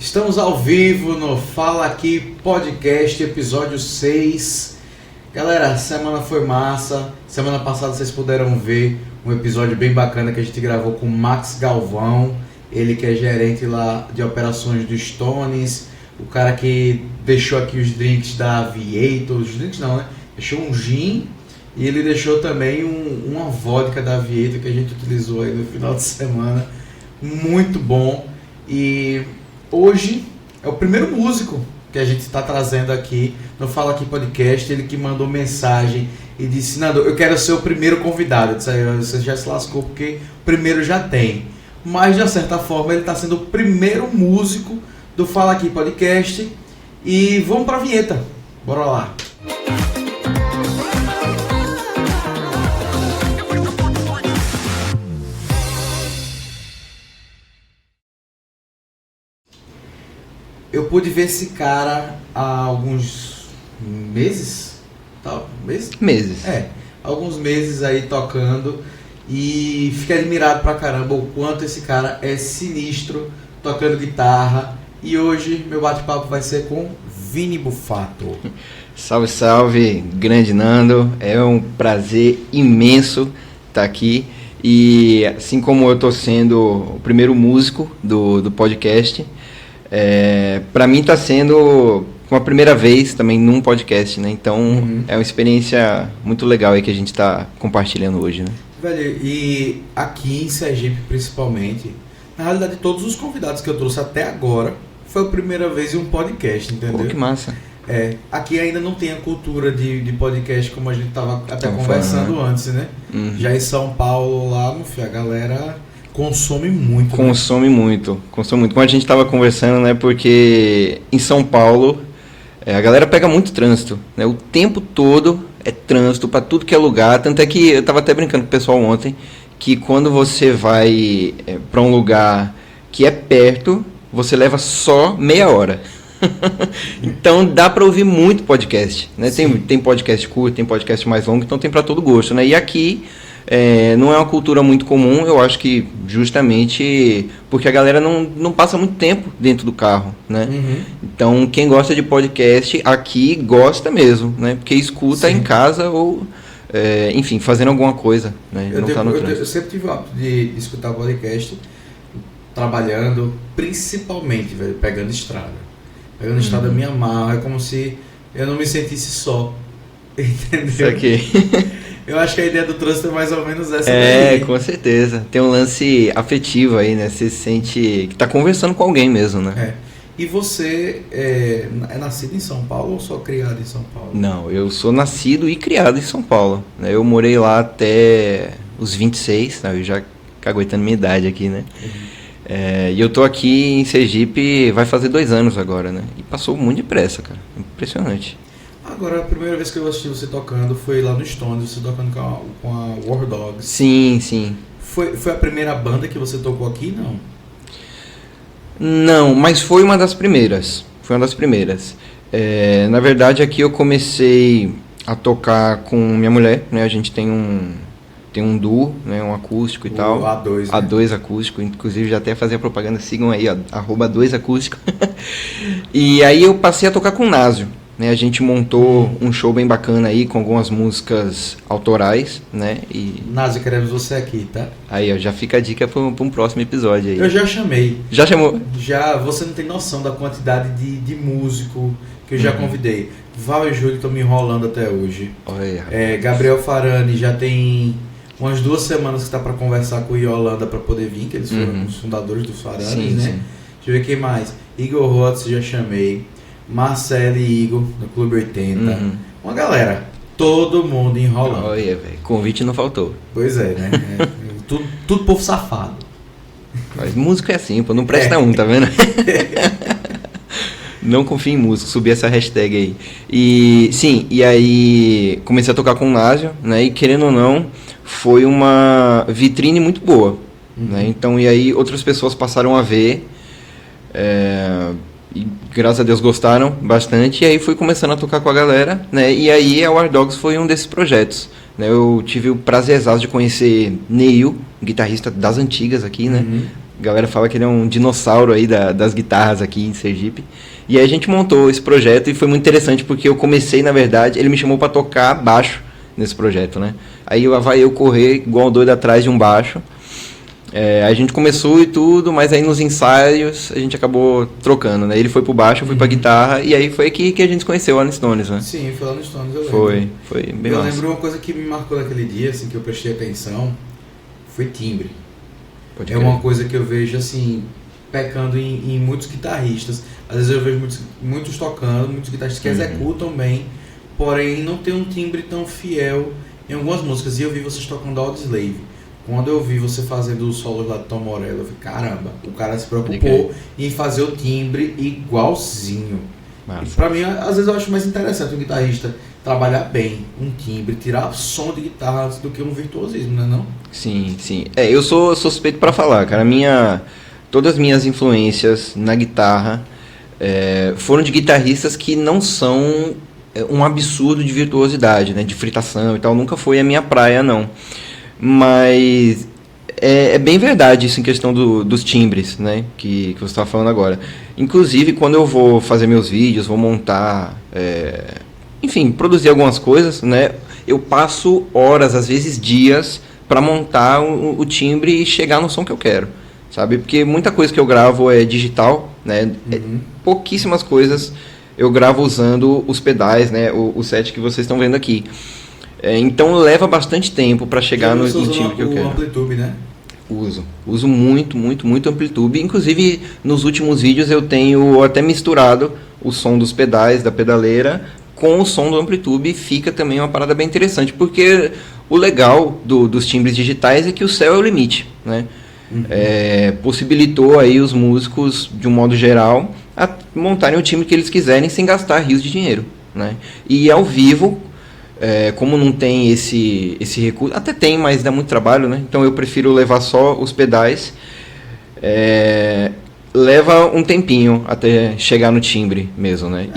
Estamos ao vivo no Fala Aqui Podcast, episódio 6. Galera, semana foi massa. Semana passada vocês puderam ver um episódio bem bacana que a gente gravou com o Max Galvão. Ele que é gerente lá de operações do Stones. O cara que deixou aqui os drinks da Aviator. Os drinks não, né? Deixou um gin e ele deixou também uma vodka da Aviator que a gente utilizou aí no final de semana. Muito bom. E hoje é o primeiro músico que a gente está trazendo aqui no Fala Aqui Podcast. Ele que mandou mensagem e disse: Nando, eu quero ser o primeiro convidado. Eu disse: você já se lascou porque o primeiro já tem. Mas de uma certa forma ele está sendo o primeiro músico do Fala Aqui Podcast. E vamos para a vinheta. Bora lá. Eu pude ver esse cara há alguns meses, tá? Meses. Alguns meses aí tocando e fiquei admirado pra caramba o quanto esse cara é sinistro tocando guitarra. E hoje meu bate-papo vai ser com Vini Bufato. Salve, salve, grande Nando. É um prazer imenso estar aqui. E assim como eu estou sendo o primeiro músico do podcast, para mim está sendo uma primeira vez também num podcast, né? Então é uma experiência muito legal aí que a gente está compartilhando hoje, né? Velho, e aqui em Sergipe principalmente, na realidade todos os convidados que eu trouxe até agora foi a primeira vez em um podcast, entendeu? Pô, que massa. Aqui ainda não tem a cultura de podcast como a gente estava até conversando falando, né? Antes, né? Já em São Paulo lá, a galera consome muito. Consome muito. Como a gente estava conversando, né? Porque em São Paulo a galera pega muito trânsito, né? O tempo todo é trânsito para tudo que é lugar. Tanto é que eu estava até brincando com o pessoal ontem que quando você vai para um lugar que é perto, você leva só meia hora. Então dá para ouvir muito podcast, né? Tem podcast curto, tem podcast mais longo, então tem para todo gosto, né? E aqui não é uma cultura muito comum, eu acho que justamente porque a galera não passa muito tempo dentro do carro, né? Então quem gosta de podcast aqui gosta mesmo, né? Porque escuta em casa ou enfim, fazendo alguma coisa, né? Eu sempre tive o hábito de escutar podcast trabalhando, principalmente, velho, pegando estrada. Pegando estrada me amarra, é como se eu não me sentisse só. Entendeu? Isso aqui. Eu acho que a ideia do trânsito é mais ou menos essa daí. Com certeza. Tem um lance afetivo aí, né? Você se sente que tá conversando com alguém mesmo, né? E você é nascido em São Paulo ou só criado em São Paulo? Não, eu sou nascido e criado em São Paulo, né? Eu morei lá até os 26, né? Eu já caguetando minha idade aqui, né? E eu tô aqui em Sergipe, vai fazer 2 anos agora, né? E passou muito depressa, cara. Impressionante. Agora, a primeira vez que eu assisti você tocando foi lá no Stones, você tocando com a War Dogs. Sim. Foi a primeira banda que você tocou aqui, não? Não, mas foi uma das primeiras. Na verdade, aqui eu comecei a tocar com minha mulher, né? A gente tem um duo, né, um acústico e tal. A2, né? A2 acústico, inclusive já até fazia propaganda, sigam aí, ó, @2 acústico. E aí eu passei a tocar com o Násio, né? A gente montou um show bem bacana aí, com algumas músicas autorais, né? Násio, queremos você aqui, tá? Aí, ó, já fica a dica para um próximo episódio aí. Eu já chamei. Já chamou? Já, você não tem noção da quantidade de músico que eu já convidei. Val e Júlio estão me enrolando até hoje. Olha. Gabriel Farani já tem umas 2 semanas que está para conversar com o Yolanda para poder vir, que eles foram os fundadores do Faranis, né? Sim. Deixa eu ver quem mais. Igor Rotz, já chamei. Marcelo e Igor, do Clube 80. Uma galera, todo mundo enrolando. Olha, velho, convite não faltou. Pois é, né? Tudo povo safado. Mas músico é assim, pô, não presta tá vendo? Não confio em músico, subi essa hashtag aí. E aí comecei a tocar com o Násio, né? E querendo ou não, foi uma vitrine muito boa, né? Então, e aí outras pessoas passaram a ver, e graças a Deus gostaram bastante, e aí fui começando a tocar com a galera, né? E aí a War Dogs foi um desses projetos, né? Eu tive o prazerzaço de conhecer Neil, guitarrista das antigas aqui, né? A galera fala que ele é um dinossauro aí das guitarras aqui em Sergipe. E aí a gente montou esse projeto e foi muito interessante porque eu comecei, na verdade, ele me chamou para tocar baixo nesse projeto, né? Aí vai eu correr igual um doido atrás de um baixo. A gente começou e tudo, mas aí nos ensaios a gente acabou trocando, né? Ele foi pro baixo, eu fui pra guitarra, e aí foi aqui que a gente se conheceu lá no Stones, né? Sim, foi lá no Stones, eu lembro. Foi bem Eu massa. lembro uma coisa que me marcou naquele dia, assim, que eu prestei atenção, foi timbre. Pode É crer. uma coisa que eu vejo, assim, pecando em muitos guitarristas. Às vezes eu vejo muitos tocando, muitos guitarristas que executam bem, porém não tem um timbre tão fiel em algumas músicas. E eu vi vocês tocando Audioslave. Quando eu vi você fazendo o solo lá de Tom Morello, eu falei, caramba, o cara se preocupou em fazer o timbre igualzinho. Massa. Pra mim, às vezes eu acho mais interessante um guitarrista trabalhar bem um timbre, tirar som de guitarra do que um virtuosismo, não é não? Sim. Eu sou suspeito pra falar, cara. Todas as minhas influências na guitarra foram de guitarristas que não são um absurdo de virtuosidade, né? De fritação e tal. Nunca foi a minha praia, não. Mas é bem verdade isso em questão dos timbres, né? Que você estava falando agora. Inclusive, quando eu vou fazer meus vídeos, vou montar... enfim, produzir algumas coisas, né? Eu passo horas, às vezes dias, para montar o timbre e chegar no som que eu quero, sabe? Porque muita coisa que eu gravo é digital, né? Pouquíssimas coisas eu gravo usando os pedais, né? O set que vocês estão vendo aqui. Então leva bastante tempo para chegar no timbre que eu quero. O Amplitude, né? Uso muito Amplitude. Inclusive, nos últimos vídeos eu tenho até misturado o som dos pedais, da pedaleira, com o som do Amplitude, e fica também uma parada bem interessante, porque o legal dos timbres digitais é que o céu é o limite, né? Possibilitou aí os músicos, de um modo geral, a montarem o timbre que eles quiserem sem gastar rios de dinheiro, né? E ao vivo, como não tem esse recurso, até tem, mas dá muito trabalho, né? Então eu prefiro levar só os pedais. Leva um tempinho até chegar no timbre mesmo, né?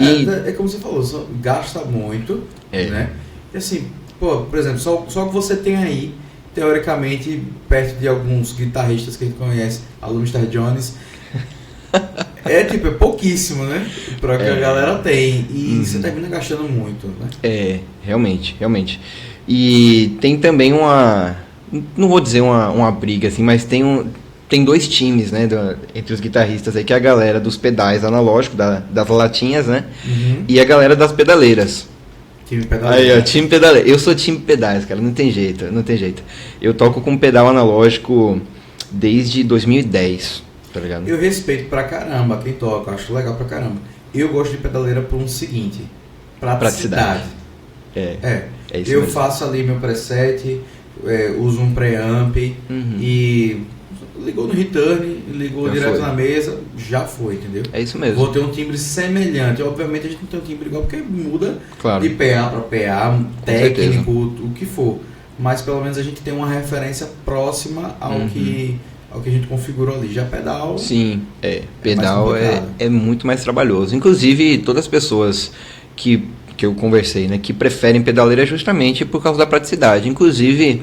É como você falou, só gasta muito, né? E assim, por exemplo, só o que você tem aí, teoricamente, perto de alguns guitarristas que a gente conhece, Alumister Jones, é pouquíssimo, né? Para que a galera tem. E você termina gastando muito, né? Realmente. E tem também não vou dizer uma briga, assim, mas tem dois times, né, entre os guitarristas aí, que é a galera dos pedais analógicos, das latinhas, né? E a galera das pedaleiras. Time pedaleiro. Aí, ó, time pedaleiro. Eu sou time pedais, cara, não tem jeito. Eu toco com pedal analógico desde 2010, tá ligado? Eu respeito pra caramba quem toca, acho legal pra caramba. Eu gosto de pedaleira por um seguinte, praticidade. É isso eu mesmo. faço ali meu preset, uso um preamp e ligou no return, ligou Já direto foi. na mesa, já foi, entendeu? É isso mesmo. Vou ter um timbre semelhante. Obviamente a gente não tem um timbre igual porque muda Claro. de PA para PA, técnico, certeza. o que for. Mas pelo menos a gente tem uma referência próxima ao que a gente configurou ali. Já pedal. Sim, pedal mais complicado. é muito mais trabalhoso. Inclusive, todas as pessoas que eu conversei, né, que preferem pedaleira justamente por causa da praticidade. Inclusive,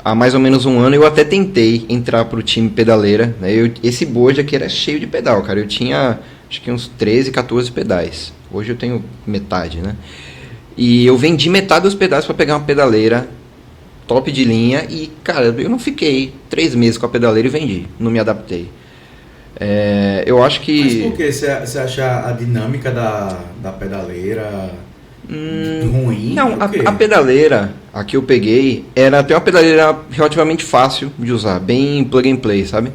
há mais ou menos um ano eu até tentei entrar pro time pedaleira, né? Esse board aqui era cheio de pedal, cara. Eu tinha acho que uns 13, 14 pedais. Hoje eu tenho metade, né? E eu vendi metade dos pedais para pegar uma pedaleira top de linha e, cara, eu não fiquei 3 meses com a pedaleira e vendi. Não me adaptei. Eu acho que... Mas por que? Você acha a dinâmica da pedaleira ruim? Não, Por quê? a pedaleira, a que eu peguei, era até uma pedaleira relativamente fácil de usar, bem plug and play, sabe?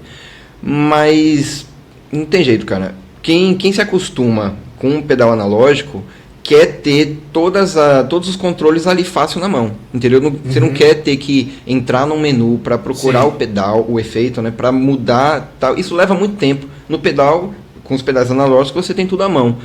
Mas não tem jeito, cara. Quem se acostuma com um pedal analógico quer ter todos os controles ali fácil na mão, entendeu? Você não quer ter que entrar num menu para procurar Sim. o pedal, o efeito, né? Para mudar, tal. Isso leva muito tempo. No pedal, com os pedais analógicos, você tem tudo à mão.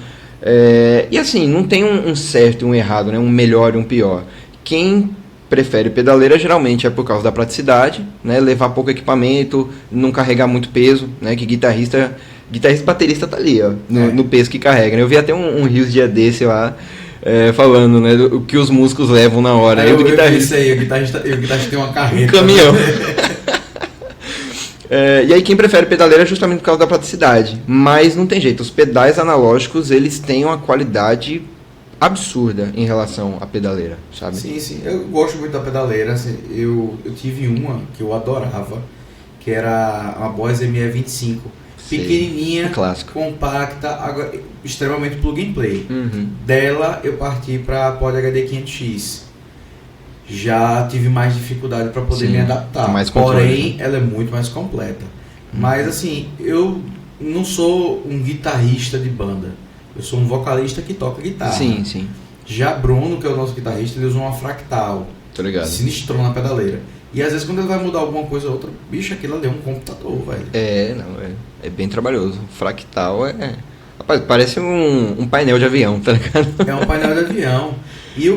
E assim, não tem um certo e um errado, né? Um melhor e um pior. Quem prefere pedaleira geralmente é por causa da praticidade, né? Levar pouco equipamento, não carregar muito peso, né? Que guitarrista baterista tá ali, ó, no peso que carrega, né? Eu vi até um Rios dia desse lá, falando, né? O que os músicos levam na hora. Eu vi isso aí, o guitarrista tem uma carreta. Um caminhão. E aí quem prefere pedaleira é justamente por causa da praticidade. Mas não tem jeito, os pedais analógicos, eles têm uma qualidade absurda em relação à pedaleira, sabe? Sim, eu gosto muito da pedaleira. Assim, eu tive uma que eu adorava, que era uma Boss ME25. Pequenininha, clássico, compacta, agora, extremamente plug and play. Uhum. Dela eu parti para a Pod HD 500X. Já tive mais dificuldade para poder me adaptar. Porém, ela é muito mais completa. Mas assim, eu não sou um guitarrista de banda. Eu sou um vocalista que toca guitarra. Sim. Já Bruno, que é o nosso guitarrista, ele usa uma Fractal. Tô ligado. Sinistrou na pedaleira. E às vezes quando ele vai mudar alguma coisa ou outra, bicho, aquilo ali é um computador, velho. É bem trabalhoso. Fractal rapaz, parece um painel de avião, tá ligado? É um painel de avião. E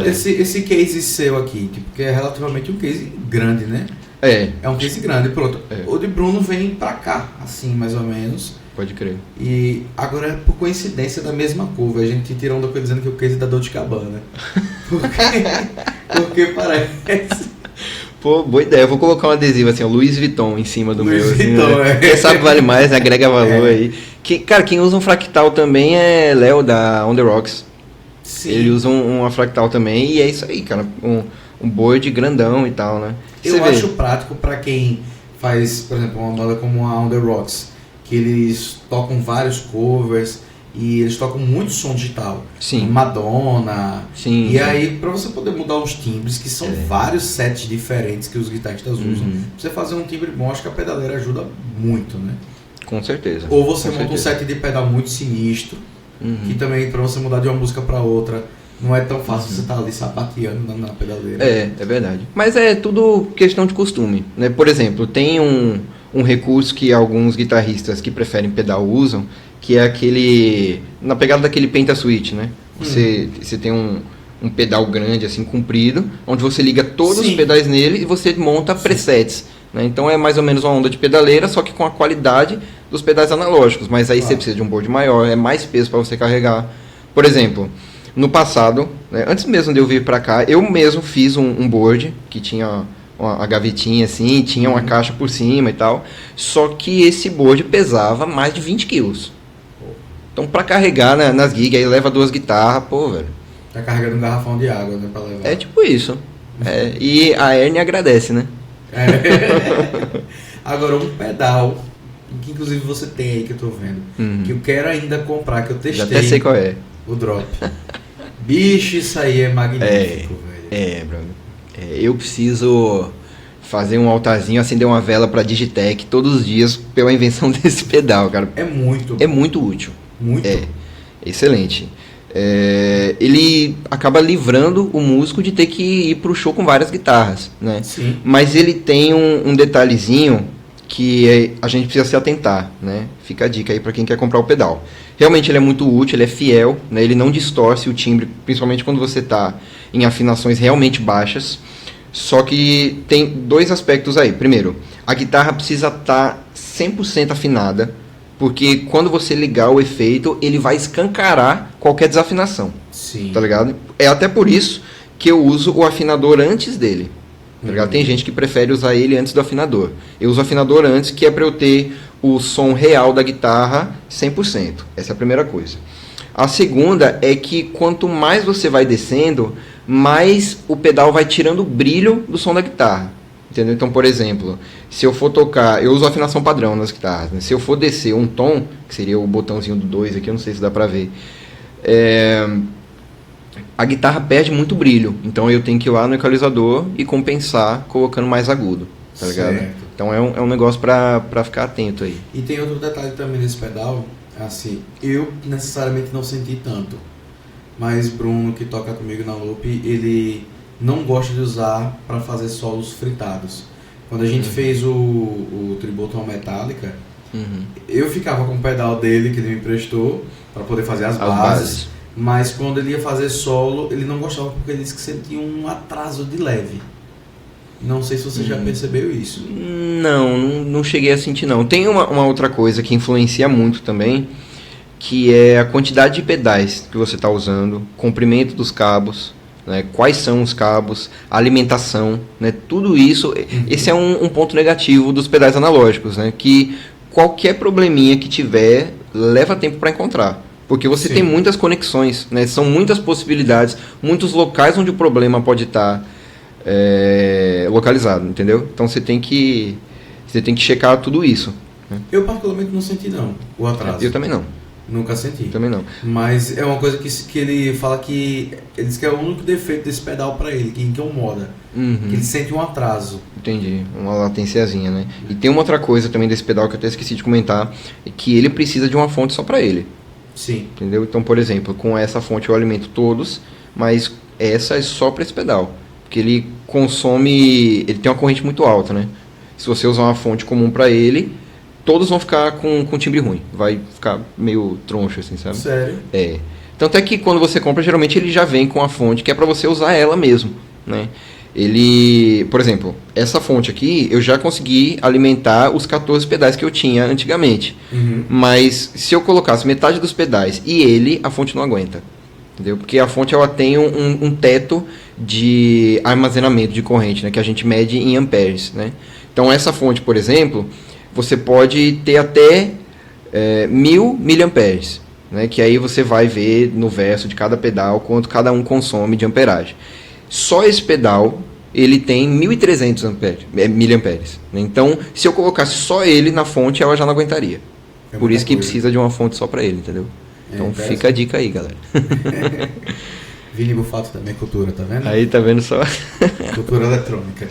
esse case seu aqui, que é relativamente um case grande, né? É um case grande, pronto. O de Bruno vem pra cá, assim, mais ou menos. Pode crer. E agora é por coincidência da mesma curva. A gente tirou onda com ele dizendo que o case da Dolce & Gabbana. Porque parece... Pô, boa ideia. Eu vou colocar um adesivo assim, ó, Louis Vuitton em cima do Louis meu. Assim, Vuitton, né? Quem sabe vale mais, né? Agrega valor aí. Cara, quem usa um fractal também é Léo, da On The Rocks. Sim. Ele usa uma fractal também e é isso aí, cara. Um board grandão e tal, né? Eu acho prático pra quem faz, por exemplo, uma banda como a On The Rocks, que eles tocam vários covers e eles tocam muito som digital. Sim. Madonna. Sim. E aí, pra você poder mudar os timbres, que são vários sets diferentes que os guitarristas usam, pra você fazer um timbre bom, acho que a pedaleira ajuda muito, né? Com certeza. Ou você monta um set de pedal muito sinistro, que também pra você mudar de uma música pra outra, não é tão fácil você estar ali sapateando na pedaleira. É verdade. Mas é tudo questão de costume, né? Por exemplo, tem um recurso que alguns guitarristas que preferem pedal usam, que é aquele... na pegada daquele Pentaswitch, né? Você tem um pedal grande, assim, comprido, onde você liga todos os pedais nele e você monta presets, né? Então é mais ou menos uma onda de pedaleira, só que com a qualidade dos pedais analógicos. Mas aí você precisa de um board maior, é mais peso para você carregar. Por exemplo, no passado, né, antes mesmo de eu vir para cá, eu mesmo fiz um board que tinha uma gavetinha assim, tinha uma caixa por cima e tal. Só que esse board pesava mais de 20 quilos. Então pra carregar nas gigs, aí leva 2 guitarras, pô, velho. Tá carregando um garrafão de água, né, pra levar. É tipo isso. E a Ernie agradece, né? Agora, um pedal, que inclusive você tem aí, que eu tô vendo, que eu quero ainda comprar, que eu testei. Já até sei qual é. O Drop. Bicho, isso aí é magnífico, velho. Brother. Eu preciso fazer um altarzinho, acender uma vela pra Digitech todos os dias pela invenção desse pedal, cara. É muito útil. Muito. Excelente. Ele acaba livrando o músico de ter que ir pro show com várias guitarras, né? Sim. Mas ele tem um detalhezinho que a gente precisa se atentar, né? Fica a dica aí para quem quer comprar o pedal. Realmente ele é muito útil, ele é fiel, né? Ele não distorce o timbre, principalmente quando você está em afinações realmente baixas. Só que tem 2 aspectos aí. Primeiro, a guitarra precisa estar 100% afinada, porque quando você ligar o efeito, ele vai escancarar qualquer desafinação. Sim. Tá ligado? É até por isso que eu uso o afinador antes dele. Tá ligado? Tem gente que prefere usar ele antes do afinador. Eu uso o afinador antes, que é para eu ter o som real da guitarra 100%. Essa é a primeira coisa. A segunda é que quanto mais você vai descendo, mais o pedal vai tirando o brilho do som da guitarra. Entendeu? Então, por exemplo, se eu for tocar... Eu uso a afinação padrão nas guitarras, né? Se eu for descer um tom, que seria o botãozinho do 2 aqui, eu não sei se dá pra ver, a guitarra perde muito brilho. Então eu tenho que ir lá no equalizador e compensar colocando mais agudo. Tá ligado? Certo. Então é um negócio pra ficar atento aí. E tem outro detalhe também nesse pedal, assim, eu necessariamente não senti tanto, mas Bruno, que toca comigo na Loop, ele não gosta de usar para fazer solos fritados. Quando a gente fez o tributo ao Metallica, eu ficava com o pedal dele que ele me emprestou para poder fazer as bases, mas quando ele ia fazer solo, ele não gostava porque ele disse que sentia um atraso de leve. Não sei se você já percebeu isso. Não cheguei a sentir não. Tem uma outra coisa que influencia muito também, que é a quantidade de pedais que você está usando, comprimento dos cabos, né? Quais são os cabos, a alimentação, né? Tudo isso, esse é um ponto negativo dos pedais analógicos, né? Que qualquer probleminha que tiver, leva tempo para encontrar. Porque você tem muitas conexões, né? São muitas possibilidades, muitos locais onde o problema pode estar localizado, entendeu? Então você tem que checar tudo isso. Né? Eu particularmente não senti não, o atraso. Eu também não. Nunca senti. Também não. Mas é uma coisa que ele fala que... Ele diz que é o único defeito desse pedal para ele, que incomoda. Que ele sente um atraso. Entendi. Uma latênciazinha, né? E tem uma outra coisa também desse pedal que eu até esqueci de comentar, é que ele precisa de uma fonte só para ele. Sim. Entendeu? Então, por exemplo, com essa fonte eu alimento todos, mas essa é só para esse pedal. Porque ele consome... Ele tem uma corrente muito alta, né? Se você usar uma fonte comum para ele... Todos vão ficar com timbre ruim. Vai ficar meio troncho, assim, sabe? Sério? É. Tanto é que quando você compra, geralmente ele já vem com a fonte que é para você usar ela mesmo, né? Ele... Por exemplo, essa fonte aqui, eu já consegui alimentar os 14 pedais que eu tinha antigamente. Mas se eu colocasse metade dos pedais e ele, a fonte não aguenta. Entendeu? Porque a fonte, ela tem um teto de armazenamento de corrente, né? Que a gente mede em amperes, né? Então, essa fonte, por exemplo... Você pode ter até 1000 miliamperes, né? Que aí você vai ver no verso de cada pedal quanto cada um consome de amperagem. Só esse pedal, ele tem 1300 miliamperes. Né? Então, se eu colocasse só ele na fonte, ela já não aguentaria. Por isso que precisa de uma fonte só para ele, entendeu? Então, fica a dica aí, galera. Vini Bufato também, cultura, tá vendo? Aí, tá vendo só? Cultura eletrônica.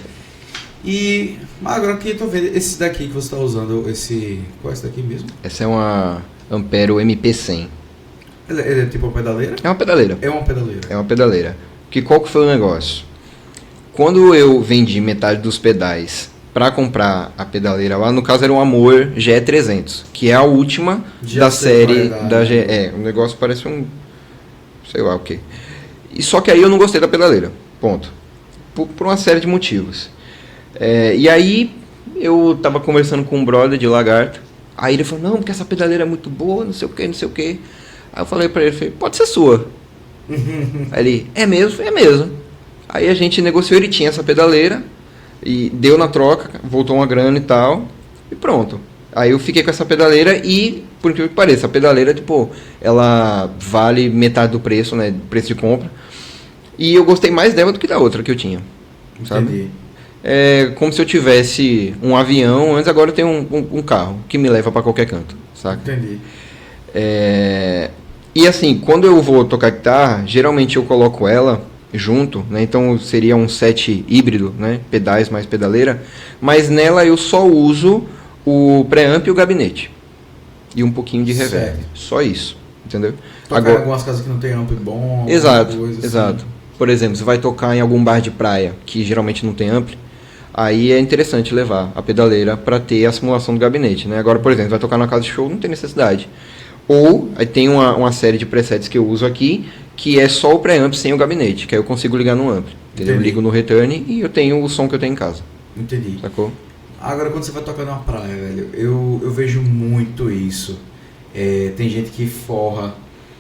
E agora que eu tô vendo esse daqui que você está usando, esse... Qual é esse daqui mesmo? Essa é uma Ampero MP100. Ele é tipo uma pedaleira? É uma pedaleira. É uma pedaleira. É uma pedaleira. Porque qual que foi o negócio? Quando eu vendi metade dos pedais para comprar a pedaleira lá, no caso era um Amor GE300, que é a última da série da GE. O negócio parece um... sei lá o quê. E só que aí eu não gostei da pedaleira. Ponto. Por uma série de motivos. E aí eu tava conversando com um brother de Lagarto. Aí ele falou, não, porque essa pedaleira é muito boa, não sei o que, não sei o que. Aí eu falei pra ele, pode ser sua. Aí ele, é mesmo? É mesmo. Aí a gente negociou, ele tinha essa pedaleira, e deu na troca, voltou uma grana e tal, e pronto. Aí eu fiquei com essa pedaleira e, por incrível que pareça, a pedaleira, tipo, ela vale metade do preço, né, preço de compra. E eu gostei mais dela do que da outra que eu tinha, sabe? Entendi. É como se eu tivesse um avião, antes agora eu tenho um carro que me leva para qualquer canto, saca? Entendi. E assim, quando eu vou tocar guitarra, geralmente eu coloco ela junto, né? Então seria um set híbrido, né? Pedais mais pedaleira, mas nela eu só uso o preamp e o gabinete. E um pouquinho de reverb. Certo. Só isso, entendeu? Tocar em algumas casas que não tem amp bom. Exato, coisa assim. exato. Por exemplo, você vai tocar em algum bar de praia, que geralmente não tem ampli, aí é interessante levar a pedaleira para ter a simulação do gabinete, né? Agora, por exemplo, vai tocar na casa de show, não tem necessidade. Ou, aí tem uma série de presets que eu uso aqui, que é só o preamp sem o gabinete, que aí eu consigo ligar no ampli. Eu ligo no return e eu tenho o som que eu tenho em casa. Entendi. Sacou? Agora, quando você vai tocar numa praia, velho, eu vejo muito isso. Tem gente que forra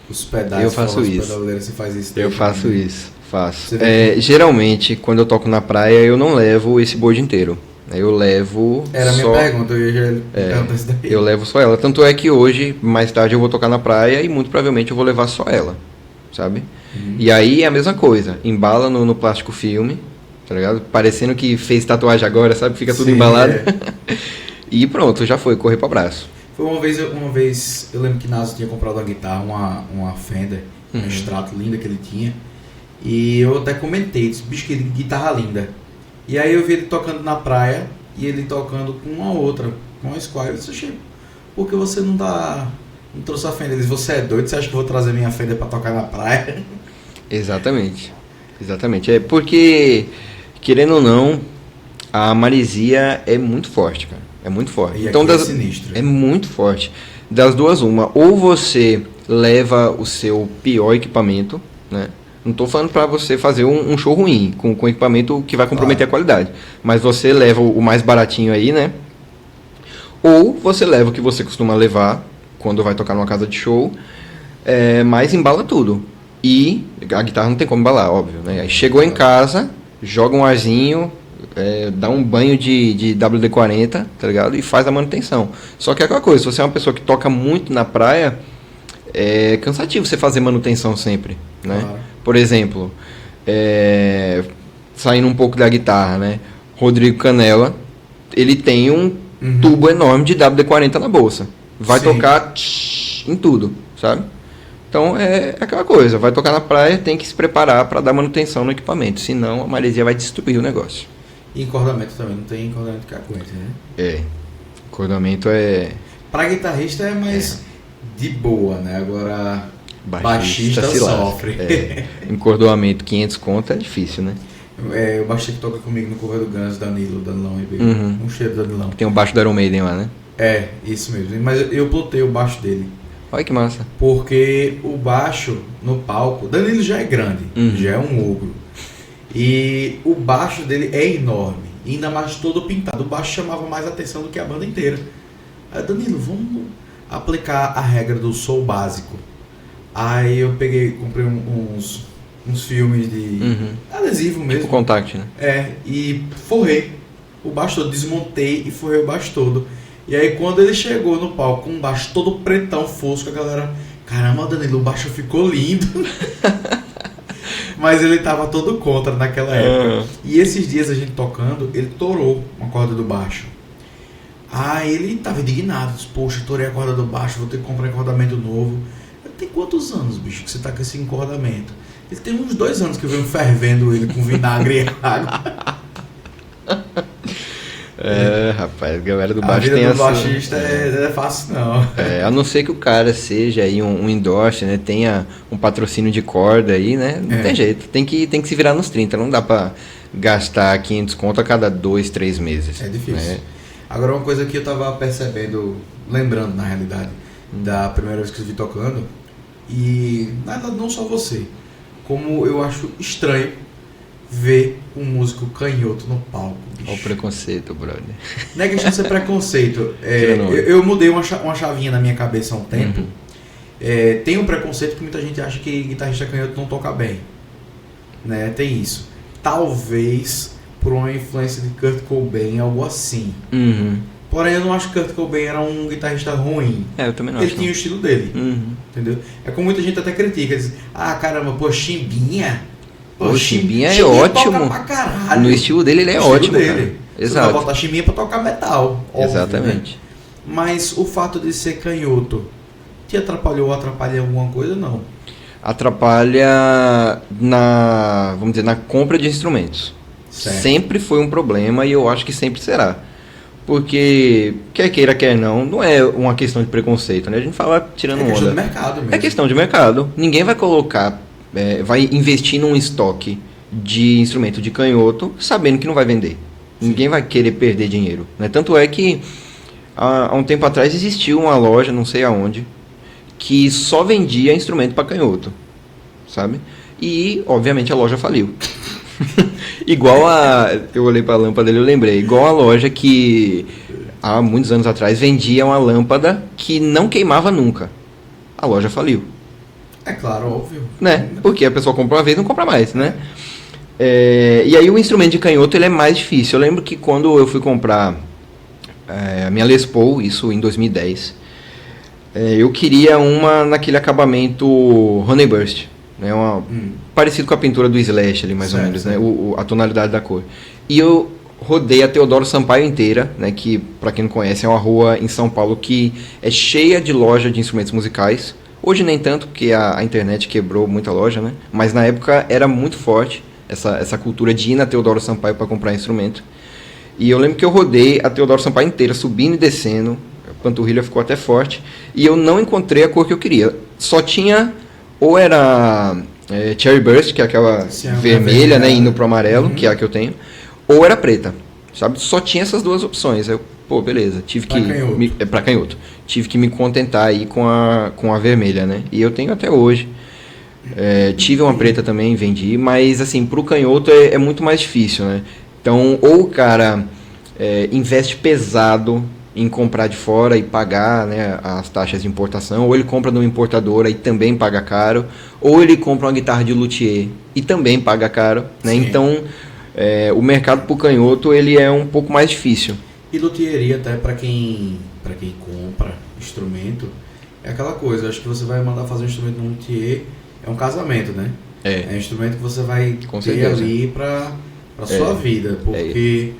os pedais. Eu faço forra isso. As pedaleiras, você faz isso? Eu faço também? isso, faço. Geralmente, quando eu toco na praia, eu não levo esse board inteiro. Eu levo Era a minha pergunta, eu já perguntar isso daí. Eu levo só ela. Tanto é que hoje, mais tarde, eu vou tocar na praia e muito provavelmente eu vou levar só ela, sabe? E aí é a mesma coisa. Embala no plástico filme, tá ligado? Parecendo que fez tatuagem agora, sabe? Fica tudo embalado. E pronto, já foi, correr pro abraço. Foi uma vez, eu lembro que Naso tinha comprado uma guitarra, uma Fender, uma Strato linda que ele tinha. E eu até comentei, disse, bicho, que guitarra linda. E aí eu vi ele tocando na praia e ele tocando com uma outra, com uma Squire. Eu disse, por que você não trouxe a Fender? Ele disse, você é doido? Você acha que eu vou trazer minha Fender pra tocar na praia? Exatamente. É porque, querendo ou não, a maresia é muito forte, cara. É muito forte. E então, aqui é sinistro. É muito forte. Das duas, uma. Ou você leva o seu pior equipamento, né? Não estou falando para você fazer um show ruim, com equipamento que vai comprometer a qualidade. Mas você leva o mais baratinho aí, né? Ou você leva o que você costuma levar quando vai tocar numa casa de show, mas embala tudo. E a guitarra não tem como embalar, óbvio, né? Aí chegou em casa, joga um arzinho, dá um banho de WD-40, tá ligado? E faz a manutenção. Só que é aquela coisa, se você é uma pessoa que toca muito na praia, é cansativo você fazer manutenção sempre, né? Claro. Por exemplo, saindo um pouco da guitarra, né? Rodrigo Canella, ele tem um tubo enorme de WD-40 na bolsa. Vai Sim. tocar em tudo, sabe? Então é aquela coisa, vai tocar na praia, tem que se preparar para dar manutenção no equipamento, senão a maresia vai destruir o negócio. E encordamento também, não tem encordamento que aguente, né? Encordamento é... Pra guitarrista é mais de boa, né? Agora baixista se lasca. sofre. Encordamento 500 conto é difícil, né? O baixista que toca comigo no cover do Guns, Danilão Ribeiro. Um cheiro Danilão. Tem o baixo do Iron Maiden lá, né? Isso mesmo. Mas eu plotei o baixo dele. Olha que massa. Porque o baixo no palco, Danilo já é grande, já é um ogro. E o baixo dele é enorme, e ainda mais todo pintado. O baixo chamava mais atenção do que a banda inteira. Aí, Danilo, vamos aplicar a regra do soul básico. Aí eu comprei uns filmes de adesivo mesmo. Tipo contact, né? E forrei o baixo todo, desmontei e forrei o baixo todo. E aí quando ele chegou no palco com o baixo todo pretão, fosco, a galera, caramba, Danilo, o baixo ficou lindo. Mas ele tava todo contra naquela época. E esses dias a gente tocando, ele torou uma corda do baixo. Aí ele tava indignado, disse, poxa, torei a corda do baixo, vou ter que comprar encordamento novo. Tem quantos anos, bicho, que você tá com esse encordamento? Ele tem uns 2 anos que eu venho fervendo ele com vinagre e água. Rapaz, a galera do A baixo vida tem do baixista é fácil não. A não ser que o cara seja aí um endorse, né? Tenha um patrocínio de corda aí, né? Não tem jeito, tem que se virar nos 30, não dá pra gastar 500 conto a cada 2, 3 meses. É difícil. Né? Agora uma coisa que eu tava percebendo, lembrando na realidade, da primeira vez que eu vi tocando, e nada, não só você, como eu acho estranho ver um músico canhoto no palco. Bicho. Olha o preconceito, brother. Não é questão de ser preconceito. Eu mudei uma chavinha na minha cabeça há um tempo. Tem um preconceito que muita gente acha que guitarrista canhoto não toca bem. Né? Tem isso. Talvez por uma influência de Kurt Cobain, algo assim. Porém, eu não acho que Kurt Cobain era um guitarrista ruim. Eu também não Ele acho. tinha o estilo dele. Entendeu? É como muita gente até critica. Diz, caramba, pô, Chimbinha. O Chimbinha é ótimo. Toca pra caralho. No estilo dele, ele é ótimo, cara. Exato. Você vai botar Chimbinha pra tocar metal. Óbvio, exatamente. Né? Mas o fato de ser canhoto te atrapalhou ou atrapalha em alguma coisa? Não. Atrapalha vamos dizer, na compra de instrumentos. Certo. Sempre foi um problema e eu acho que sempre será. Porque, quer queira, quer não é uma questão de preconceito, né? A gente fala tirando onda. É questão de mercado mesmo. É questão de mercado. Ninguém vai colocar, vai investir num estoque de instrumento de canhoto sabendo que não vai vender. Sim. Ninguém vai querer perder dinheiro, né? Tanto é que há um tempo atrás existiu uma loja, não sei aonde, que só vendia instrumento para canhoto, sabe? E, obviamente, a loja faliu. Eu olhei para a lâmpada dele e eu lembrei, igual a loja que há muitos anos atrás vendia uma lâmpada que não queimava nunca. A loja faliu. É claro, óbvio. Né? Porque a pessoa compra uma vez e não compra mais, né? E aí o instrumento de canhoto ele é mais difícil. Eu lembro que quando eu fui comprar a minha Les Paul, isso em 2010, eu queria uma naquele acabamento Honeyburst. Né, parecido com a pintura do Slash ali, mais ou menos, né, a tonalidade da cor. E eu rodei a Teodoro Sampaio inteira, né, que, para quem não conhece, é uma rua em São Paulo que é cheia de loja de instrumentos musicais. Hoje nem tanto, porque a internet quebrou muita loja, né, mas na época era muito forte essa cultura de ir na Teodoro Sampaio para comprar instrumento. E eu lembro que eu rodei a Teodoro Sampaio inteira, subindo e descendo, a panturrilha ficou até forte, e eu não encontrei a cor que eu queria. Só tinha... Ou era Cherry Burst, que é aquela vermelha, né, indo pro amarelo, que é a que eu tenho, ou era preta, sabe? Só tinha essas duas opções. Eu, beleza, tive que... Pra canhoto. Tive que me contentar aí com a vermelha, né? E eu tenho até hoje. Tive uma preta também, vendi, mas assim, pro canhoto é muito mais difícil, né? Então, ou o cara investe pesado em comprar de fora e pagar, né, as taxas de importação, ou ele compra de uma importadora e também paga caro, ou ele compra uma guitarra de luthier e também paga caro, né? Então, o mercado pro canhoto ele é um pouco mais difícil. E luthieria, até para quem compra instrumento, é aquela coisa, acho que você vai mandar fazer um instrumento no luthier, é um casamento, né? É um instrumento que você vai Com ter certeza. ali para sua vida, porque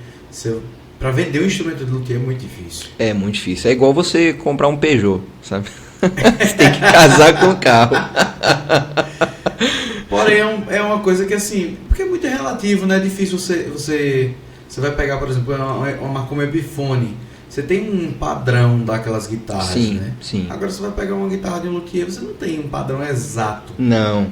para vender um instrumento de luthier é muito difícil. É muito difícil. É igual você comprar um Peugeot, sabe? Você tem que casar com o carro. Porém, é uma coisa que assim, porque é muito relativo, né? É difícil você vai pegar, por exemplo, uma marca como a Epiphone. Você tem um padrão daquelas guitarras, Sim, né? sim. Agora você vai pegar uma guitarra de um luthier, você não tem um padrão exato. Não.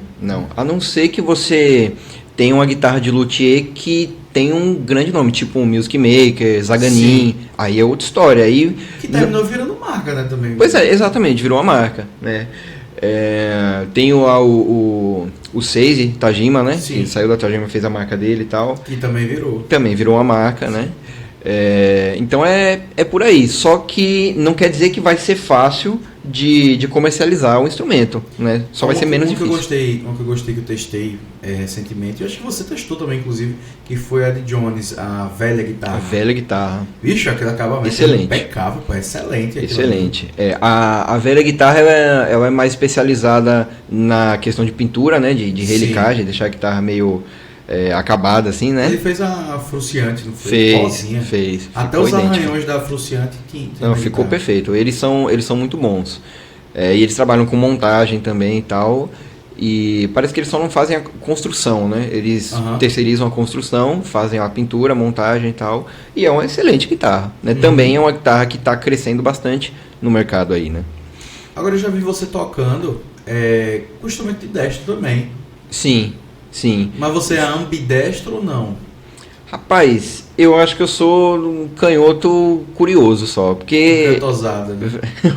A não ser que você tenha uma guitarra de luthier que tem um grande nome, tipo um Music Maker, Zaganin, aí é outra história. Aí, Que terminou virando marca, né, também. pois é, exatamente, virou uma marca, né? Tem o Seiji Tajima, né? Sim. Ele saiu da Tajima, fez a marca dele e tal. Que também virou. Também virou uma marca, né? Então é por aí. Só que não quer dizer que vai ser fácil de comercializar o instrumento, né? Só vai ser menos difícil. Uma que eu gostei, que eu testei recentemente, eu acho que você testou também, inclusive, que foi a de Jones, a velha guitarra. A velha guitarra. Vixe, aquele acabamento Excelente. é impecável, pô, excelente. Excelente. A velha guitarra ela é mais especializada na questão de pintura, né? De relicagem, deixar a guitarra meio acabada assim, né? Ele fez a Fruciante, não foi? Fez. Até Ficou os idêntico. arranhões da Fruciante tinha. Não, ficou perfeito. Eles são muito bons. E eles trabalham com montagem também e tal. E parece que eles só não fazem a construção, né? Eles terceirizam a construção, fazem a pintura, a montagem e tal. E é uma excelente guitarra, né? Também é uma guitarra que está crescendo bastante no mercado aí, né? Agora eu já vi você tocando com instrumento de destro também. Sim. Mas você é ambidestro ou não? Rapaz, eu acho que eu sou um canhoto curioso só, porque... Canhoto ousada, né?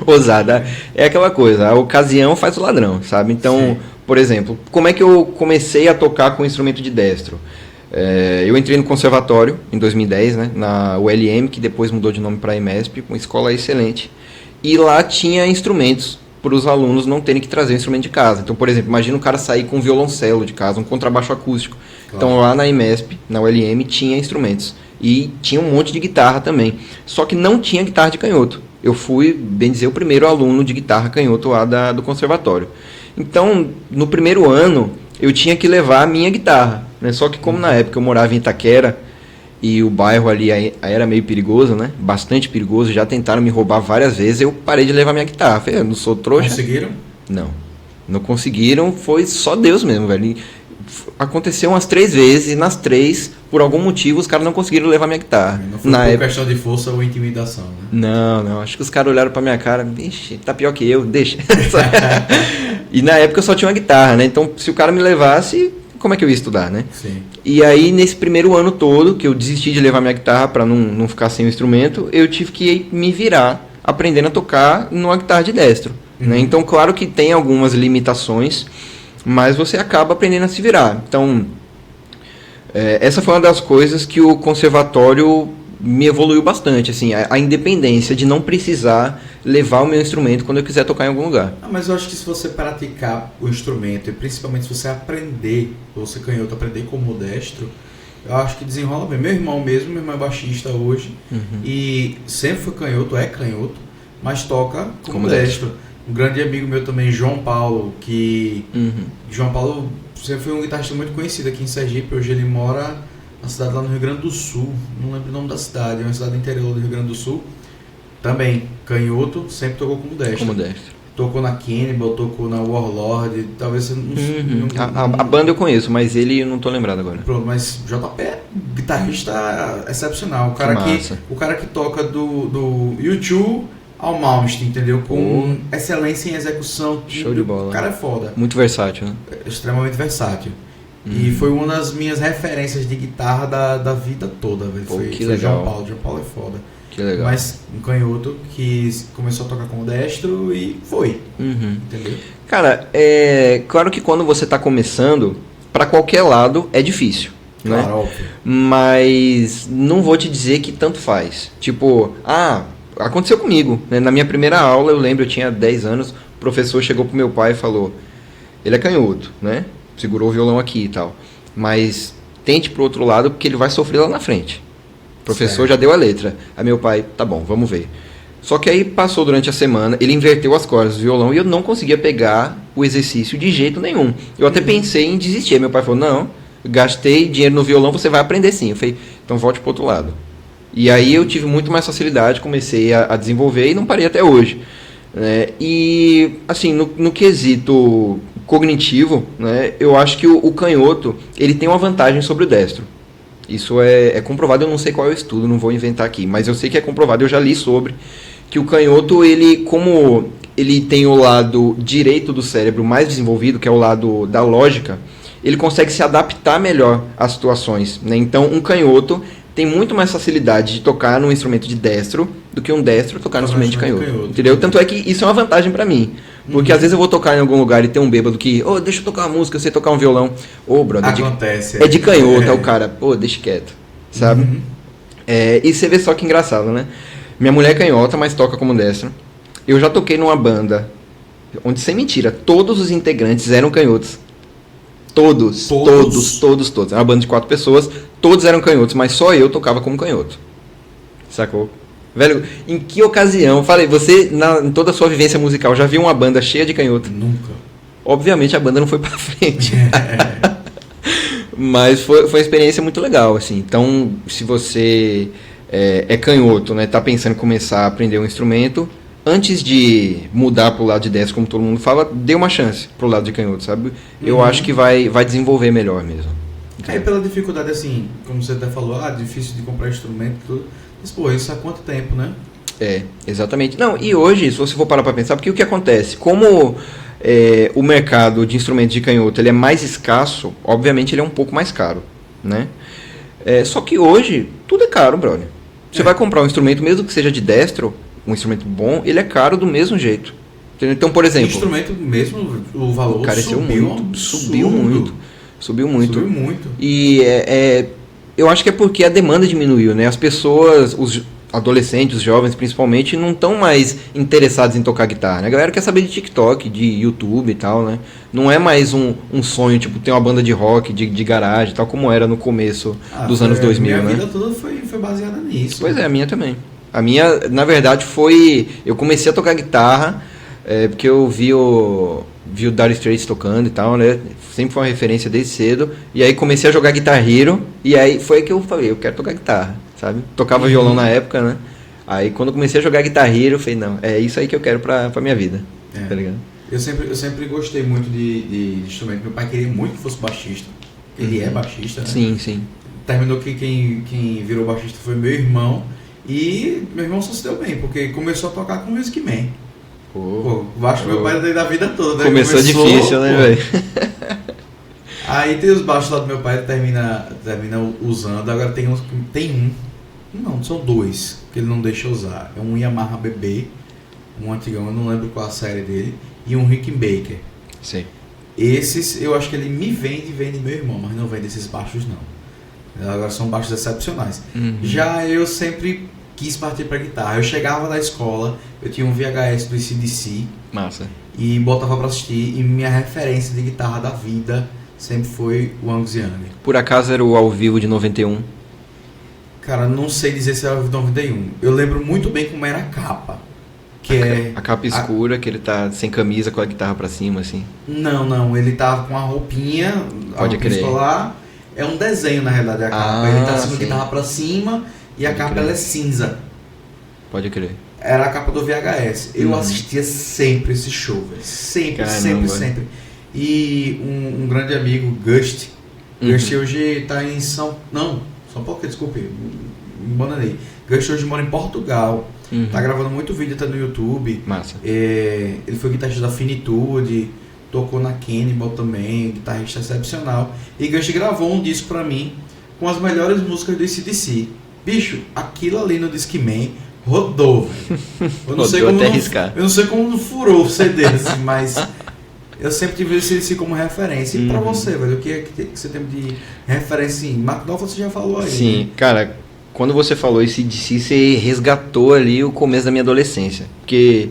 Ousada. É aquela coisa, a ocasião faz o ladrão, sabe? Então, Sim. por exemplo, como é que eu comecei a tocar com instrumento de destro? Eu entrei no conservatório em 2010, né? Na ULM, que depois mudou de nome para a EMESP, uma escola excelente. E lá tinha instrumentos para os alunos não terem que trazer o instrumento de casa. Então, por exemplo, imagina o cara sair com um violoncelo de casa, um contrabaixo acústico. Claro. Então, lá na EMESP, na ULM, tinha instrumentos. E tinha um monte de guitarra também. Só que não tinha guitarra de canhoto. Eu fui, bem dizer, o primeiro aluno de guitarra canhoto lá do conservatório. Então, no primeiro ano, eu tinha que levar a minha guitarra, né? Só que como na época eu morava em Itaquera, e o bairro ali era meio perigoso, né? Bastante perigoso, já tentaram me roubar várias vezes, eu parei de levar minha guitarra. Falei, eu não sou trouxa. Conseguiram? Não conseguiram, foi só Deus mesmo, velho. E aconteceu umas 3 vezes, e nas 3, por algum motivo, os caras não conseguiram levar minha guitarra. Não foi por questão de força ou intimidação, né? Não, acho que os caras olharam pra minha cara, vixe, tá pior que eu, deixa. E na época eu só tinha uma guitarra, né? Então, se o cara me levasse, como é que eu ia estudar, né? Sim. E aí, nesse primeiro ano todo, que eu desisti de levar minha guitarra para não ficar sem o instrumento, eu tive que me virar aprendendo a tocar numa guitarra de destro. Né? Então, claro que tem algumas limitações, mas você acaba aprendendo a se virar. Então, essa foi uma das coisas que o conservatório me evoluiu bastante, assim, a independência de não precisar levar o meu instrumento quando eu quiser tocar em algum lugar. Mas eu acho que se você praticar o instrumento, e principalmente se você aprender, ou você canhoto, aprender como destro, eu acho que desenrola bem. Meu irmão é baixista hoje, e sempre foi canhoto, mas toca como destro. Um grande amigo meu também, João Paulo, João Paulo sempre foi um guitarrista muito conhecido aqui em Sergipe, hoje ele mora na cidade lá no Rio Grande do Sul, não lembro o nome da cidade, é uma cidade interior do Rio Grande do Sul. Também, canhoto, sempre tocou como destro. Tocou na Cannibal, tocou na Warlord, talvez você a banda eu conheço, mas ele eu não tô lembrado agora. Pronto, mas JP é guitarrista excepcional. O cara que toca do U2 ao Malmsteen, entendeu? Com excelência em execução. Show de bola. O cara é foda. Muito versátil, né? Extremamente versátil. E foi uma das minhas referências de guitarra da vida toda, velho. Foi legal. João Paulo é foda. Que legal. Mas um canhoto que começou a tocar como destro e foi. Entendeu? Cara, claro que quando você está começando, para qualquer lado é difícil. Claro, né? Óbvio. Mas não vou te dizer que tanto faz. Tipo, aconteceu comigo, né? Na minha primeira aula, eu lembro, eu tinha 10 anos, o professor chegou pro meu pai e falou, ele é canhoto, né? Segurou o violão aqui e tal, mas tente pro outro lado porque ele vai sofrer lá na frente. O professor já deu a letra. Aí meu pai, tá bom, vamos ver. Só que aí passou durante a semana, ele inverteu as cordas do violão e eu não conseguia pegar o exercício de jeito nenhum. Eu até pensei em desistir. Aí meu pai falou, não, gastei dinheiro no violão, você vai aprender sim. Eu falei, então volte pro outro lado. E aí eu tive muito mais facilidade, comecei a desenvolver e não parei até hoje. Né? E, assim, no quesito cognitivo, né, eu acho que o canhoto ele tem uma vantagem sobre o destro. Isso é comprovado, eu não sei qual é o estudo, não vou inventar aqui, mas eu sei que é comprovado, eu já li sobre, que o canhoto, ele, como ele tem o lado direito do cérebro mais desenvolvido, que é o lado da lógica, ele consegue se adaptar melhor às situações. Né? Então, um canhoto tem muito mais facilidade de tocar num instrumento de destro do que um destro tocar num instrumento de canhoto. Entendeu? Tanto é que isso é uma vantagem pra mim. Porque às vezes eu vou tocar em algum lugar e tem um bêbado que, deixa eu tocar uma música, eu sei tocar um violão. Brother, acontece. É de canhoto, é o cara, deixa quieto, sabe? E você vê só que engraçado, né? Minha mulher é canhota, mas toca como destro. Eu já toquei numa banda onde, sem mentira, todos os integrantes eram canhotos. Todos. Era uma banda de 4 pessoas, todos eram canhotos, mas só eu tocava como canhoto. Sacou? Velho, em que ocasião, falei, você, em toda a sua vivência musical, já viu uma banda cheia de canhoto? Nunca. Obviamente a banda não foi pra frente. Mas foi uma experiência muito legal, assim. Então, se você é canhoto, né, tá pensando em começar a aprender um instrumento, antes de mudar pro lado de destro, como todo mundo fala, dê uma chance pro lado de canhoto, sabe? Eu acho que vai desenvolver melhor mesmo. Aí pela dificuldade, assim, como você até falou, difícil de comprar instrumento e tudo. Mas, isso há quanto tempo, né? Exatamente. Não, e hoje, se você for parar pra pensar, porque o que acontece? Como o mercado de instrumentos de canhoto ele é mais escasso, obviamente ele é um pouco mais caro, né? Só que hoje, tudo é caro, brother. Você vai comprar um instrumento, mesmo que seja de destro, um instrumento bom, ele é caro do mesmo jeito. Entendeu? Então, por exemplo... O instrumento mesmo, o valor subiu muito. Subiu muito. Subiu muito. E eu acho que é porque a demanda diminuiu, né? As pessoas, os adolescentes, os jovens principalmente, não estão mais interessados em tocar guitarra, né? A galera quer saber de TikTok, de YouTube e tal, né? Não é mais um sonho, tipo, ter uma banda de rock, de garagem, tal como era no começo dos anos 2000, né? Minha vida toda foi baseada nisso. Pois a minha também. A minha, na verdade, foi... Eu comecei a tocar guitarra porque eu vi o Dire Straits tocando e tal, né? Sempre foi uma referência desde cedo. E aí comecei a jogar Guitar Hero. E aí foi que eu falei, eu quero tocar guitarra, sabe? Tocava violão na época, né? Aí quando eu comecei a jogar Guitar Hero, eu falei, não, é isso aí que eu quero pra minha vida. Tá ligado? Eu sempre gostei muito de instrumento. Meu pai queria muito que fosse baixista. Ele é baixista, né? Sim. Terminou que quem virou baixista foi meu irmão. E meu irmão só se deu bem, porque começou a tocar com o Music Man. O baixo do meu pai desde a vida toda, né? Começou difícil, né, velho? Aí tem os baixos lá do meu pai, ele termina usando. Agora tem um. Não, são 2 que ele não deixa usar. É um Yamaha BB, um antigão, eu não lembro qual a série dele, e um Rickenbacker. Sim. Esses eu acho que ele me vende meu irmão, mas não vende esses baixos não. Agora são baixos excepcionais. Já eu sempre quis partir para guitarra. Eu chegava da escola, eu tinha um VHS do AC/DC. Massa. E botava para assistir, e minha referência de guitarra da vida sempre foi o Angus Young. Por acaso era o ao vivo de 91? Cara, não sei dizer se era o de 91. Eu lembro muito bem como era a capa. A capa escura, que ele tá sem camisa com a guitarra pra cima, assim. Não, ele tava com a roupinha, Pode crer. Escolar. É um desenho, na realidade, a capa. Ele tá com a guitarra pra cima e a capa ela é cinza. Pode crer. Era a capa do VHS. Eu assistia sempre esse show, velho. Sempre. E um grande amigo, Gust. Gust hoje tá em São Paulo, desculpe, me bananei. Gust hoje mora em Portugal. Tá gravando muito vídeo, tá no YouTube. Massa. Ele foi guitarrista da Finitude, tocou na Cannibal também, guitarrista excepcional. E Gust gravou um disco pra mim com as melhores músicas do AC/DC. Bicho, aquilo ali no Discman rodou, velho. Eu não sei como não furou o CD, assim, mas eu sempre tive esse como referência. E pra você, velho, o que é que você tem de referência em McDowell, você já falou aí? Sim, né? cara, quando você falou AC/DC, você resgatou ali o começo da minha adolescência. Porque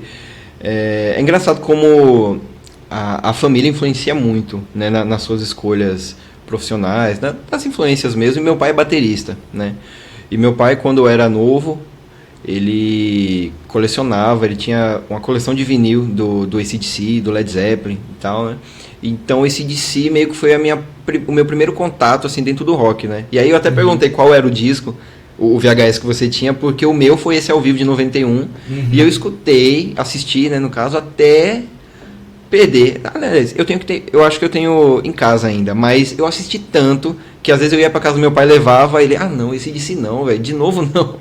é engraçado como a família influencia muito, né, nas suas escolhas profissionais, nas influências mesmo. E meu pai é baterista, né? E meu pai, quando eu era novo, ele colecionava, ele tinha uma coleção de vinil do AC/DC, do Led Zeppelin e tal, né? Então o AC/DC meio que foi o meu primeiro contato, assim, dentro do rock, né? E aí eu até perguntei qual era o disco, o VHS que você tinha, porque o meu foi esse ao vivo de 91, e eu escutei, assisti, né, no caso, até perder. Aliás, eu acho que eu tenho em casa ainda, mas eu assisti tanto que às vezes eu ia pra casa do meu pai, levava, ele, não, esse DC não, velho, de novo não.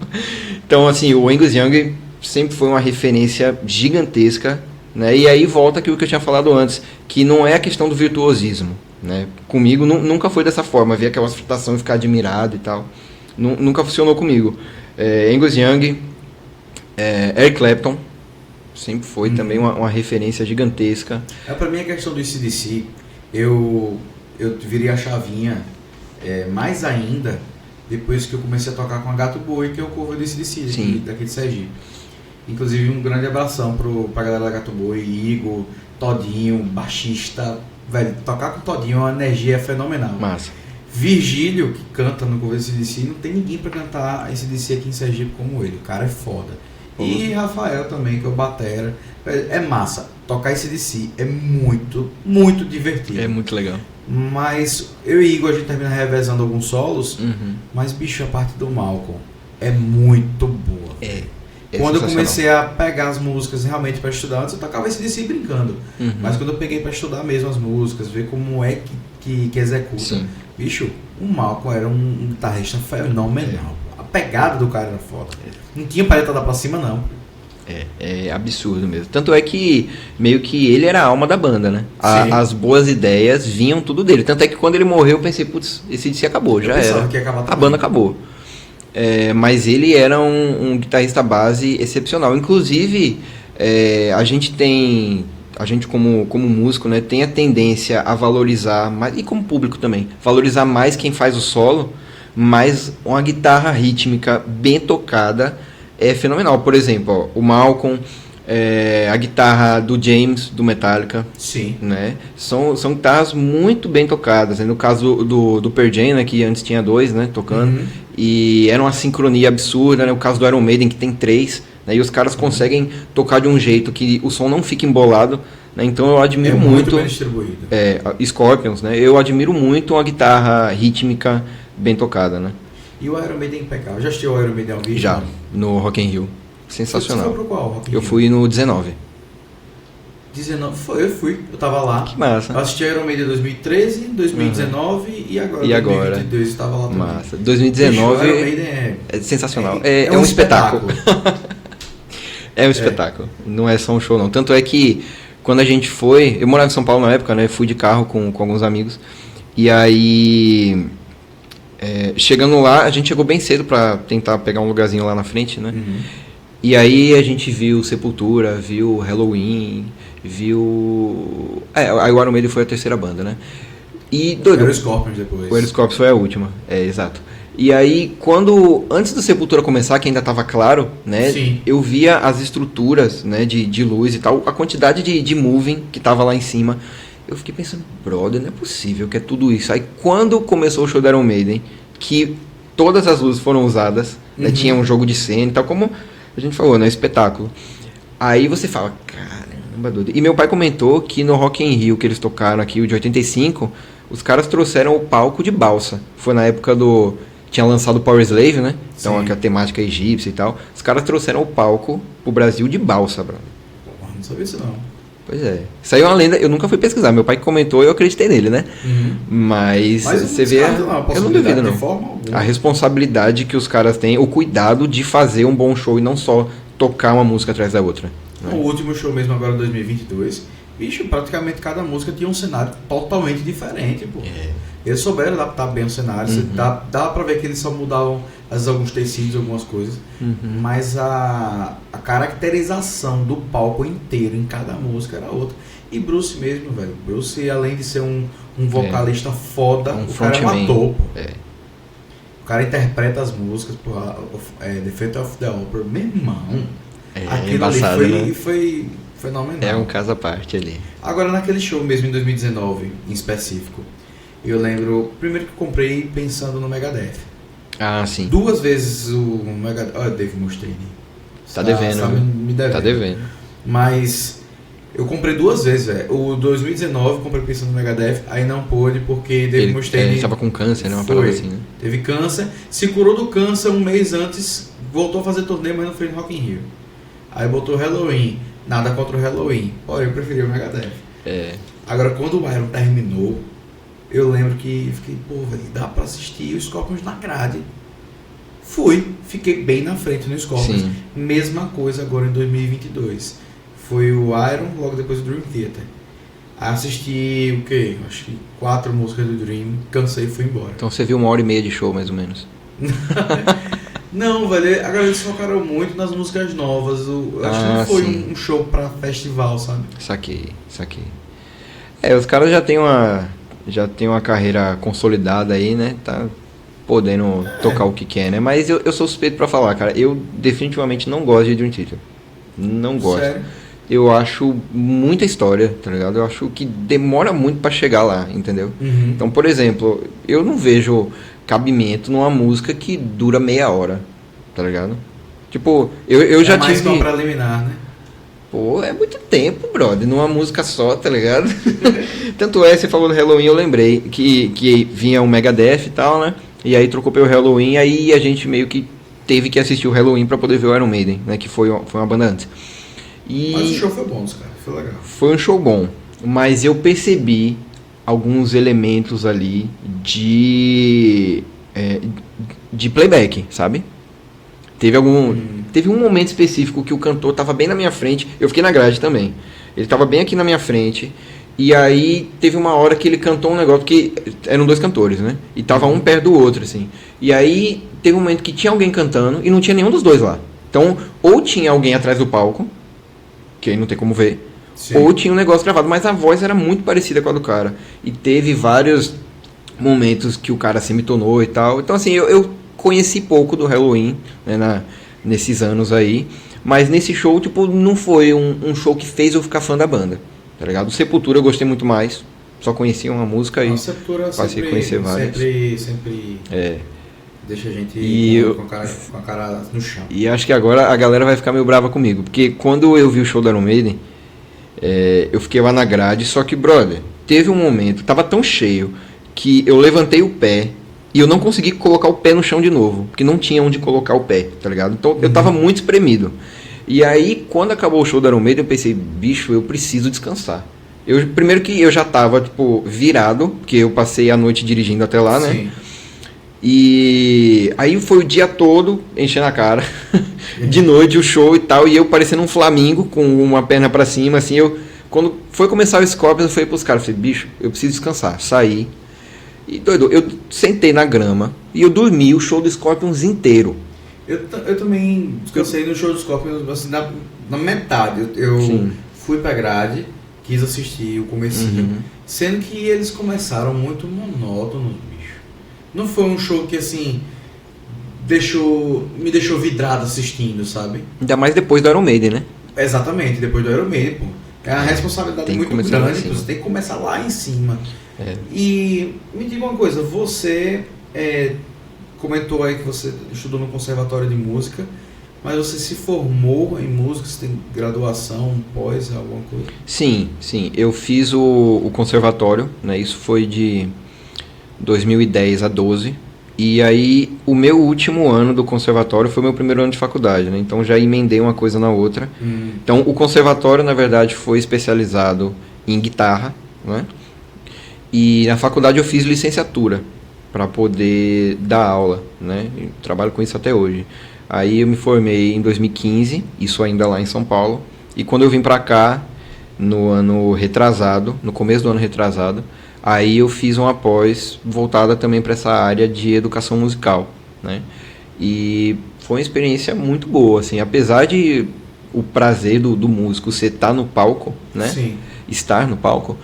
Então, assim, o Angus Young sempre foi uma referência gigantesca, né? E aí volta aquilo que eu tinha falado antes, que não é a questão do virtuosismo, né? Comigo nunca foi dessa forma, ver aquela frustração e ficar admirado e tal. Nunca funcionou comigo. Angus Young, Eric Clapton, sempre foi também uma referência gigantesca. Pra mim a questão do AC/DC, eu virei a chavinha mais ainda depois que eu comecei a tocar com a Gato Boi, que é o cover do AC/DC daqui de Sergipe. Inclusive um grande abração pra galera da Gato Boi, Igor, Todinho, baixista, velho, tocar com o Todinho é uma energia fenomenal. Massa. Virgílio, que canta no cover do AC/DC, não tem ninguém pra cantar AC/DC aqui em Sergipe como ele, o cara é foda. E Rafael também, que é o batera, é massa, tocar AC/DC é muito, muito divertido. É muito legal. Mas eu e Igor, a gente termina revezando alguns solos, mas bicho, a parte do Malcolm é muito boa. Quando eu comecei a pegar as músicas realmente para estudar, antes eu tocava AC/DC brincando. Mas quando eu peguei para estudar mesmo as músicas, ver como é que executa, bicho, o Malcolm era um guitarrista fenomenal. A pegada do cara era foda. Não tinha palhetada pra cima, não. É absurdo mesmo. Tanto é que meio que ele era a alma da banda, né? As boas ideias vinham tudo dele. Tanto é que quando ele morreu eu pensei, putz, esse DC acabou, já era. A banda acabou. Mas ele era um guitarrista base excepcional. Inclusive, a gente como músico, né, tem a tendência a valorizar mais, e como público também, valorizar mais quem faz o solo, mas uma guitarra rítmica bem tocada é fenomenal. Por exemplo, o Malcolm, a guitarra do James, do Metallica. Sim. Né? São guitarras muito bem tocadas. Né? No caso do Pearl Jam, né, que antes tinha 2, né, tocando, e era uma sincronia absurda. Né? O caso do Iron Maiden, que tem 3, né? E os caras conseguem tocar de um jeito que o som não fica embolado. Né? Então eu admiro muito bem distribuído. Scorpions, né? Eu admiro muito uma guitarra rítmica bem tocada, né? E o Iron Maiden é impecável. Já assistiu o Iron Maiden ao vivo? Já, no Rock in Rio. Sensacional. Você foi pro qual Rock in Rio? Eu fui no 19. 19? Eu fui. Eu tava lá. Que massa. Eu assisti a Iron Maiden em 2013, 2019 e agora em 2022 eu estava lá também. Massa. 2019 Bicho, Iron Maiden é sensacional. É um espetáculo. É um espetáculo. Não é só um show, não. Tanto é que quando a gente foi... Eu morava em São Paulo na época, né? Fui de carro com alguns amigos. E aí... chegando lá, a gente chegou bem cedo pra tentar pegar um lugarzinho lá na frente, né? E aí a gente viu Sepultura, viu Halloween, viu... aí o Iron Maiden foi a terceira banda, né? E doido... Era o Scorpions depois. O Scorpions foi a última, exato. E aí, antes do Sepultura começar, que ainda estava claro, né? Sim. Eu via as estruturas, né, de luz e tal, a quantidade de moving que tava lá em cima. Eu fiquei pensando, brother, não é possível que é tudo isso. Aí quando começou o show da Iron Maiden, que todas as luzes foram usadas, né, tinha um jogo de cena e tal, como a gente falou, né, espetáculo. Aí você fala, caramba, doido. E meu pai comentou que no Rock in Rio, que eles tocaram aqui, o de 85, os caras trouxeram o palco de balsa. Foi na época tinha lançado o Power Slave, né? Então, aquela temática egípcia e tal. Os caras trouxeram o palco pro Brasil de balsa, brother. Porra, não sabia isso não. Pois é. Isso aí é uma lenda, eu nunca fui pesquisar. Meu pai comentou e eu acreditei nele, né? Mas você vê... Eu não duvido, não. A responsabilidade que os caras têm, o cuidado de fazer um bom show e não só tocar uma música atrás da outra. Né? O último show mesmo agora, 2022, bicho, praticamente cada música tinha um cenário totalmente diferente, pô. Eles souberam adaptar bem o cenário, dá pra ver que eles só mudavam às vezes alguns tecidos, algumas coisas, mas a caracterização do palco inteiro em cada música era outra. E Bruce mesmo, velho, Bruce, além de ser um vocalista foda, o cara é um ator, pô. O cara interpreta as músicas, porra, The Phantom of the Opera, meu irmão. Aquilo embaçado, ali né? foi fenomenal. É um caso à parte ali. Agora, naquele show mesmo, em 2019, em específico, eu lembro, primeiro que eu comprei pensando no Megadeth. Ah, sim. 2 vezes o Megadeth... Olha, Dave Mustaine. Tá devendo, Tá me devendo. Tá devendo. Mas eu comprei 2 vezes, velho. O 2019 eu comprei pensando no Megadeth, aí não pôde porque Dave Mustaine... Ele estava com câncer, né? Uma parada assim, né? Teve câncer, se curou do câncer 1 mês antes, voltou a fazer turnê, mas não fez no Rock in Rio. Aí botou Halloween, nada contra o Halloween. Olha, eu preferi o Megadeth. Agora, quando o Iron terminou, eu lembro que fiquei, pô, velho, dá pra assistir os Scorpions na grade. Fiquei bem na frente no Scorpions. Sim. Mesma coisa agora em 2022. Foi o Iron, logo depois o Dream Theater. Assisti o quê? Acho que 4 músicas do Dream, cansei e fui embora. Então você viu 1h30 de show, mais ou menos. Não, velho, agora eles focaram muito nas músicas novas. Eu acho que não foi um show pra festival, sabe? Saquei. Os caras já têm uma carreira consolidada aí, né? Tá podendo tocar o que quer, né? Mas eu sou suspeito pra falar, cara. Eu definitivamente não gosto de Dream Theater. Não gosto. Sério? Eu acho muita história, tá ligado? Eu acho que demora muito pra chegar lá, entendeu? Uhum. Então, por exemplo, eu não vejo cabimento numa música que dura meia hora, tá ligado? Tipo, eu já mais tive... pra eliminar, né? Pô, é muito tempo, brother, numa música só, tá ligado? Tanto é, você falou do Halloween, eu lembrei que vinha o Megadeth e tal, né? E aí trocou pelo Halloween, aí a gente meio que teve que assistir o Halloween pra poder ver o Iron Maiden, né? Que foi uma banda antes. Mas o show foi bom, cara, foi legal. Foi um show bom, mas eu percebi alguns elementos ali de playback, sabe? Teve um momento específico que o cantor tava bem na minha frente, eu fiquei na grade também. Ele tava bem aqui na minha frente, e aí teve uma hora que ele cantou um negócio, que eram 2 cantores, né? E tava um perto do outro, assim. E aí teve um momento que tinha alguém cantando e não tinha nenhum dos 2 lá. Então, ou tinha alguém atrás do palco, que aí não tem como ver, sim, ou tinha um negócio gravado, mas a voz era muito parecida com a do cara. E teve vários momentos que o cara se mitonou e tal. Então, assim, eu conheci pouco do Halloween, né, nesses anos aí, mas nesse show, tipo, não foi um show que fez eu ficar fã da banda, tá ligado? Sepultura eu gostei muito mais, só conhecia uma música e passei a conhecer várias. Sempre deixa a gente com a cara no chão. E acho que agora a galera vai ficar meio brava comigo, porque quando eu vi o show da Iron Maiden, eu fiquei lá na grade, só que, brother, teve um momento, tava tão cheio, que eu levantei o pé e eu não consegui colocar o pé no chão de novo, porque não tinha onde colocar o pé, tá ligado? Então eu tava muito espremido. E aí, quando acabou o show da Iron Maiden, eu pensei, bicho, eu preciso descansar. Primeiro que eu já tava, tipo, virado, porque eu passei a noite dirigindo até lá, né? Sim. E aí foi o dia todo enchendo a cara, de noite o show e tal, e eu parecendo um flamingo com uma perna pra cima, assim, quando foi começar o Scorpions, eu falei pros caras, bicho, eu preciso descansar, saí, e doido, eu sentei na grama, e eu dormi o show do Scorpions inteiro. Eu também descansei no show do Scorpions, assim, na metade, eu fui pra grade, quis assistir o comecinho, sendo que eles começaram muito monótonos, bicho. Não foi um show que, assim, me deixou vidrado assistindo, sabe? Ainda mais depois do Iron Maiden, né? Exatamente, depois do Iron Maiden, pô. É uma responsabilidade muito grande, você tem que começar lá em cima. E me diga uma coisa, você comentou aí que você estudou no conservatório de música, mas você se formou em música, você tem graduação, pós, alguma coisa? Sim, eu fiz o conservatório, né? Isso foi de 2010 a 12, e aí o meu último ano do conservatório foi meu primeiro ano de faculdade, né? Então já emendei uma coisa na outra. Então o conservatório, na verdade, foi especializado em guitarra, né? E na faculdade eu fiz licenciatura para poder dar aula, né? Eu trabalho com isso até hoje. Aí eu me formei em 2015, isso ainda lá em São Paulo, e quando eu vim para cá no ano retrasado, no começo do ano retrasado, aí eu fiz uma pós voltada também para essa área de educação musical, né? E foi uma experiência muito boa, assim, apesar de o prazer do músico ser estar no palco, né? Sim. Estar no palco,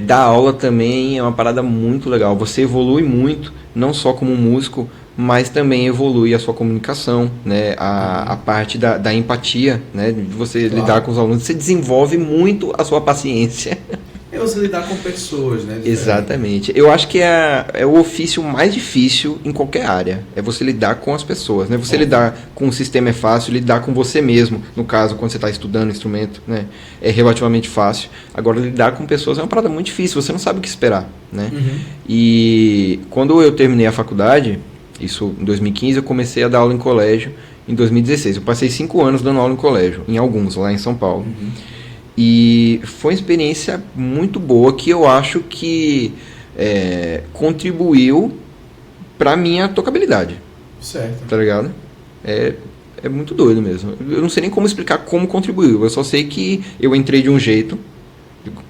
dar aula também é uma parada muito legal. Você evolui muito não só como músico, mas também evolui a sua comunicação, né? A parte da empatia, né? De você lidar com os alunos, você desenvolve muito a sua paciência. É você lidar com pessoas, né? Exatamente. Eu acho que é o ofício mais difícil em qualquer área. É você lidar com as pessoas, né? Você lidar com o sistema é fácil, lidar com você mesmo, no caso, quando você está estudando instrumento, né? É relativamente fácil. Agora, lidar com pessoas é uma parada muito difícil, você não sabe o que esperar, né? E quando eu terminei a faculdade, isso em 2015, eu comecei a dar aula em colégio em 2016. Eu passei 5 anos dando aula em colégio, em alguns, lá em São Paulo. E foi uma experiência muito boa que eu acho que contribuiu pra minha tocabilidade. Certo. Tá ligado? É muito doido mesmo. Eu não sei nem como explicar como contribuiu. Eu só sei que eu entrei de um jeito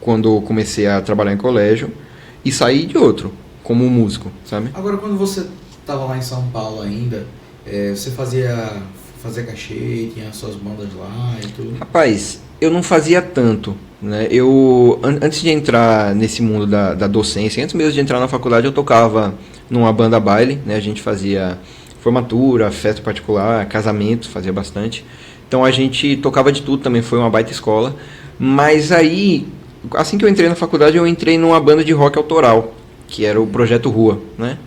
quando comecei a trabalhar em colégio e saí de outro, como músico, sabe? Agora, quando você estava lá em São Paulo ainda, você fazia cachê, tinha as suas bandas lá e tudo? Rapaz, eu não fazia tanto, né? Antes de entrar nesse mundo da docência, antes mesmo de entrar na faculdade, eu tocava numa banda baile, né? A gente fazia formatura, festa particular, casamento, fazia bastante. Então a gente tocava de tudo também, foi uma baita escola. Mas aí, assim que eu entrei na faculdade, eu entrei numa banda de rock autoral, que era o Projeto Rua, né?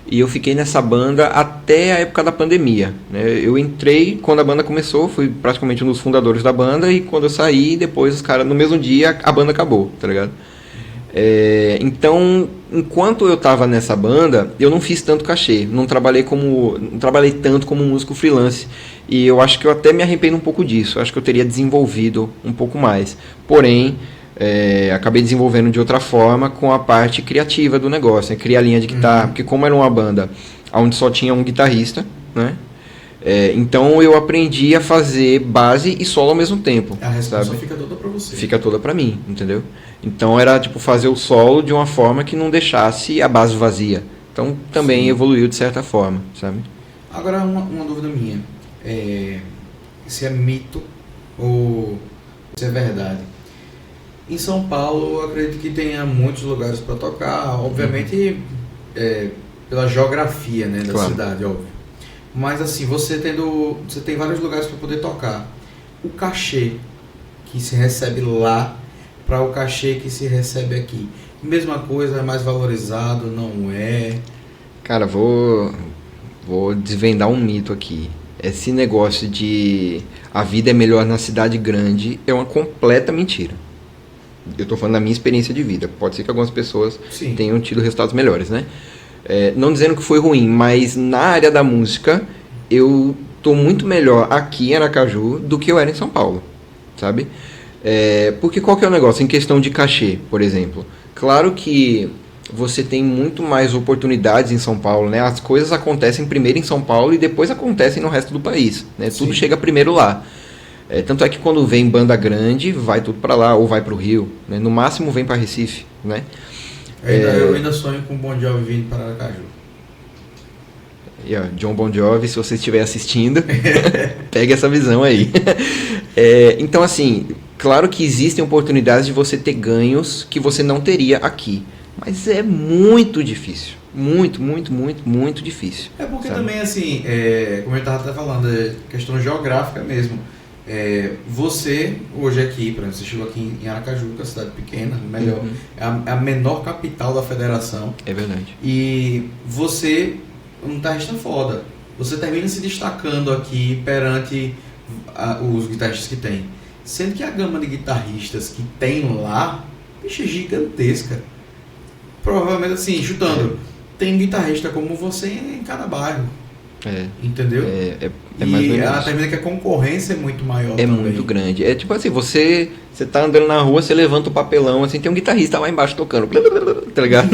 E eu fiquei nessa banda até a época da pandemia, né? Eu entrei quando a banda começou, fui praticamente um dos fundadores da banda, e quando eu saí, depois os caras, no mesmo dia, a banda acabou, tá ligado? Então, enquanto eu tava nessa banda, eu não fiz tanto cachê, não trabalhei tanto como músico freelance, e eu acho que eu até me arrependo um pouco disso, eu acho que eu teria desenvolvido um pouco mais, porém, acabei desenvolvendo de outra forma com a parte criativa do negócio, né? Criar linha de guitarra, porque como era uma banda onde só tinha um guitarrista, né? Então eu aprendi a fazer base e solo ao mesmo tempo. A resposta sabe? fica toda pra você. Fica toda pra mim, entendeu? Então era tipo fazer o solo de uma forma que não deixasse a base vazia. Então também evoluiu de certa forma, sabe? Agora uma dúvida minha, se é mito ou se é verdade? Em São Paulo, eu acredito que tenha muitos lugares para tocar, obviamente pela geografia, né, da Claro. cidade, óbvio. Mas assim, você tem vários lugares para poder tocar. O cachê que se recebe lá para o cachê que se recebe aqui, mesma coisa, é mais valorizado, não é? Cara, vou desvendar um mito aqui. Esse negócio de a vida é melhor na cidade grande é uma completa mentira. Eu tô falando da minha experiência de vida. Pode ser que algumas pessoas Sim. tenham tido resultados melhores, né? Não dizendo que foi ruim, mas na área da música eu tô muito melhor aqui em Aracaju do que eu era em São Paulo, sabe? Porque qual que é o negócio? Em questão de cachê, por exemplo. Claro que você tem muito mais oportunidades em São Paulo, né? As coisas acontecem primeiro em São Paulo e depois acontecem no resto do país, né? Tudo chega primeiro lá. Tanto é que quando vem banda grande, vai tudo para lá, ou vai para o Rio, né? No máximo vem para Recife, né? Eu ainda sonho com o Bon Jovi vindo para Aracaju. E, ó, John Bon Jovi, se você estiver assistindo, pegue essa visão aí. Então, assim, claro que existem oportunidades de você ter ganhos que você não teria aqui. Mas é muito difícil. Muito, muito, muito, muito difícil. Porque sabe? também, assim, como eu estava até falando, questão geográfica mesmo. Você, hoje aqui, por exemplo, você chegou aqui em Aracaju, que é uma cidade pequena, melhor, é a menor capital da federação. É verdade. E você é um guitarrista foda. Você termina se destacando aqui perante os guitarristas que tem. Sendo que a gama de guitarristas que tem lá, bicho, é gigantesca. Provavelmente, assim, chutando, tem guitarrista como você em cada bairro. Entendeu? É mais ou menos ela isso. termina que a concorrência é muito maior também. Muito grande. É tipo assim, você tá andando na rua, você levanta o papelão, assim, tem um guitarrista lá embaixo tocando, tá ligado?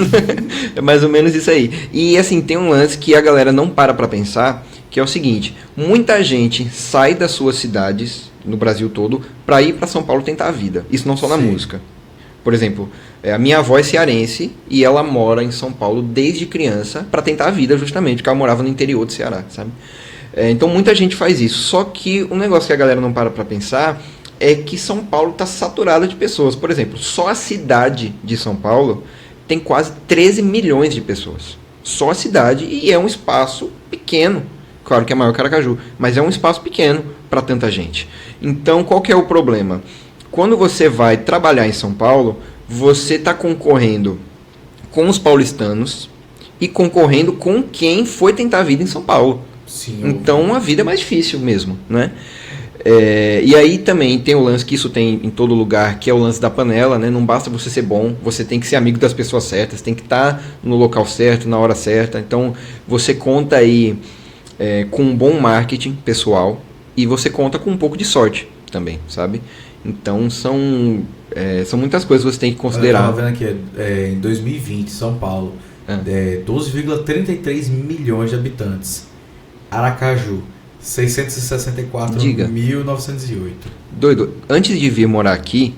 É mais ou menos isso aí. E assim, tem um lance que a galera não para pra pensar, que é o seguinte: muita gente sai das suas cidades, no Brasil todo, pra ir pra São Paulo tentar a vida. Isso não só na música. Por exemplo, a minha avó é cearense e ela mora em São Paulo desde criança pra tentar a vida, justamente, porque ela morava no interior do Ceará, sabe? Então muita gente faz isso. Só que um negócio que a galera não para pra pensar é que São Paulo tá saturada de pessoas. Por exemplo, só a cidade de São Paulo tem quase 13 milhões de pessoas. Só a cidade, e é um espaço pequeno. Claro que é maior que Aracaju, mas é um espaço pequeno para tanta gente. Então, qual que é o problema? Quando você vai trabalhar em São Paulo, você está concorrendo com os paulistanos e concorrendo com quem foi tentar a vida em São Paulo. Sim, então, a vida é mais difícil mesmo, né? E aí também tem o lance que isso tem em todo lugar, que é o lance da panela, né? Não basta você ser bom, você tem que ser amigo das pessoas certas, tem que estar no local certo, na hora certa. Então, você conta aí com um bom marketing pessoal e você conta com um pouco de sorte também, sabe? Então, são muitas coisas que você tem que considerar. Eu estava vendo aqui, em 2020, São Paulo, 12,33 milhões de habitantes. Aracaju, 664.908. Doido, antes de vir morar aqui,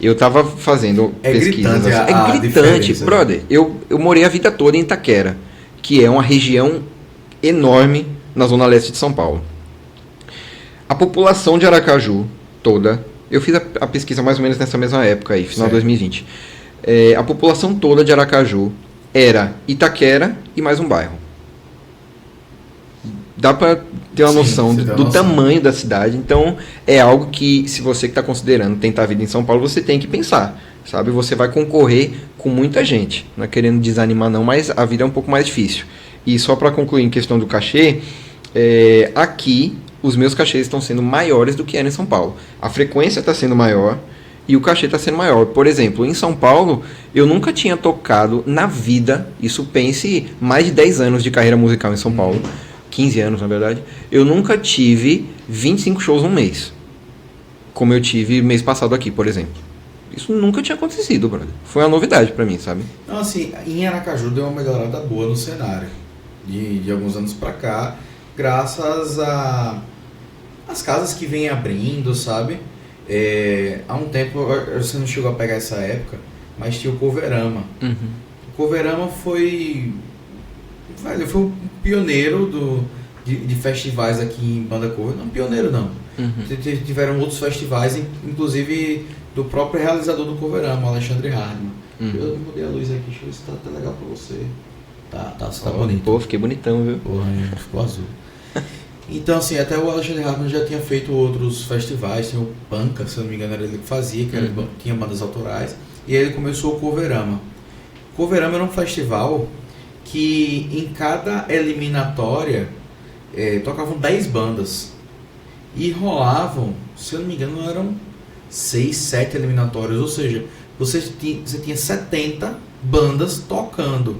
eu tava fazendo pesquisas. Gritante gritante, brother. Eu morei a vida toda em Itaquera, que é uma região enorme na zona leste de São Paulo. A população de Aracaju toda, eu fiz a pesquisa mais ou menos nessa mesma época aí, final de 2020. A população toda de Aracaju era Itaquera e mais um bairro. Dá para ter uma noção do tamanho da cidade. Então, é algo que, se você que está considerando tentar a vida em São Paulo, você tem que pensar, sabe? Você vai concorrer com muita gente. Não é querendo desanimar não, mas a vida é um pouco mais difícil. E só para concluir em questão do cachê, aqui os meus cachês estão sendo maiores do que era em São Paulo. A frequência está sendo maior e o cachê está sendo maior. Por exemplo, em São Paulo, eu nunca tinha tocado na vida, isso pense mais de 10 anos de carreira musical em São Paulo, 15 anos, na verdade, eu nunca tive 25 shows num mês. Como eu tive mês passado aqui, por exemplo. Isso nunca tinha acontecido, brother. Foi uma novidade pra mim, sabe? Não, assim, em Aracaju deu uma melhorada boa no cenário. De alguns anos pra cá, graças as casas que vêm abrindo, sabe? Há um tempo, você não chegou a pegar essa época, mas tinha o Coverama. Uhum. O Coverama foi um pioneiro de festivais aqui em banda cover. Não pioneiro, não. Uhum. Tiveram outros festivais, inclusive do próprio realizador do Coverama, Alexandre Hardman. Uhum. Eu mudei a luz aqui, deixa eu ver se tá legal pra você. Tá bonito. Pô, fiquei bonitão, viu? Porra, ficou azul. Então, assim, até o Alexandre Hardman já tinha feito outros festivais, tinha o Panca, se não me engano, era ele que fazia, que tinha bandas autorais, e aí ele começou o Coverama. O Coverama era um festival que em cada eliminatória tocavam 10 bandas e rolavam, se eu não me engano, eram 6, 7 eliminatórias, ou seja, você tinha 70 bandas tocando.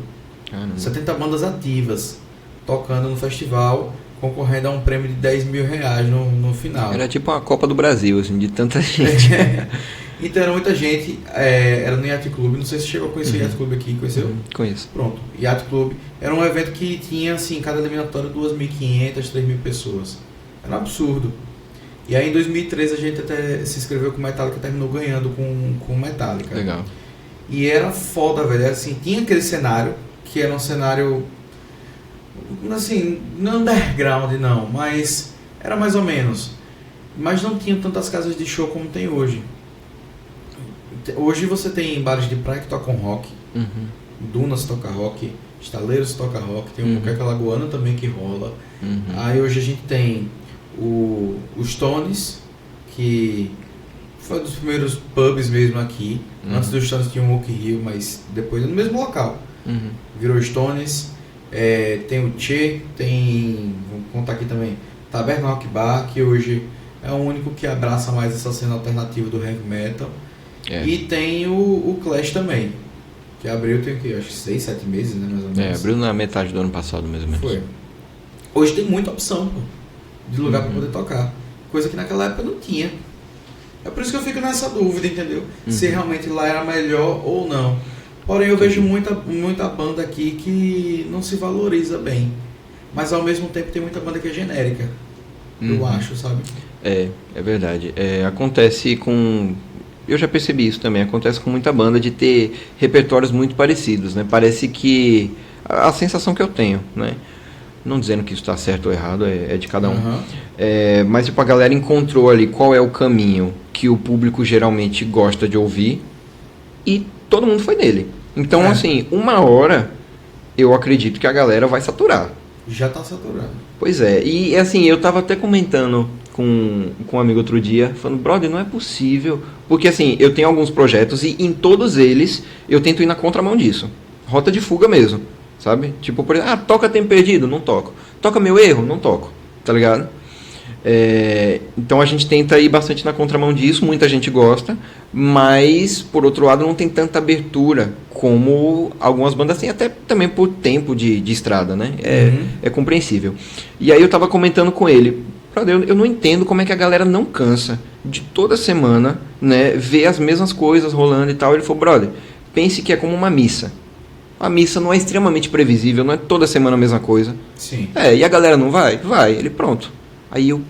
Caramba. 70 bandas ativas tocando no festival, concorrendo a um prêmio de 10 mil reais no final. Era tipo uma Copa do Brasil, assim, de tanta gente. Então era muita gente, era no Yacht Club, não sei se chegou a conhecer o Yacht Club aqui, conheceu? Conheço. Pronto, Yacht Club era um evento que tinha, assim, cada eliminatória 2.500, 3.000 pessoas. Era um absurdo. E aí em 2013 a gente até se inscreveu com Metallica, terminou ganhando com Metallica. Legal. E era foda, velho, assim, tinha aquele cenário, que era um cenário, assim, não underground não, mas era mais ou menos. Mas não tinha tantas casas de show como tem hoje. Hoje você tem bares de praia que tocam rock, Dunas toca rock, Estaleiros toca rock, tem o Moqueca Lagoana também que rola. Aí hoje a gente tem o Stones, que foi um dos primeiros pubs mesmo aqui. Antes do Stones tinha o Oak Hill, mas depois no mesmo local. Virou Stones. Tem o Che, vou contar aqui também, Taberna Rock Bar, que hoje é o único que abraça mais essa cena alternativa do heavy metal. E tem o Clash também, que abriu tem acho que 6, 7 meses, né, mais ou menos. Abriu na metade do ano passado, mais ou menos. Foi. Hoje tem muita opção, pô, de lugar para poder tocar, coisa que naquela época não tinha. É por isso que eu fico nessa dúvida, entendeu? Se realmente lá era melhor ou não. Porém, eu vejo muita banda aqui que não se valoriza bem. Mas ao mesmo tempo tem muita banda que é genérica. Eu acho, sabe? É verdade. Acontece com... Eu já percebi isso também. Acontece com muita banda de ter repertórios muito parecidos, né? Parece que... A sensação que eu tenho, né? Não dizendo que isso está certo ou errado, é de cada um. Mas tipo, a galera encontrou ali qual é o caminho que o público geralmente gosta de ouvir e todo mundo foi nele. Então, assim, uma hora eu acredito que a galera vai saturar. Já tá saturando. Pois é, e assim, eu tava até comentando com um amigo outro dia, falando, brother, não é possível, porque assim, eu tenho alguns projetos e em todos eles eu tento ir na contramão disso, rota de fuga mesmo, sabe? Tipo, por exemplo, toca Tempo Perdido? Não toco. Toca Meu Erro? Não toco, tá ligado? Então a gente tenta ir bastante na contramão disso, muita gente gosta, mas por outro lado não tem tanta abertura como algumas bandas têm, até também por tempo de estrada, né? É compreensível. E aí eu tava comentando com ele, eu não entendo como é que a galera não cansa de toda semana, né, ver as mesmas coisas rolando e tal. Ele falou, brother, pense que é como uma missa. A missa não é extremamente previsível, não é toda semana a mesma coisa. Sim. E a galera não vai? Vai. Ele, pronto. Aí eu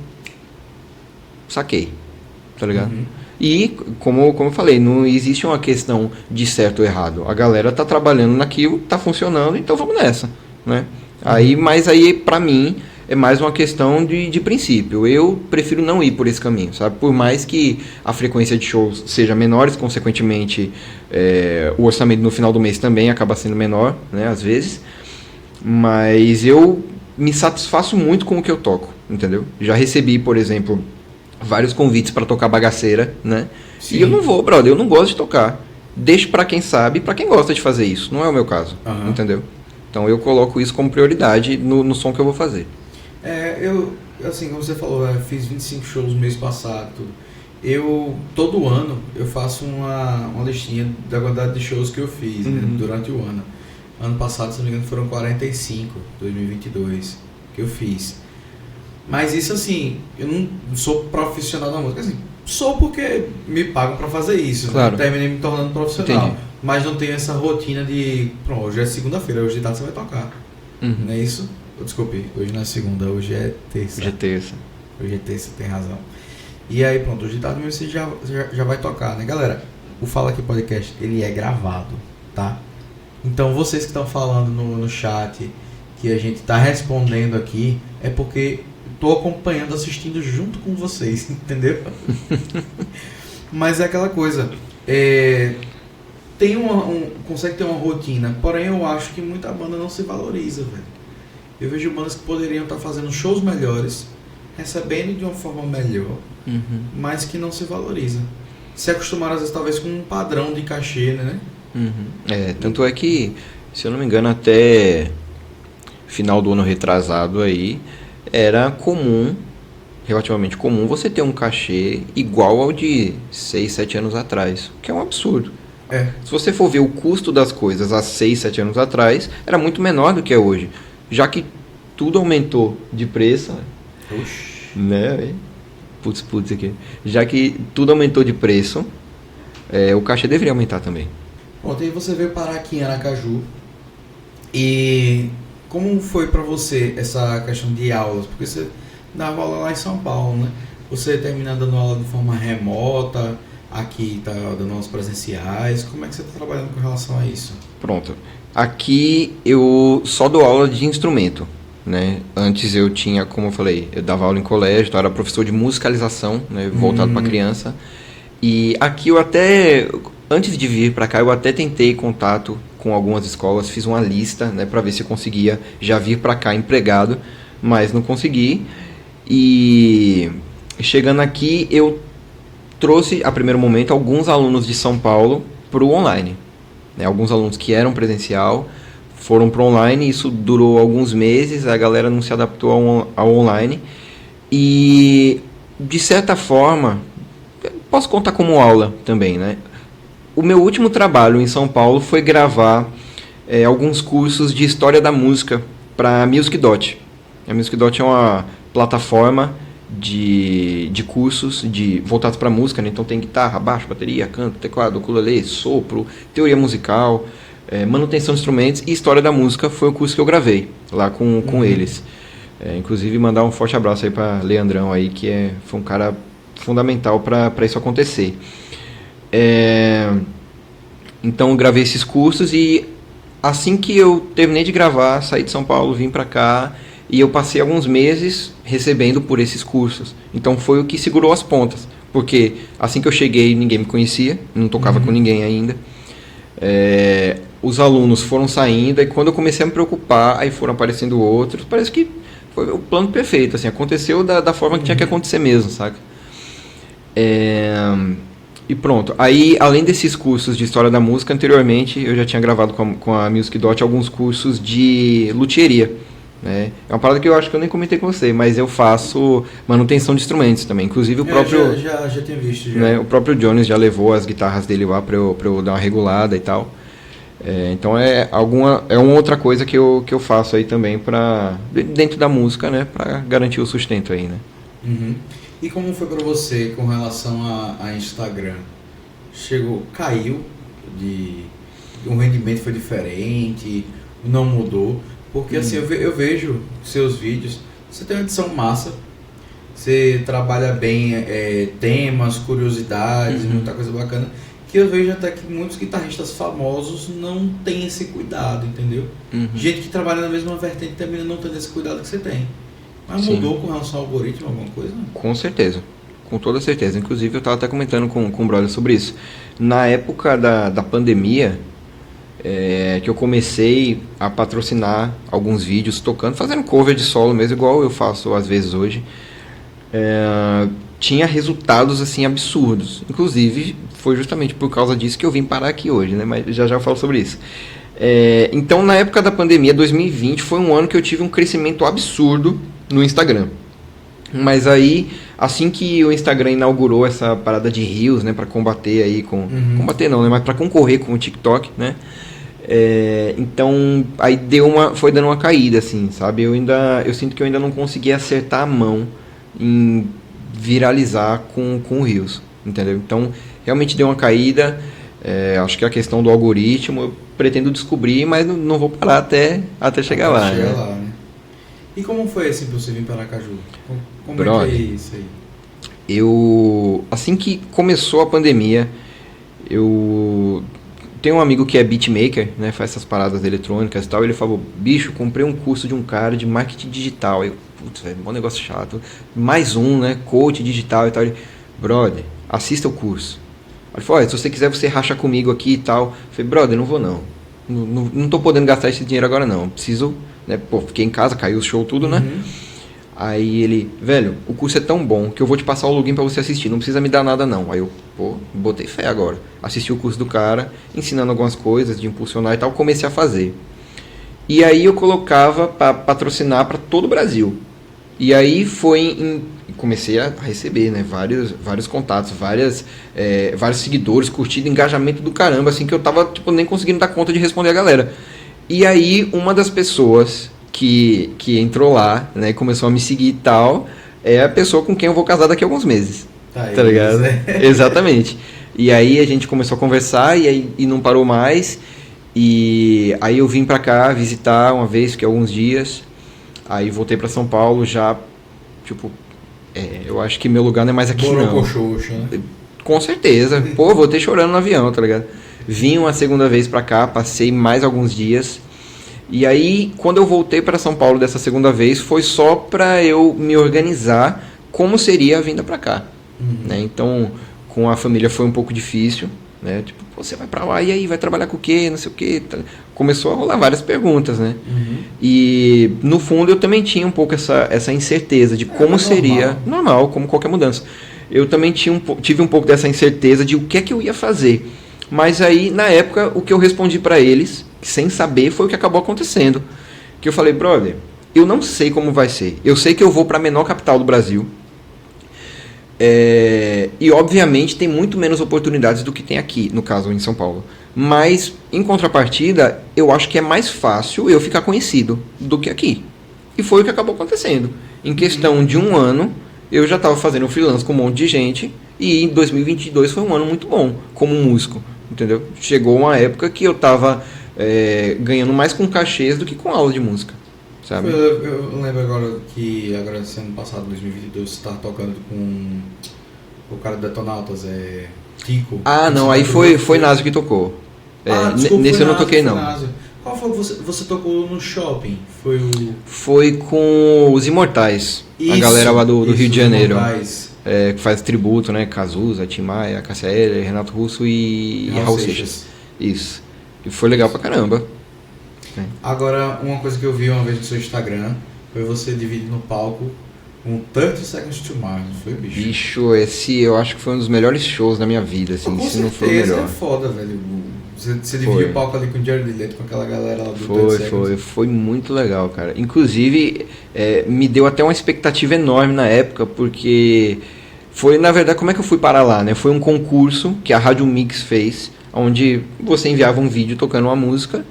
saquei, tá ligado? E, como eu falei, não existe uma questão de certo ou errado. A galera tá trabalhando naquilo, tá funcionando, então vamos nessa, né? Mas aí, pra mim, é mais uma questão de princípio. Eu prefiro não ir por esse caminho, sabe? Por mais que a frequência de shows seja menor, consequentemente, o orçamento no final do mês também acaba sendo menor, né? Às vezes. Mas eu me satisfaço muito com o que eu toco, entendeu? Já recebi, por exemplo, vários convites para tocar bagaceira, né? Sim. E eu não vou, brother, eu não gosto de tocar. Deixo para quem sabe, para quem gosta de fazer isso. Não é o meu caso, entendeu? Então eu coloco isso como prioridade no som que eu vou fazer. Assim, como você falou, eu fiz 25 shows no mês passado, tudo. Todo ano, eu faço uma listinha da quantidade de shows que eu fiz, né, durante o ano. Ano passado, se não me engano, foram 45, 2022, que eu fiz. Mas isso, assim, eu não sou profissional da música, assim, sou porque me pagam pra fazer isso, claro. Né? Terminei me tornando profissional. Entendi. Mas não tenho essa rotina de, pronto, hoje é segunda-feira, hoje de tarde você vai tocar. Não é isso? Desculpe, hoje não é segunda, hoje é terça. Hoje é terça. Hoje é terça, tem razão. E aí, pronto, hoje de tarde você já vai tocar, né? Galera, o Fala Aqui Podcast, ele é gravado, tá? Então, vocês que estão falando no chat, que a gente tá respondendo aqui, é porque tô acompanhando, assistindo junto com vocês, entendeu? Mas é aquela coisa, consegue ter uma rotina, porém eu acho que muita banda não se valoriza, velho. Eu vejo bandas que poderiam estar fazendo shows melhores, recebendo de uma forma melhor, mas que não se valoriza. Se acostumaram às vezes talvez com um padrão de cachê, né? Tanto é que, se eu não me engano, até final do ano retrasado aí, era comum, relativamente comum, você ter um cachê igual ao de 6, 7 anos atrás, que é um absurdo. Se você for ver o custo das coisas há 6, 7 anos atrás, era muito menor do que é hoje. Já que tudo aumentou de preço, né? Putz aqui. Já que tudo aumentou de preço, o cachê deveria aumentar também. Pronto, aí você veio parar aqui em Aracaju. E como foi pra você essa questão de aulas? Porque você dava aula lá em São Paulo, né? Você termina dando aula de forma remota, aqui tá dando aulas presenciais. Como é que você está trabalhando com relação a isso? Pronto. Aqui eu só dou aula de instrumento, né? Antes eu tinha, como eu falei, eu dava aula em colégio, então eu era professor de musicalização, né? Voltado para criança. E aqui eu até, antes de vir para cá, eu até tentei contato com algumas escolas, fiz uma lista, né, para ver se eu conseguia já vir para cá empregado, mas não consegui. E chegando aqui, eu trouxe, a primeiro momento, alguns alunos de São Paulo para o online. Né, alguns alunos que eram presencial foram para o online, isso durou alguns meses, a galera não se adaptou ao online. E, de certa forma, posso contar como aula também, né? O meu último trabalho em São Paulo foi gravar alguns cursos de história da música para a Music.dot. A Music.dot é uma plataforma de cursos voltados para música, né? Então tem guitarra, baixo, bateria, canto, teclado, ukulele, sopro, teoria musical, manutenção de instrumentos e história da música. Foi o curso que eu gravei lá com eles. Inclusive mandar um forte abraço aí para Leandrão aí, que foi um cara fundamental para isso acontecer. Então eu gravei esses cursos e assim que eu terminei de gravar, saí de São Paulo, vim para cá e eu passei alguns meses recebendo por esses cursos. Então foi o que segurou as pontas, porque assim que eu cheguei ninguém me conhecia, não tocava com ninguém ainda. os alunos foram saindo, e quando eu comecei a me preocupar, aí foram aparecendo outros. Parece que foi o plano perfeito, assim, aconteceu da forma que tinha que acontecer mesmo, saca? E pronto. Aí, além desses cursos de história da música, anteriormente eu já tinha gravado com a Music Dot alguns cursos de luthieria, né? É uma parada que eu acho que eu nem comentei com você, mas eu faço manutenção de instrumentos também. Inclusive o próprio... Já tinha visto. Já. Né, o próprio Jones já levou as guitarras dele lá pra eu dar uma regulada e tal. Então é uma outra coisa que eu faço aí também dentro da música, né? Pra garantir o sustento aí, né? Uhum. E como foi para você com relação a Instagram? Caiu, o rendimento foi diferente, não mudou? Porque assim, eu vejo seus vídeos, você tem uma edição massa, você trabalha bem temas, curiosidades, muita coisa bacana, que eu vejo até que muitos guitarristas famosos não têm esse cuidado, entendeu? Gente que trabalha na mesma vertente também não tem esse cuidado que você tem. Mas mudou com relação ao algoritmo alguma coisa? Com certeza, com toda certeza. Inclusive eu estava até comentando com o brother sobre isso. Na época da pandemia, que eu comecei a patrocinar alguns vídeos tocando, fazendo cover de solo mesmo, igual eu faço às vezes hoje, tinha resultados assim absurdos. Inclusive foi justamente por causa disso que eu vim parar aqui hoje, né? Mas já eu falo sobre isso. Então na época da pandemia, 2020, foi um ano que eu tive um crescimento absurdo no Instagram. Mas aí, assim que o Instagram inaugurou essa parada de Reels, né, para combater aí combater não, né, mas para concorrer com o TikTok, né? Então aí foi dando uma caída, assim, sabe? Eu sinto que eu ainda não consegui acertar a mão em viralizar com o Reels, entendeu? Então realmente deu uma caída. Acho que a questão do algoritmo eu pretendo descobrir, mas não vou parar até chegar lá, né? E como foi assim pra você vir para Aracaju? Como Brother, é que é isso aí? Assim que começou a pandemia, eu tenho um amigo que é beatmaker, né, faz essas paradas eletrônicas e tal, ele falou, bicho, comprei um curso de um cara de marketing digital. Eu, putz, velho, um negócio chato. Mais um, né, coach digital e tal. Ele, brother, assista o curso. Ele falou, se você quiser, você racha comigo aqui e tal. Eu falei, brother, não vou não. Não tô podendo gastar esse dinheiro agora não. Preciso, né, fiquei em casa, caiu o show tudo, né? Aí ele, velho, o curso é tão bom que eu vou te passar o login pra você assistir, não precisa me dar nada não. Aí eu, botei fé agora. Assisti o curso do cara, ensinando algumas coisas de impulsionar e tal, comecei a fazer. E aí eu colocava pra patrocinar pra todo o Brasil. E aí comecei a receber, né, vários contatos, vários seguidores, curtido, engajamento do caramba, assim, que eu tava, nem conseguindo dar conta de responder a galera. E aí uma das pessoas que entrou lá, né, e começou a me seguir e tal, é a pessoa com quem eu vou casar daqui a alguns meses. Tá ligado? Exatamente. E aí a gente começou a conversar e não parou mais. E aí eu vim pra cá visitar uma vez, fiquei alguns dias. Aí voltei pra São Paulo já, eu acho que meu lugar não é mais aqui não. Né? Com certeza. Voltei chorando no avião, tá ligado? Vim uma segunda vez pra cá, passei mais alguns dias. E aí, quando eu voltei para São Paulo dessa segunda vez, foi só para eu me organizar como seria a vinda para cá. Né? Então, com a família foi um pouco difícil, né? Você vai para lá e aí vai trabalhar com o quê? Não sei o quê. Começou a rolar várias perguntas, né? E no fundo eu também tinha um pouco essa incerteza de como seria normal, como qualquer mudança. Eu também tive um pouco dessa incerteza de o que é que eu ia fazer. Mas aí, na época, o que eu respondi para eles, sem saber, foi o que acabou acontecendo. Que eu falei, brother, eu não sei como vai ser. Eu sei que eu vou para a menor capital do Brasil. E, obviamente, tem muito menos oportunidades do que tem aqui, no caso, em São Paulo. Mas, em contrapartida, eu acho que é mais fácil eu ficar conhecido do que aqui. E foi o que acabou acontecendo. Em questão de um ano, eu já estava fazendo freelance com um monte de gente. E em 2022 foi um ano muito bom como músico. Entendeu? Chegou uma época que eu tava ganhando mais com cachês do que com aula de música, sabe? Eu lembro agora que esse ano passado, 2022, você estava tocando com o cara do Detonautas, Tico. Não, aí foi Násio que tocou. Desculpa, nesse eu não toquei não. Qual foi que você tocou no shopping? Foi com os Imortais, a galera lá do Rio de Janeiro. Que faz tributo, né? Cazuza, Tim Maia, Cássia Eller, Renato Russo e Raul Seixas. Isso. E foi legal pra caramba. Agora, uma coisa que eu vi uma vez no seu Instagram foi você dividindo no palco com 30 Seconds to Mars, não foi, bicho? Bicho, esse eu acho que foi um dos melhores shows da minha vida, assim, Com se não foi o certeza, melhor. é foda, velho. Você dividiu o palco ali com o Jared Leto, com aquela galera lá do 30 Seconds. Foi muito legal, cara. Inclusive, me deu até uma expectativa enorme na época, porque foi, na verdade, como é que eu fui parar lá, né? Foi um concurso que a Rádio Mix fez, onde você enviava um vídeo tocando uma música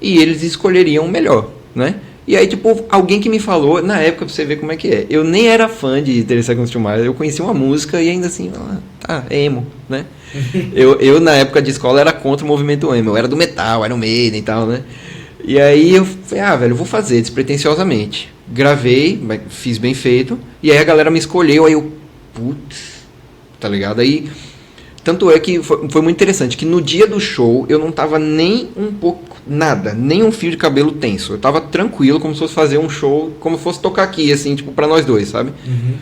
e eles escolheriam o melhor, né? E aí, tipo, alguém que me falou, na época, pra você ver como é que é, eu nem era fã de 30 Seconds to Mars, eu conheci uma música e ainda assim, é emo, né? eu, na época de escola, era contra o movimento emo, eu era do metal, Iron Maiden e tal, né? E aí eu falei, velho, eu vou fazer despretensiosamente. Gravei, fiz bem feito, e aí a galera me escolheu, aí eu, putz, tá ligado? Aí, tanto é que foi muito interessante, que no dia do show, eu não tava nem um pouco, nada, nem um fio de cabelo tenso. Eu tava tranquilo, como se fosse fazer um show, como se fosse tocar aqui, assim, tipo, pra nós dois, sabe? Uhum.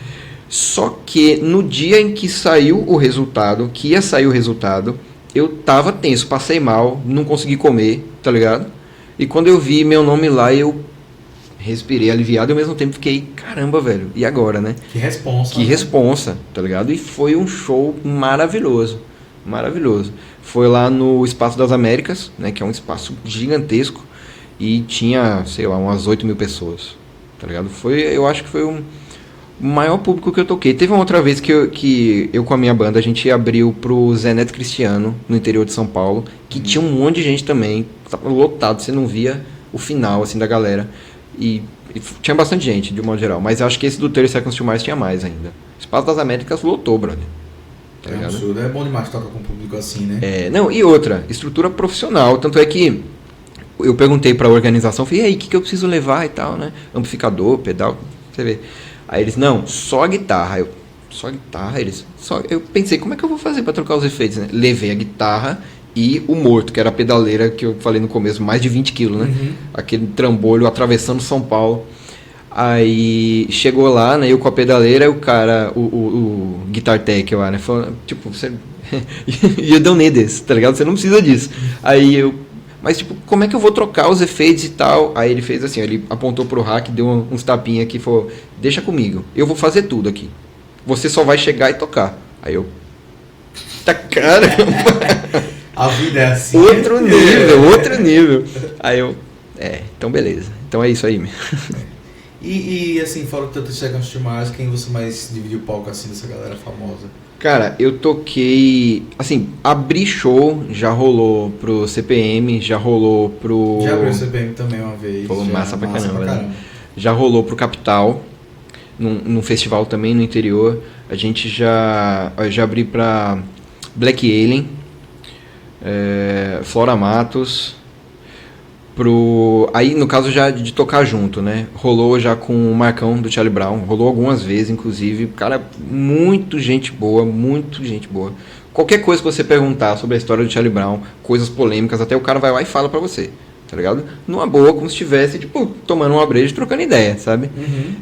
Só que no dia em que saiu o resultado, que ia sair o resultado, eu tava tenso, passei mal, não consegui comer, tá ligado? E quando eu vi meu nome lá, eu respirei aliviado e ao mesmo tempo fiquei, caramba, velho, e agora, né? Que responsa. Que né? responsa, tá ligado? E foi um show maravilhoso, maravilhoso. Foi lá no Espaço das Américas, né, que é um espaço gigantesco, e tinha, sei lá, umas 8.000 pessoas, tá ligado? Eu acho que foi o maior público que eu toquei. Teve uma outra vez que eu com a minha banda, a gente abriu pro Zé Neto Cristiano, no interior de São Paulo, que tinha um monte de gente também, tava lotado, você não via o final, assim, da galera. E tinha bastante gente, de um modo geral. Mas eu acho que esse do 30 Seconds to Mars tinha mais ainda. O Espaço das Américas lotou, brother. Tá É um ligado? absurdo, é bom demais tocar com um público assim, né? Não, e outra, estrutura profissional. Tanto é que eu perguntei pra organização, falei, e aí, o que eu preciso levar e tal, né? Amplificador, pedal, você vê. Aí eles, não, só a guitarra. Só a guitarra? Eu pensei, como é que eu vou fazer pra trocar os efeitos, né? Levei a guitarra e o morto, que era a pedaleira que eu falei no começo, mais de 20 quilos, né? Uhum. Aquele trambolho atravessando São Paulo. Aí chegou lá, né? Eu com a pedaleira, o cara, o Guitar Tech lá, né? Falou, tipo, você. You don't need this, tá ligado? Você não precisa disso. Aí eu. Mas, tipo, como é que eu vou trocar os efeitos e tal? Aí ele fez assim, ele apontou pro rack, deu uns tapinhas aqui e falou, deixa comigo, eu vou fazer tudo aqui. Você só vai chegar e tocar. Aí eu. Tá caramba! A vida é assim. Outro nível. Aí eu. Então beleza. Então é isso aí, meu. E assim, fora o 30 Seconds to Mars, quem você mais dividiu o palco assim dessa galera famosa? Cara, eu toquei. Assim, abri show, já rolou pro CPM, já rolou pro. Já abriu o CPM também uma vez. Pô, já, massa pra caramba, né? Já rolou pro Capital, num festival também no interior. A gente já abri pra Black Alien, Flora Matos. Aí, no caso, já de tocar junto, né? Rolou já com o Marcão do Charlie Brown. Rolou algumas vezes, inclusive. Cara, muito gente boa. Qualquer coisa que você perguntar sobre a história do Charlie Brown, coisas polêmicas, até o cara vai lá e fala pra você, tá ligado? Numa boa, como se estivesse, tipo, tomando uma breja e trocando ideia, sabe? Uhum.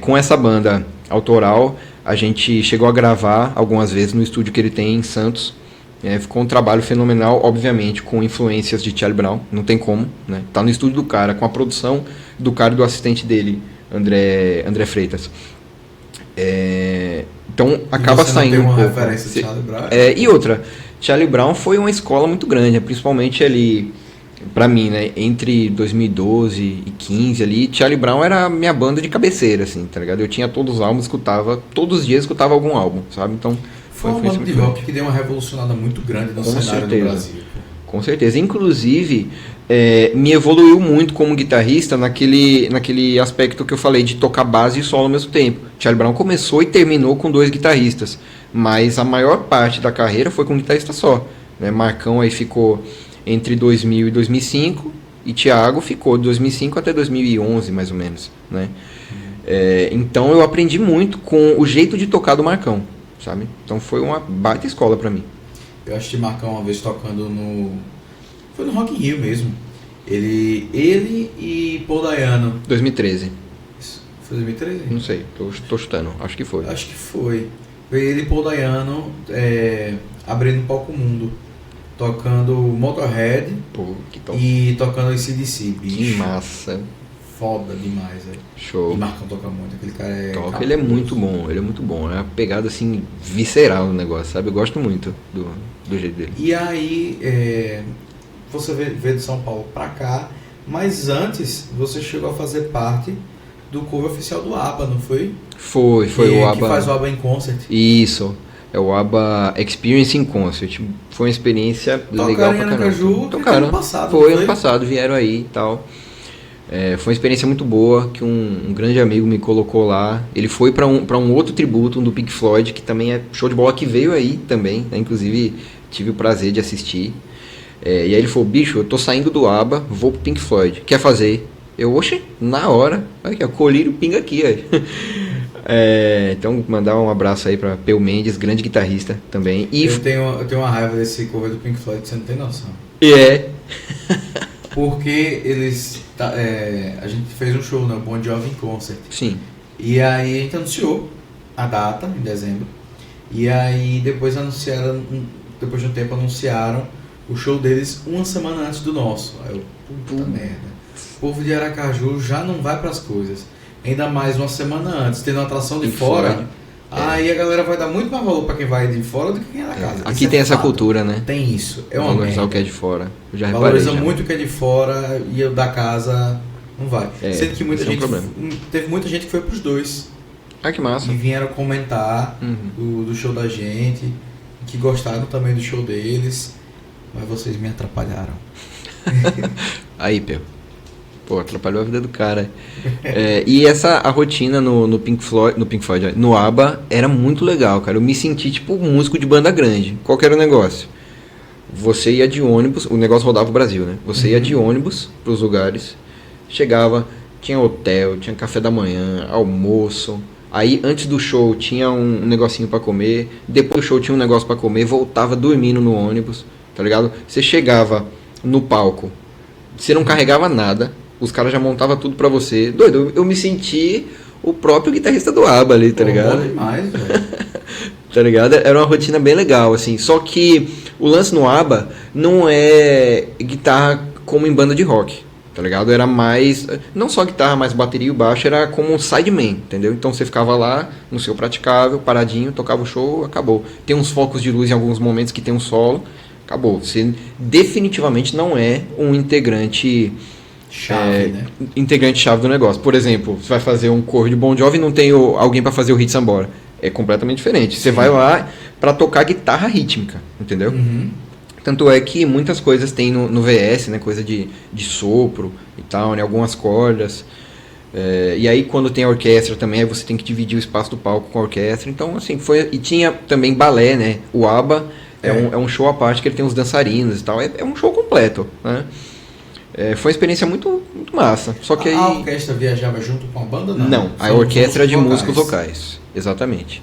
Com essa banda autoral, a gente chegou a gravar algumas vezes no estúdio que ele tem em Santos. Ficou um trabalho fenomenal, obviamente, com influências de Charlie Brown, não tem como, né? Tá no estúdio do cara, com a produção do cara e do assistente dele, André Freitas. Então acaba saindo não tem uma um pouco. referência de Charlie Brown? E outra, Charlie Brown foi uma escola muito grande, principalmente ali, pra mim, né? Entre 2012 e 15 ali, Charlie Brown era a minha banda de cabeceira, assim, tá ligado? Eu tinha todos os álbuns, todos os dias escutava algum álbum, sabe? Então foi uma banda de rock que deu uma revolucionada muito grande no cenário do Brasil. Com certeza. Inclusive, me evoluiu muito como guitarrista naquele aspecto que eu falei de tocar base e solo ao mesmo tempo. Charlie Brown começou e terminou com 2 guitarristas, mas a maior parte da carreira foi com um guitarrista só, né? Marcão aí ficou entre 2000 e 2005 e Thiago ficou de 2005 até 2011, mais ou menos, né? Então eu aprendi muito com o jeito de tocar do Marcão, sabe? Então foi uma baita escola pra mim. Eu assisti Marcão uma vez tocando foi no Rock in Rio mesmo. Ele e Paul Dayano. 2013. Foi 2013? Não sei, tô chutando, acho que foi. Acho que foi. Foi ele e Paul Dayano abrindo o Palco Mundo. tocando Motorhead Pô, que top. e tocando AC/DC, bicho. Que massa. Foda demais, velho. Show. E Marcão toca muito, aquele cara é... Toca, ele é muito bom, ele é muito bom. É uma pegada assim, visceral no negócio, sabe? Eu gosto muito do jeito dele. E aí, você veio de São Paulo pra cá, mas antes você chegou a fazer parte do cover oficial do ABBA, não foi? Foi que, o que ABBA. faz o ABBA em concert. Isso, é o ABBA Experience in Concert. Foi uma experiência legal pra Arena caramba. Caju, Tocaram ano passado, foi não ano passado, vieram aí e tal. Foi uma experiência muito boa, que um grande amigo me colocou lá. Ele foi pra um outro tributo, um do Pink Floyd, que também é show de bola, que veio aí também, né? Inclusive tive o prazer de assistir. E aí ele falou, bicho, eu tô saindo do ABBA, vou pro Pink Floyd, quer fazer? Eu, oxe, na hora, aqui, ó, colírio pinga aqui, aí. Então mandar um abraço aí pra Peu Mendes, grande guitarrista também. E eu tenho uma raiva desse cover do Pink Floyd que você não tem noção. Porque a gente fez um show, né, o Bon Jovi Concert. Sim. E aí a gente anunciou a data, em dezembro. E aí depois depois de um tempo anunciaram o show deles uma semana antes do nosso. Aí eu, puta merda. O povo de Aracaju já não vai pras coisas. Ainda mais uma semana antes, tendo uma atração de fora. Aí a galera vai dar muito mais valor pra quem vai de fora do que quem é da casa. Aqui isso tem é essa fato. cultura, né? Tem isso. É uma Valorizar merda. o que é de fora. Eu já reparei. Valoriza Já. muito o que é de fora e o da casa não vai. Sendo que muita esse é um gente. problema. Teve muita gente que foi pros dois. Ah, que massa. E vieram comentar do show da gente, que gostaram também do show deles, mas vocês me atrapalharam. Aí, Peu. Pô, atrapalhou a vida do cara. E a rotina no Pink Floyd, no ABBA, era muito legal, cara. Eu me senti tipo um músico de banda grande. Qual que era o negócio? Você ia de ônibus, o negócio rodava o Brasil, né? Você ia de ônibus pros lugares, chegava, tinha hotel, tinha café da manhã, almoço. Aí antes do show tinha um negocinho pra comer, depois do show tinha um negócio pra comer, voltava dormindo no ônibus, tá ligado? Você chegava no palco, você não carregava nada, os caras já montavam tudo pra você. Doido, eu me senti o próprio guitarrista do ABBA ali, tá ligado? Bom demais, velho. Tá ligado? Era uma rotina bem legal, assim. Só que o lance no ABBA não é guitarra como em banda de rock, tá ligado? Era mais, não só guitarra, mas bateria e baixo, era como um sideman, entendeu? Então você ficava lá no seu praticável, paradinho, tocava o show, acabou. Tem uns focos de luz em alguns momentos que tem um solo, acabou. Você definitivamente não é um integrante chave, né? Integrante chave do negócio. Por exemplo, você vai fazer um cover de Bon Jovi e não tem alguém pra fazer o hit sambora. É completamente diferente. Você vai lá pra tocar guitarra rítmica, entendeu? Tanto é que muitas coisas tem no VS, né? Coisa de sopro e tal, né? Algumas cordas. E aí quando tem a orquestra também, aí você tem que dividir o espaço do palco com a orquestra. Então, assim, foi. E tinha também balé, né? O ABBA é um show à parte que ele tem os dançarinos e tal. É um show completo, né? Foi uma experiência muito, muito massa. Só que A orquestra viajava junto com a banda, não? Não, a orquestra é de músicos locais. Exatamente.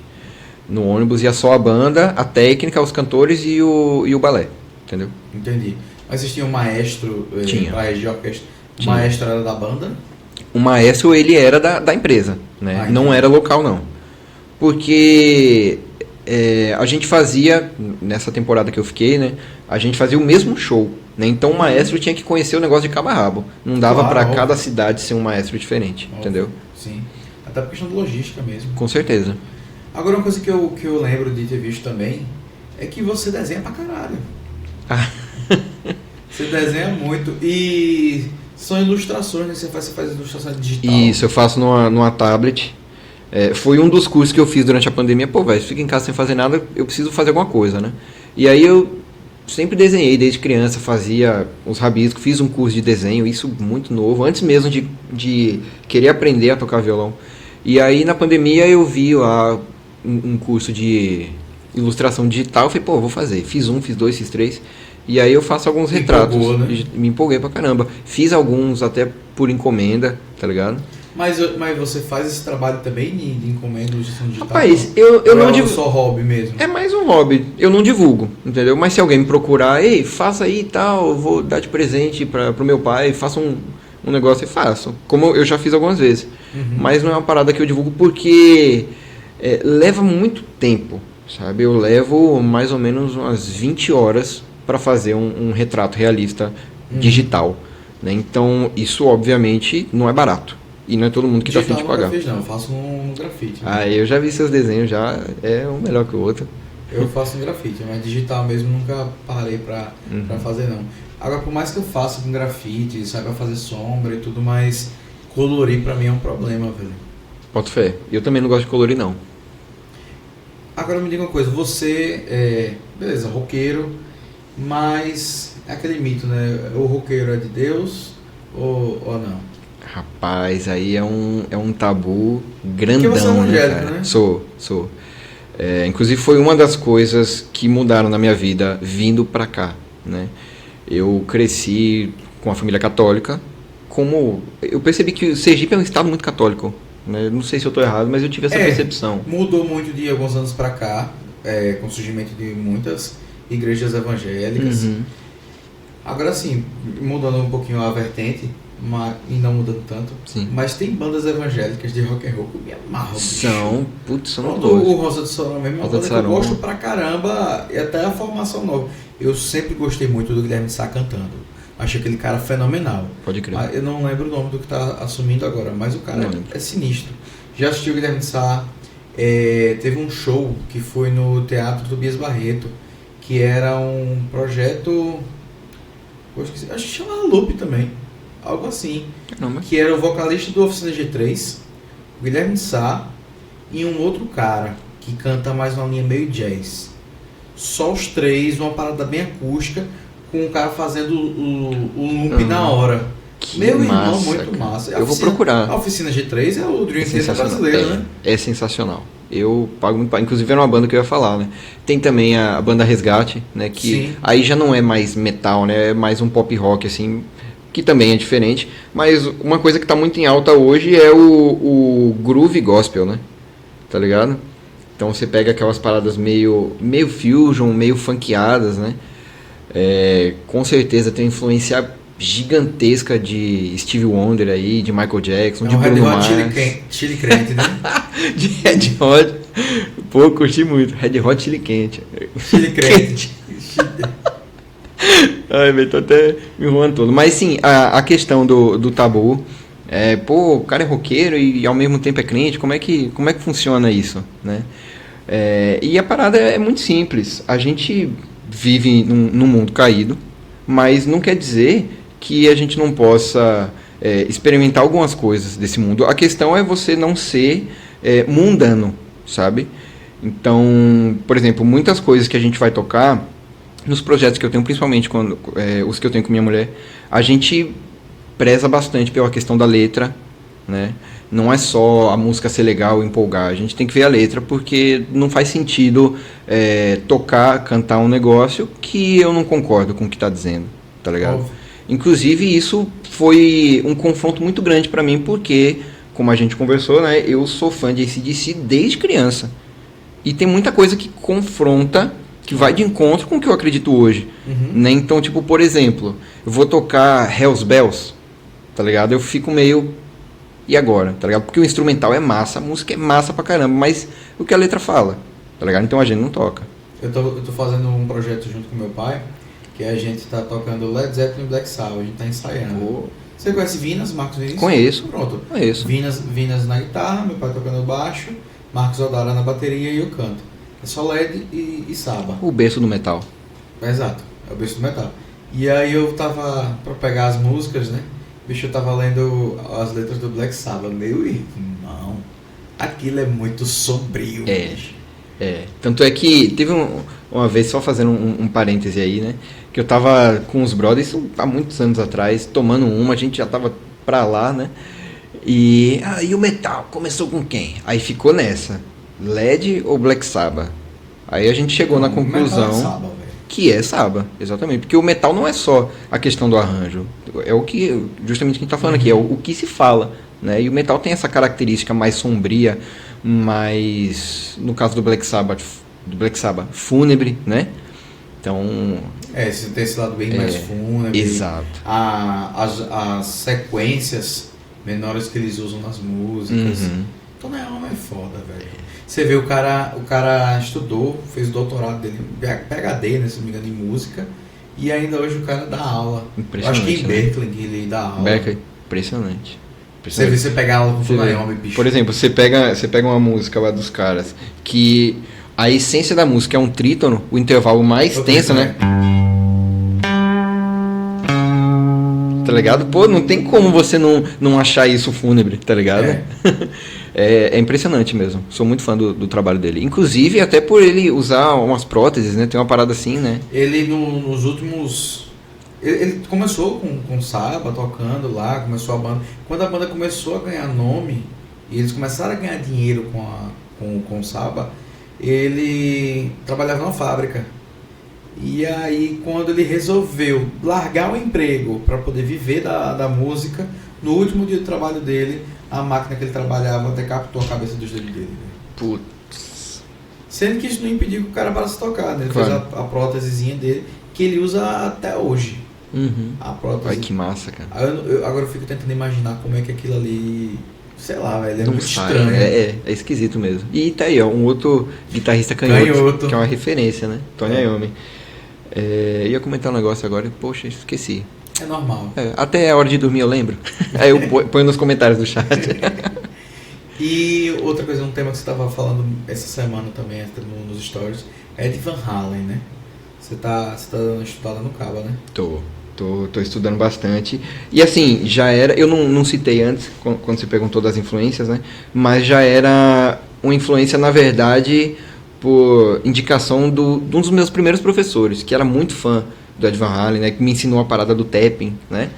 No ônibus ia só a banda, a técnica, os cantores e o balé. Entendeu? Entendi. Mas vocês tinham um maestro pra reger a orquestra? O maestro era da banda? O maestro, ele era da empresa, né? Não era local, não. Porque a gente fazia, nessa temporada que eu fiquei, né? A gente fazia o mesmo show, né? Então o maestro tinha que conhecer o negócio de cabo a rabo. Não dava pra cada cidade ser um maestro diferente, entendeu? Sim. Até por questão de logística mesmo. Com certeza. Agora uma coisa que eu lembro de ter visto também é que você desenha pra caralho. Você desenha muito e são ilustrações, né? Você faz ilustração digital. Isso, eu faço numa tablet. Foi um dos cursos que eu fiz durante a pandemia. Pô, velho, fica em casa sem fazer nada, eu preciso fazer alguma coisa, né? E aí eu sempre desenhei desde criança, fazia os rabiscos, fiz um curso de desenho, isso muito novo, antes mesmo de querer aprender a tocar violão. E aí na pandemia eu vi lá um curso de ilustração digital, eu falei, pô, vou fazer. Fiz 1, fiz 2, fiz 3. E aí eu faço alguns retratos. Né? Me empolguei pra caramba. Fiz alguns até por encomenda, tá ligado? Mas você faz esse trabalho também de encomenda, ilustração digital? Rapaz, eu não divulgo. É só hobby mesmo? É mais um hobby. Eu não divulgo, entendeu? Mas se alguém me procurar, ei, faça aí e tal, eu vou dar de presente pro meu pai, faça um negócio e faço. Como eu já fiz algumas vezes. Mas não é uma parada que eu divulgo porque leva muito tempo, sabe? Eu levo mais ou menos umas 20 horas para fazer um retrato realista digital, né? Então, isso obviamente não é barato. E não é todo mundo que está afim de pagar. Fiz, não, eu faço um grafite. Né? Ah, eu já vi seus desenhos, já é um melhor que o outro. Eu faço um grafite, mas digital mesmo nunca parei pra fazer, não. Agora, por mais que eu faça com grafite, saiba fazer sombra e tudo, mas colorir pra mim é um problema, velho. Boto fé. Eu também não gosto de colorir, não. Agora me diga uma coisa, você beleza, roqueiro, mas é aquele mito, né? O roqueiro é de Deus ou não? Rapaz, aí é um tabu grandão, porque você é evangélico, cara? né? Sou. Inclusive foi uma das coisas que mudaram na minha vida vindo pra cá, né? Eu cresci com a família católica, eu percebi que o Sergipe é um estado muito católico, né? Não sei se eu estou errado, mas eu tive essa percepção. Mudou muito de alguns anos pra cá, com o surgimento de muitas igrejas evangélicas. Agora sim, mudando um pouquinho a vertente, e não mudando tanto, Sim. Mas tem bandas evangélicas de rock and roll que me amarram. São o Rosa de Saron mesmo é uma banda que eu gosto pra caramba, e até a formação nova. Eu sempre gostei muito do Guilherme Sá cantando. Achei aquele cara fenomenal. Pode crer. Eu não lembro o nome do que tá assumindo agora, mas o cara é sinistro. Já assisti o Guilherme Sá, teve um show que foi no Teatro Tobias Barreto, que era um projeto, acho que chamava Loop também, algo assim. Caramba. Que era o vocalista do Oficina G3, o Guilherme Sá e um outro cara que canta mais uma linha meio jazz. Só os três, uma parada bem acústica, com o cara fazendo o loop na hora. Que Meu massa, irmão, muito cara. massa. Eu vou procurar. A Oficina G3 é o Dream Theater brasileiro, né? É sensacional. Eu pago muito. Inclusive era uma banda que eu ia falar, né? Tem também a banda Resgate, né? Que Sim. Aí já não é mais metal, né? É mais um pop rock, assim, que também é diferente. Mas uma coisa que tá muito em alta hoje é o groove gospel, né? Tá ligado? Então você pega aquelas paradas meio fusion, meio funkeadas, né? Com certeza tem influência gigantesca de Stevie Wonder aí, de Michael Jackson, de Bruno Mars. Chili crente, né? De Red Hot. Pô, curti muito. Red Hot Chili quente. Chili crente. Ai, velho, tô até me enrolando todo. Mas sim, a questão do tabu. O cara é roqueiro e ao mesmo tempo é crente. Como é que funciona isso, né? E a parada é muito simples. A gente vive num mundo caído, mas não quer dizer que a gente não possa experimentar algumas coisas desse mundo. A questão é você não ser mundano, sabe? Então, por exemplo, muitas coisas que a gente vai tocar nos projetos que eu tenho, principalmente os que eu tenho com minha mulher, a gente preza bastante pela questão da letra, né? Não é só a música ser legal e empolgar, a gente tem que ver a letra, porque não faz sentido cantar um negócio que eu não concordo com o que está dizendo, tá ligado? Óbvio. Inclusive isso foi um confronto muito grande para mim, porque, como a gente conversou, né, eu sou fã de AC/DC desde criança, e tem muita coisa que confronta, que vai de encontro com o que eu acredito hoje, né? Então, tipo, por exemplo, eu vou tocar Hells Bells, tá ligado? Eu fico meio... E agora, tá ligado? Porque o instrumental é massa, a música é massa pra caramba, mas o que a letra fala, tá ligado? Então a gente não toca. Eu tô fazendo um projeto junto com meu pai, que a gente tá tocando Led Zeppelin e Black Sabbath, a gente tá ensaiando. Você conhece Vinas, Marcos Vinícius? Conheço. Pronto. Conheço. Vinas na guitarra, meu pai tocando baixo, Marcos Odara na bateria e eu canto. É só Led e Saba. O berço do metal. Exato, é o berço do metal. E aí eu tava, pra pegar as músicas, né? Bicho, eu tava lendo as letras do Black Sabbath. Meu irmão, aquilo é muito sombrio. Bicho. Tanto é que teve uma vez, só fazendo um parêntese aí, né? Que eu tava com os brothers, há muitos anos atrás, tomando a gente já tava pra lá, né? E o metal começou com quem? Aí ficou nessa, Led ou Black Sabbath? Aí a gente chegou na conclusão que é Sabbath, exatamente, porque o metal não é só a questão do arranjo, é o que, justamente, que a gente tá falando aqui, é o que se fala, né? E o metal tem essa característica mais sombria, mais, no caso do Black Sabbath, fúnebre, né? Então... você tem esse lado bem mais fúnebre. Exato. As sequências menores que eles usam nas músicas. Então não é foda, velho. Você vê, o cara estudou, fez o doutorado dele, PhD, né, se não me engano, em música, E ainda hoje o cara dá aula. Eu Impressionante, acho que em né? Berkeley que ele dá aula. Berkeley, impressionante. Você pegar aula com Você vê. Funayomi, bicho. Por exemplo, você pega uma música lá dos caras que a essência da música é um trítono, o intervalo mais tenso, né? Tá ligado? Pô, não tem como você não achar isso fúnebre, tá ligado? É impressionante mesmo. Sou muito fã do trabalho dele. Inclusive, até por ele usar umas próteses, né? Tem uma parada assim, né? Ele nos últimos... Ele começou com Saba tocando lá, começou a banda. Quando a banda começou a ganhar nome, e eles começaram a ganhar dinheiro com o Saba, ele trabalhava numa fábrica. E aí, quando ele resolveu largar o emprego para poder viver da música, no último dia de trabalho dele, a máquina que ele trabalhava decapitou a cabeça dos dedos dele. Putz. Sendo que isso não impediu que o cara parasse de tocar, né? Ele Claro. fez a prótesezinha dele, que ele usa até hoje. Uhum. A prótese. Ai, que massa, cara. Agora eu fico tentando imaginar como é que aquilo ali... Sei lá, velho, é Não muito sai, estranho. é esquisito mesmo. E tá aí, ó, um outro guitarrista canhoto, que é uma referência, né? Tony Iommi. Ia comentar um negócio agora, poxa, esqueci. É normal. Até a hora de dormir eu lembro. Aí eu ponho nos comentários do chat. E outra coisa, um tema que você estava falando essa semana também, nos stories, é de Van Halen, né? Você tá dando estudada no Caba, né? Tô estudando bastante. E assim, já era. Eu não citei antes, quando você perguntou das influências, né? Mas já era uma influência, na verdade, por indicação de um dos meus primeiros professores, que era muito fã do Ed Van Halen, né? Que me ensinou a parada do tapping, né?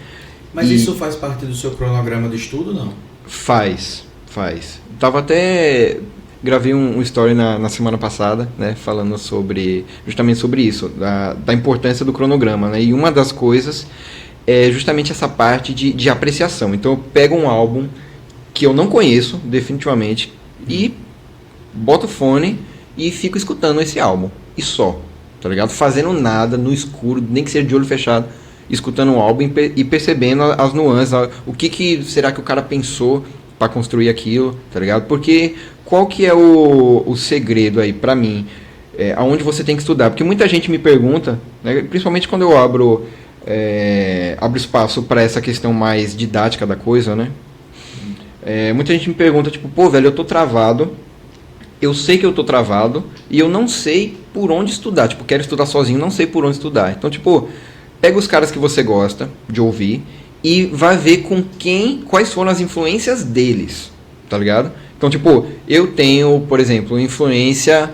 Mas isso faz parte do seu cronograma de estudo, não? Faz. Tava até... Gravei um story na semana passada, né, falando justamente sobre isso, da importância do cronograma, né, e uma das coisas é justamente essa parte de apreciação. Então eu pego um álbum que eu não conheço, definitivamente, e boto o fone e fico escutando esse álbum, e só, tá ligado? Fazendo nada, no escuro, nem que seja de olho fechado, escutando o álbum e percebendo as nuances, o que será que o cara pensou para construir aquilo, tá ligado? Porque qual que é o segredo aí, pra mim, aonde você tem que estudar? Porque muita gente me pergunta, né, principalmente quando eu abro espaço para essa questão mais didática da coisa, né? Muita gente me pergunta, tipo, pô, velho, eu tô travado, eu sei que eu tô travado e eu não sei por onde estudar. Tipo, quero estudar sozinho, não sei por onde estudar. Então, tipo, pega os caras que você gosta de ouvir e vai ver quais foram as influências deles, tá ligado? Então, tipo, eu tenho, por exemplo, influência,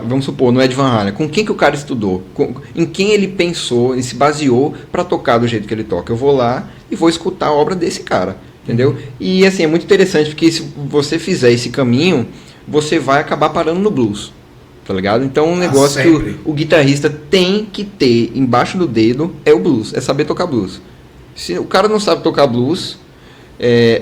vamos supor, no Ed Van Halen. Com quem que o cara estudou? Em quem ele pensou e se baseou para tocar do jeito que ele toca? Eu vou lá e vou escutar a obra desse cara, entendeu? E, assim, é muito interessante porque se você fizer esse caminho, você vai acabar parando no blues, tá ligado? Então, um negócio que o guitarrista tem que ter embaixo do dedo é o blues, é saber tocar blues. Se o cara não sabe tocar blues,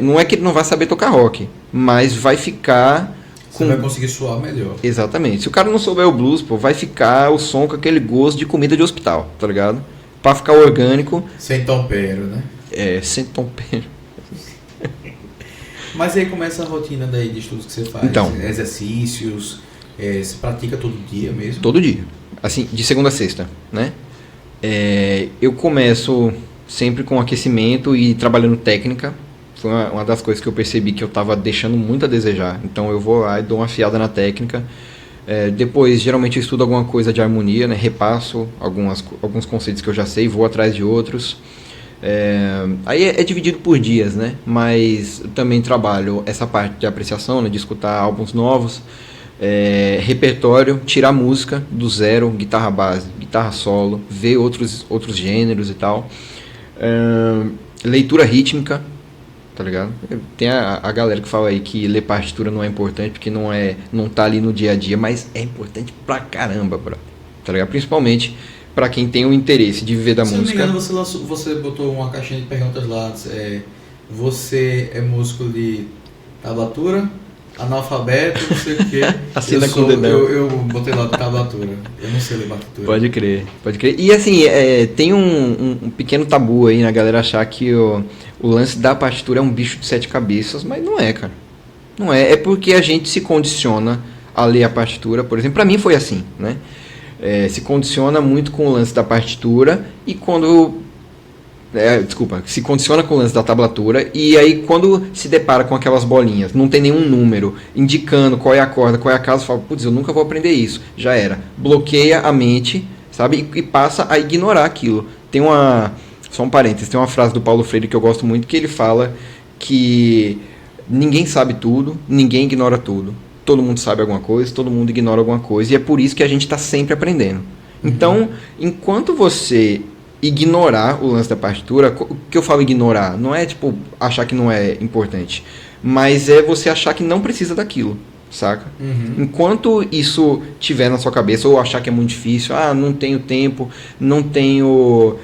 não é que ele não vai saber tocar rock, mas vai ficar Você vai conseguir suar melhor. Exatamente. Se o cara não souber o blues, pô, vai ficar o som com aquele gosto de comida de hospital, tá ligado? Pra ficar orgânico. Sem tempero, né? Sem tempero. Mas aí começa a rotina daí de estudos que você faz. Então, exercícios, você pratica todo dia mesmo? Todo dia. Assim, de segunda a sexta, né? Eu começo sempre com aquecimento e trabalhando técnica. Foi uma das coisas que eu percebi que eu estava deixando muito a desejar. Então eu vou lá e dou uma afiada na técnica. Depois, geralmente, eu estudo alguma coisa de harmonia, né? Repasso alguns conceitos que eu já sei, vou atrás de outros. Aí é dividido por dias, né? Mas eu também trabalho essa parte de apreciação, né? De escutar álbuns novos. Repertório, tirar música do zero, guitarra base, guitarra solo, ver outros gêneros e tal. Leitura rítmica, tá ligado? Tem a galera que fala aí que ler partitura não é importante porque não tá ali no dia a dia, mas é importante pra caramba, bro, tá ligado? Principalmente pra quem tem o interesse de viver da música. Se não me engano, você botou uma caixinha de perguntas lá. Você é músico de tablatura? Analfabeto, não sei o quê. Assina com o dedão. Eu botei lá de tablatura. Eu não sei ler partitura. Pode crer. E assim, tem um pequeno tabu aí na galera achar que o lance da partitura é um bicho de 7 cabeças, mas não é, cara. Não é. É porque a gente se condiciona a ler a partitura, por exemplo. Pra mim foi assim, né? se condiciona muito com o lance da partitura e quando... se condiciona com o lance da tablatura e aí quando se depara com aquelas bolinhas, não tem nenhum número indicando qual é a corda, qual é a casa, fala, putz, eu nunca vou aprender isso. Já era. Bloqueia a mente, sabe? E passa a ignorar aquilo. Só um parênteses, tem uma frase do Paulo Freire que eu gosto muito, que ele fala que ninguém sabe tudo, ninguém ignora tudo. Todo mundo sabe alguma coisa, todo mundo ignora alguma coisa, e é por isso que a gente está sempre aprendendo. Então, enquanto você ignorar o lance da partitura, o que eu falo ignorar? Não é tipo achar que não é importante, mas é você achar que não precisa daquilo, saca? Enquanto isso tiver na sua cabeça, ou achar que é muito difícil, não tenho tempo, não tenho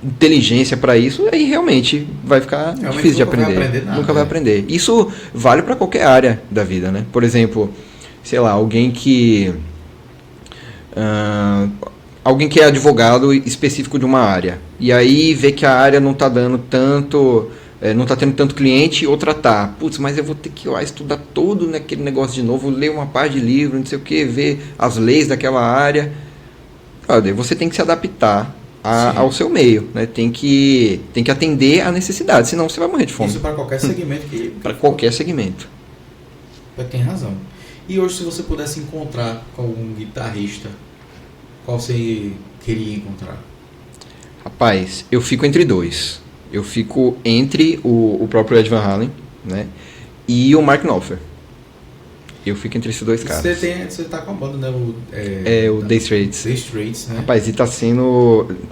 inteligência para isso, aí realmente vai ficar difícil de aprender. Nunca vai aprender. Isso vale para qualquer área da vida, né? Por exemplo, sei lá, alguém que é advogado específico de uma área, e aí vê que a área não está dando tanto, não está tendo tanto cliente, outra tá. Putz, mas eu vou ter que ir lá estudar todo naquele negócio de novo, ler uma parte de livro, não sei o que, ver as leis daquela área. Daí você tem que se adaptar ao seu meio, né? Tem que atender a necessidade, senão você vai morrer de fome. Isso para qualquer segmento. Para qualquer segmento. Tem razão. E hoje, se você pudesse encontrar com algum guitarrista, qual você queria encontrar? Rapaz, eu fico entre dois. Eu fico entre o próprio Ed Van Halen, né, e o Mark Knopfler. Eu fico entre esses dois caras. Você tá com a banda, né? O Dire Straits. Dire Straits, né? Rapaz, e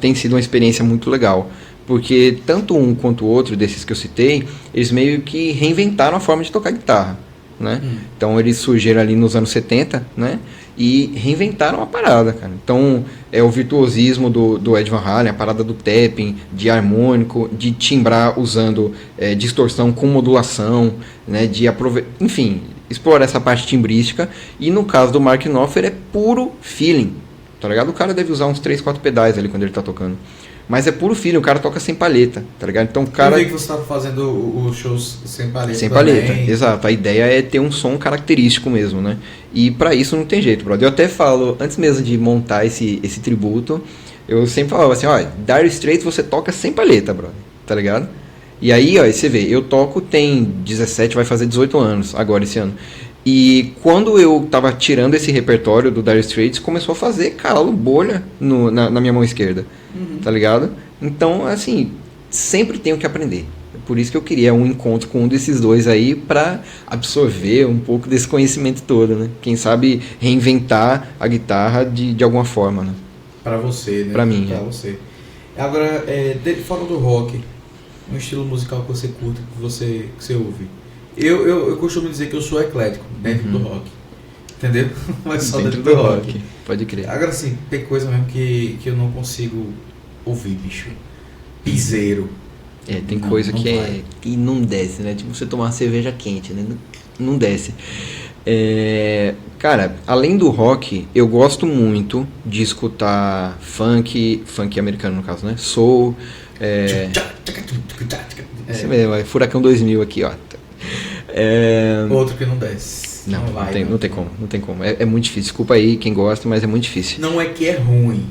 tem sido uma experiência muito legal. Porque tanto um quanto o outro desses que eu citei, eles meio que reinventaram a forma de tocar guitarra, né? Então eles surgiram ali nos anos 70, né? E reinventaram a parada, cara. Então, o virtuosismo do Ed Van Halen, a parada do tapping, de harmônico, de timbrar usando distorção com modulação, né? Enfim, explorar essa parte timbrística. E no caso do Mark Knopfler, é puro feeling, tá ligado? O cara deve usar uns 3, 4 pedais ali quando ele tá tocando. Mas é puro feeling, o cara toca sem palheta, tá ligado? Então o cara... Eu vi que você tava fazendo os shows sem palheta. Sem palheta, exato. A ideia é ter um som característico mesmo, né? E pra isso não tem jeito, brother. Eu até falo, antes mesmo de montar esse tributo, eu sempre falava assim, Dire Straits você toca sem palheta, brother, tá ligado? E aí, você vê, eu toco tem 17, vai fazer 18 anos agora esse ano. E quando eu tava tirando esse repertório do Dire Straits, começou a fazer calo, bolha na minha mão esquerda, tá ligado? Então, assim, sempre tenho que aprender. Por isso que eu queria um encontro com um desses dois aí pra absorver um pouco desse conhecimento todo, né? Quem sabe reinventar a guitarra de alguma forma, né? Pra você, né? Pra mim, Pra você. Agora, fora do rock, um estilo musical que você curte, que você ouve. Eu costumo dizer que eu sou eclético dentro do rock, entendeu? Mas só dentro do rock. Pode crer. Agora sim, tem coisa mesmo que eu não consigo ouvir, bicho. Piseiro. Tem coisa que não desce, né? Tipo você tomar uma cerveja quente, né? Não desce. Cara, além do rock, eu gosto muito de escutar funk americano no caso, né? Soul. Você vê, vai Furacão 2000 aqui, ó. Outro que não desce. Não tem como. É muito difícil. Desculpa aí quem gosta, mas é muito difícil. Não é que é ruim.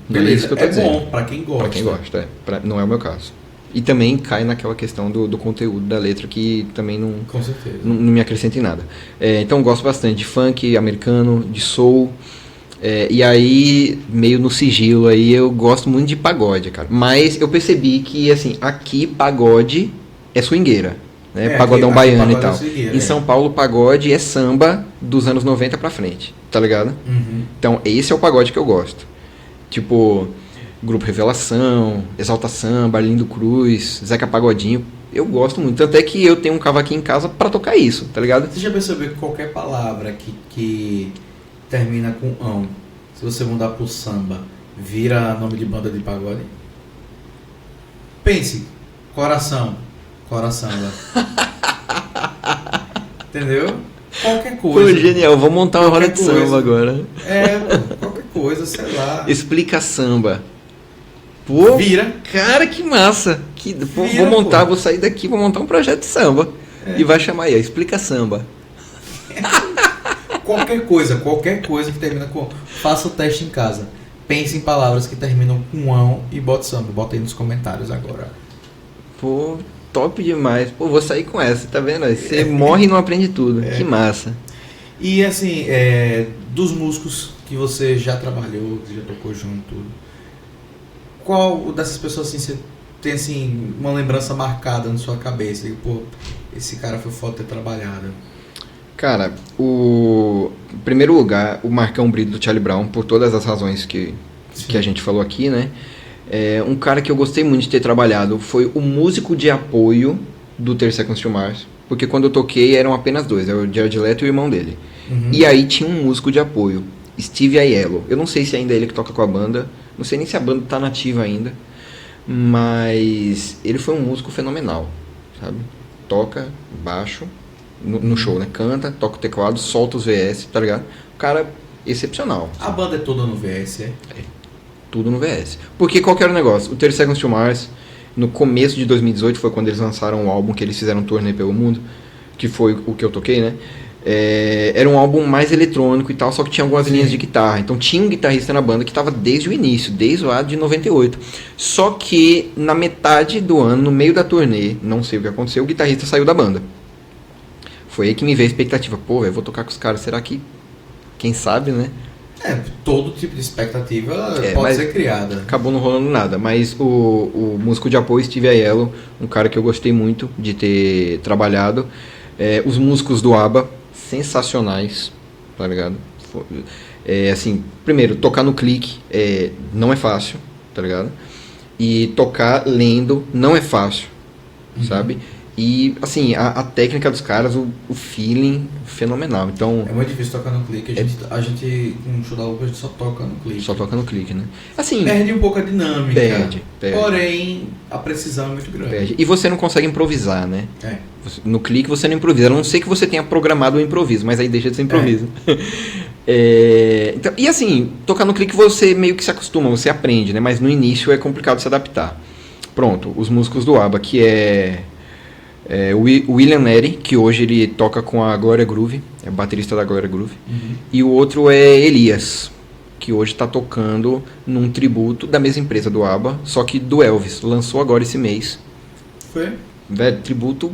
Beleza, é isso que eu tô dizendo. Bom pra quem gosta. Pra quem gosta, não é o meu caso. E também cai naquela questão do conteúdo da letra que também Com certeza. não me acrescenta em nada. Então eu gosto bastante de funk americano, de soul. E aí, meio no sigilo aí, eu gosto muito de pagode, cara. Mas eu percebi que, assim, aqui pagode é swingueira, né? Pagodão aqui baiano e tal. Em São Paulo, pagode é samba dos anos 90 pra frente, tá ligado? Então, esse é o pagode que eu gosto. Tipo, Grupo Revelação, Exalta Samba, Arlindo Cruz, Zeca Pagodinho. Eu gosto muito. Tanto é que eu tenho um cavaquinho em casa pra tocar isso, tá ligado? Você já percebeu que qualquer palavra que termina com ão, se você mudar pro samba, vira nome de banda de pagode? Pense, coração. Entendeu? Qualquer coisa. Pô, genial, vou montar uma roda de samba agora. Qualquer coisa, sei lá. Explica samba. Pô, vira. Cara, que massa. Vou montar, vou sair daqui, vou montar um projeto de samba. E vai chamar aí, Explica Samba. Qualquer coisa que termina com... Faça o teste em casa. Pense em palavras que terminam com ão e bote samba. Bota aí nos comentários agora. Pô, top demais. Pô, vou sair com essa, tá vendo? Você morre e não aprende tudo. Que massa. E assim, dos músicos que você já trabalhou, que já tocou junto, tudo, qual dessas pessoas assim, você tem assim, uma lembrança marcada na sua cabeça? E, pô, esse cara foi foda ter trabalhado. Cara, em primeiro lugar, o Marcão Brito do Charlie Brown, por todas as razões que a gente falou aqui, né? Um cara que eu gostei muito de ter trabalhado foi o músico de apoio do 30 Seconds to Mars, porque quando eu toquei eram apenas dois, era o Jared Leto e o irmão dele. E aí tinha um músico de apoio, Steve Aiello. Eu não sei se ainda é ele que toca com a banda, não sei nem se a banda tá nativa ainda, mas ele foi um músico fenomenal, sabe? Toca baixo no show, né? Canta, toca o teclado, solta os VS, tá ligado? O cara excepcional. A banda é toda no VS, é? Tudo no VS. Porque qual que era o negócio? O 30 Seconds to Mars, no começo de 2018, foi quando eles lançaram o álbum que eles fizeram um turnê pelo mundo, que foi o que eu toquei, né? Era um álbum mais eletrônico e tal, só que tinha algumas linhas de guitarra. Então tinha um guitarrista na banda que estava desde o início, desde o ano de 98. Só que na metade do ano, no meio da turnê, não sei o que aconteceu, o guitarrista saiu da banda. Foi aí que me veio a expectativa. Pô, eu vou tocar com os caras, será que... Quem sabe, né? Todo tipo de expectativa pode ser criada. Acabou não rolando nada, mas o músico de apoio, Steve Aiello, um cara que eu gostei muito de ter trabalhado. Os músicos do ABBA, sensacionais, tá ligado? Assim, primeiro, tocar no clique não é fácil, tá ligado? E tocar lendo não é fácil, sabe? E, assim, a técnica dos caras, o feeling, fenomenal. Então, é muito difícil tocar no clique. A gente no show da UPA, a gente só toca no clique. Só toca no clique, né? Assim, perde um pouco a dinâmica. Perde. Porém, a precisão é muito grande. Perde. E você não consegue improvisar, né? No clique você não improvisa. A não ser que você tenha programado o improviso, mas aí deixa de ser improviso. Então, e assim, tocar no clique você meio que se acostuma, você aprende, né? Mas no início é complicado se adaptar. Pronto, os músicos do ABBA, que o William Neri, que hoje ele toca com a Gloria Groove, é baterista da Gloria Groove. E o outro é Elias, que hoje está tocando num tributo da mesma empresa do ABBA, só que do Elvis. Lançou agora esse mês. Foi? Velho, tributo.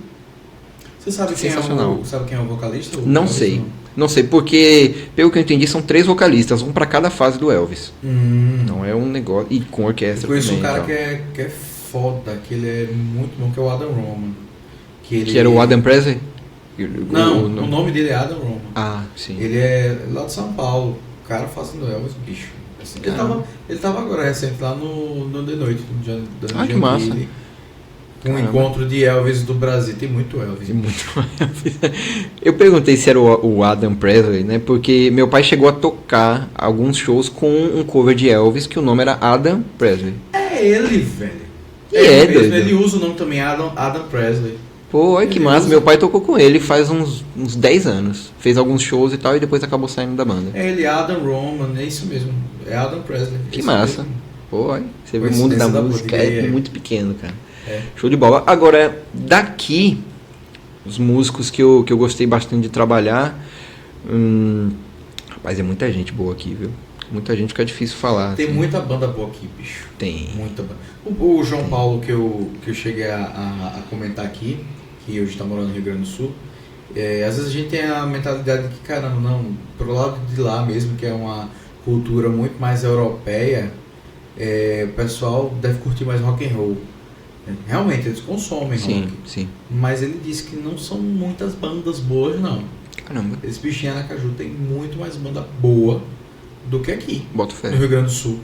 Você sabe sensacional. Quem é o vocalista? Não sei. Não sei, porque, pelo que eu entendi, são 3 vocalistas, um para cada fase do Elvis. Não é um negócio... E com orquestra também. Eu conheço um cara que é foda, que ele é muito bom, que é o Adam Roman. Que era o Adam Presley? Não, o nome dele é Adam Roman. Ah, sim. Ele é lá de São Paulo. O cara fazendo Elvis, bicho. Assim, ele tava agora recente lá no The Noite. Que massa. Um encontro de Elvis do Brasil. Tem muito Elvis. Eu perguntei se era o Adam Presley, né? Porque meu pai chegou a tocar alguns shows com um cover de Elvis que o nome era Adam Presley. É ele, velho. Doido. Ele usa o nome também, Adam Presley. Pô, olha que massa. Meu pai tocou com ele faz uns 10 anos. Fez alguns shows e tal e depois acabou saindo da banda. Ele, Adam Roman, é isso mesmo. É Adam Presley. Que massa. Mesmo. Pô, olha. Você vê o mundo da música muito pequeno, cara. É. Show de bola. Agora, daqui, os músicos que eu gostei bastante de trabalhar... rapaz, é muita gente boa aqui, viu? Muita gente, fica difícil falar. Tem assim. muita banda boa aqui, bicho. Tem. Muita banda. O João Paulo, que eu cheguei a comentar aqui, que hoje está morando no Rio Grande do Sul, às vezes a gente tem a mentalidade de que, caramba, não, pro lado de lá mesmo, que é uma cultura muito mais europeia, o pessoal deve curtir mais rock and roll. Realmente, eles consomem rock. Sim. Mas ele disse que não são muitas bandas boas, não. Caramba. Esse bichinho em Aracaju tem muito mais banda boa do que aqui, Bota fé. no Rio Grande do Sul.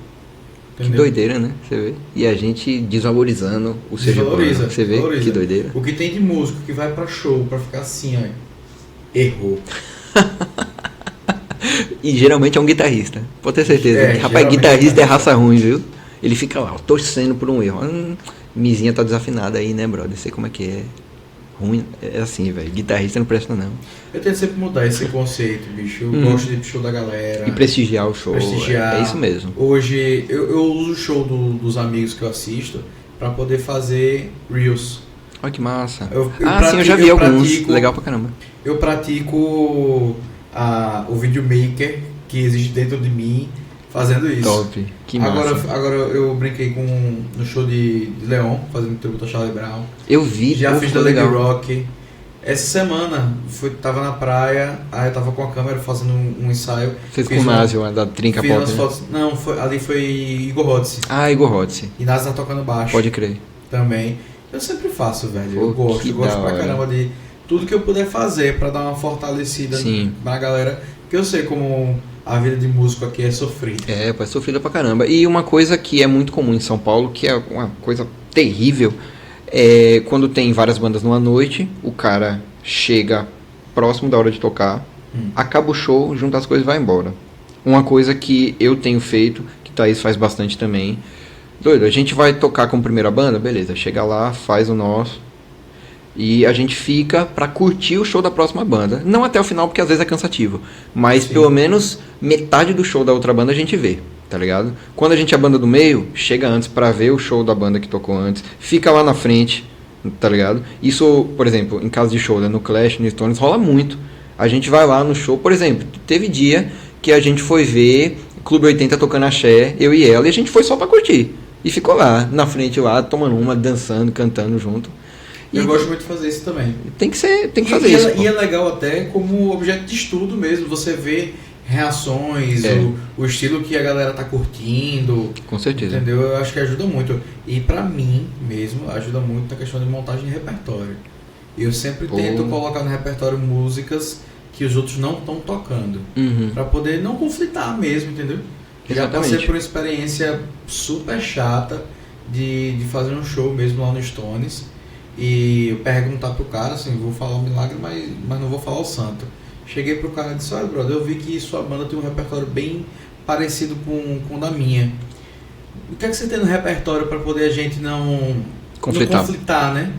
Que doideira, né? Você vê? E a gente desvalorizando o sergipano. Você vê? Que doideira. O que tem de músico que vai pra show pra ficar assim, ó, errou. E geralmente é um guitarrista. Pode ter certeza. Rapaz, guitarrista é raça ruim, viu? Ele fica lá, torcendo por um erro. Mizinha tá desafinada aí, né, brother? Sei como é que é. Ruim, é assim, velho. Guitarrista não presta, não. Eu tento sempre mudar esse conceito, bicho. Eu gosto de ir pro show da galera. E prestigiar o show. Prestigiar. É isso mesmo. Hoje, eu uso o show dos amigos que eu assisto pra poder fazer Reels. Olha que massa. Eu sim, eu já vi alguns. Legal pra caramba. Eu pratico o videomaker que existe dentro de mim fazendo isso. Top, que massa. Agora eu brinquei no show de Leon, fazendo tributo a Charlie Brown. Eu vi, Já fiz da Lady legal. Rock. Essa semana, tava na praia, aí eu tava com a câmera fazendo um ensaio. Fez com o Nazi, da Trinca Fiz Pop, umas né? fotos. Não, ali foi Igor Rotzi. Ah, Igor Rotzi. E Nazi tá tocando baixo. Pode crer. Também. Eu sempre faço, velho. Pô, Eu gosto pra hora. caramba de tudo que eu puder fazer pra dar uma fortalecida na galera. Porque eu sei como a vida de músico aqui é sofrida. É sofrida pra caramba. E uma coisa que é muito comum em São Paulo, que é uma coisa terrível, é quando tem várias bandas numa noite, o cara chega próximo da hora de tocar, acaba o show, junta as coisas e vai embora. Uma coisa que eu tenho feito, que Thaís faz bastante também. Doido, a gente vai tocar como primeira banda? Beleza, chega lá, faz o nosso. E a gente fica pra curtir o show da próxima banda. Não até o final, porque às vezes é cansativo. Mas pelo menos metade do show da outra banda a gente vê, tá ligado? Quando a gente é a banda do meio, chega antes pra ver o show da banda que tocou antes. Fica lá na frente, tá ligado? Isso, por exemplo, em caso de show, né, no Clash, no Stones, rola muito. A gente vai lá no show, por exemplo, teve dia que a gente foi ver Clube 80 tocando axé, eu e ela, e a gente foi só pra curtir. E ficou lá, na frente lá, tomando uma, dançando, cantando junto. Eu gosto muito de fazer isso também. Tem que fazer isso. E é legal até como objeto de estudo mesmo, você vê reações, o estilo que a galera tá curtindo. Com certeza. Entendeu? Eu acho que ajuda muito. E pra mim mesmo, ajuda muito na questão de montagem de repertório. Eu sempre tento colocar no repertório músicas que os outros não estão tocando. Pra poder não conflitar mesmo, entendeu? Já passei por uma experiência super chata de fazer um show mesmo lá no Stones. E eu perguntar pro cara, assim, vou falar o milagre, mas não vou falar o santo. Cheguei pro cara e disse, olha, brother, eu vi que sua banda tem um repertório bem parecido com o da minha. O que é que você tem no repertório para poder a gente não conflitar, né?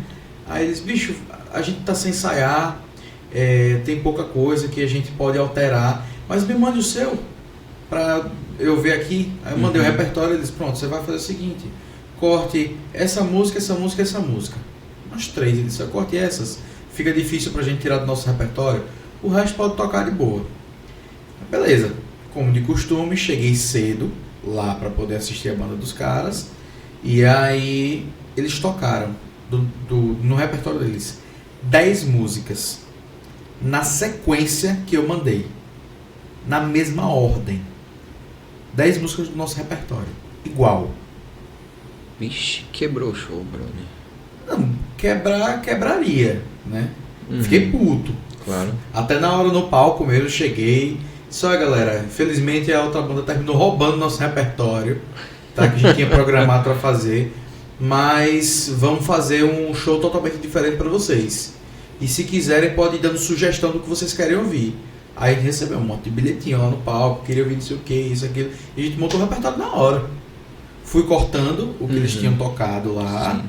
Aí ele disse, bicho, a gente tá sem ensaiar, tem pouca coisa que a gente pode alterar, mas me mande o seu pra eu ver aqui. Aí eu mandei o repertório e ele disse, pronto, você vai fazer o seguinte, corte essa música, essa música, essa música. Umas 3, ele disse, eu corte essas, fica difícil pra gente tirar do nosso repertório, o resto pode tocar de boa. Beleza, como de costume, cheguei cedo lá pra poder assistir a banda dos caras, e aí eles tocaram no repertório deles 10 músicas na sequência que eu mandei, na mesma ordem. 10 músicas do nosso repertório, igual. Vixe, quebrou o show, brother. Não, quebraria, né? Fiquei puto. Claro. Até na hora no palco mesmo, cheguei. Só galera, infelizmente a outra banda terminou roubando nosso repertório, tá? Que a gente tinha programado pra fazer. Mas vamos fazer um show totalmente diferente pra vocês. E se quiserem, pode ir dando sugestão do que vocês querem ouvir. Aí a gente recebeu um monte de bilhetinho lá no palco, queria ouvir não sei o que, isso, aquilo. E a gente montou o repertório na hora. Fui cortando o que eles tinham tocado lá. Sim.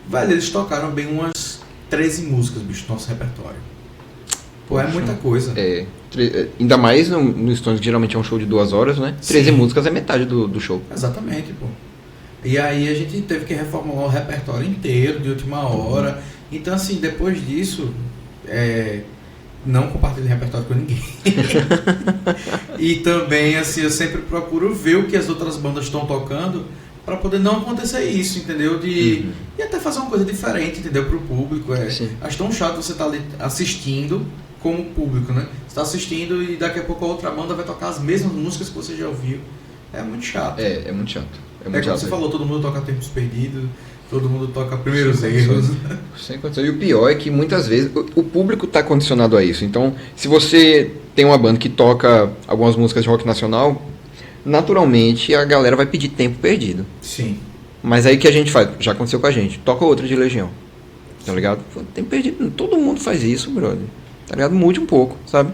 Velho, eles tocaram bem umas 13 músicas, bicho, no nosso repertório. Pô, é muita coisa. Ainda mais no Stones, que geralmente é um show de 2 horas, né? 13 músicas é metade do show. Exatamente, pô. E aí a gente teve que reformular o repertório inteiro, de última hora. Então, assim, depois disso, não compartilho repertório com ninguém. E também, assim, eu sempre procuro ver o que as outras bandas estão tocando, para poder não acontecer isso, entendeu? E até fazer uma coisa diferente, entendeu? Pro público. Acho tão chato você estar ali assistindo como público, né? Você tá assistindo e daqui a pouco a outra banda vai tocar as mesmas músicas que você já ouviu. É muito chato. É muito chato. Como você falou, todo mundo toca Tempos Perdidos, todo mundo toca Primeiros Erros. Sem condição. E o pior é que muitas vezes o público está condicionado a isso. Então, se você tem uma banda que toca algumas músicas de rock nacional, naturalmente a galera vai pedir Tempo Perdido. Sim. Mas aí o que a gente faz? Já aconteceu com a gente. Toca outra de Legião. Tá ligado? Tempo Perdido. Todo mundo faz isso, brother. Tá ligado? Mude um pouco, sabe?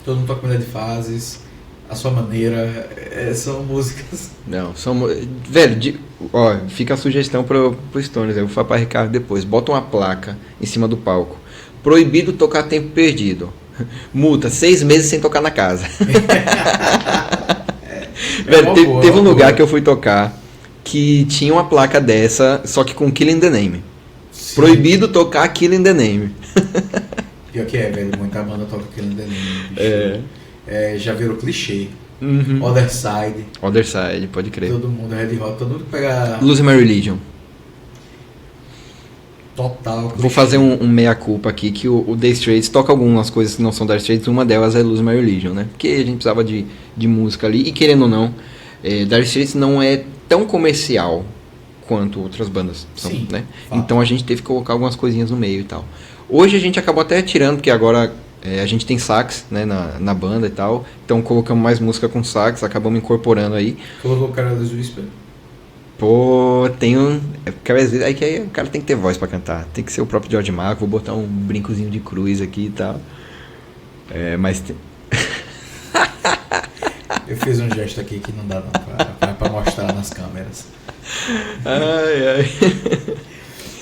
Todo mundo toca Mulher de Fases, a sua maneira. São músicas. Não, são. Velho, ó, fica a sugestão pro Stones. Eu vou falar pra Ricardo depois. Bota uma placa em cima do palco. Proibido tocar Tempo Perdido. Multa, 6 meses sem tocar na casa. Velho, teve um lugar que eu fui tocar que tinha uma placa dessa, só que com Killing the Name. Sim. Proibido tocar Killing the Name. Pior que velho, muita banda toca Killing the Name. Bicho. já virou clichê. Uhum. Other Side, Other Side, pode crer. todo mundo, Red Hot, todo mundo pega Lose My Religion. total clichê. Vou fazer um meia-culpa aqui, que o The Straits toca algumas coisas que não são The Straits, uma delas é Lose My Religion, né? Porque a gente precisava de música ali, e querendo ou não, The Straits não é tão comercial quanto outras bandas são, Sim, né? fato. Então a gente teve que colocar algumas coisinhas no meio e tal. Hoje a gente acabou até tirando, porque agora a gente tem sax, né, na banda e tal, então colocamos mais música com sax, acabamos incorporando aí. Colocou o Careless Whisper. Pô, tem um. Porque às vezes aí que o cara tem que ter voz pra cantar. Tem que ser o próprio George Michael. Vou botar um brincozinho de cruz aqui e tal. Mas tem. Eu fiz um gesto aqui que não dá não pra mostrar nas câmeras. Ai.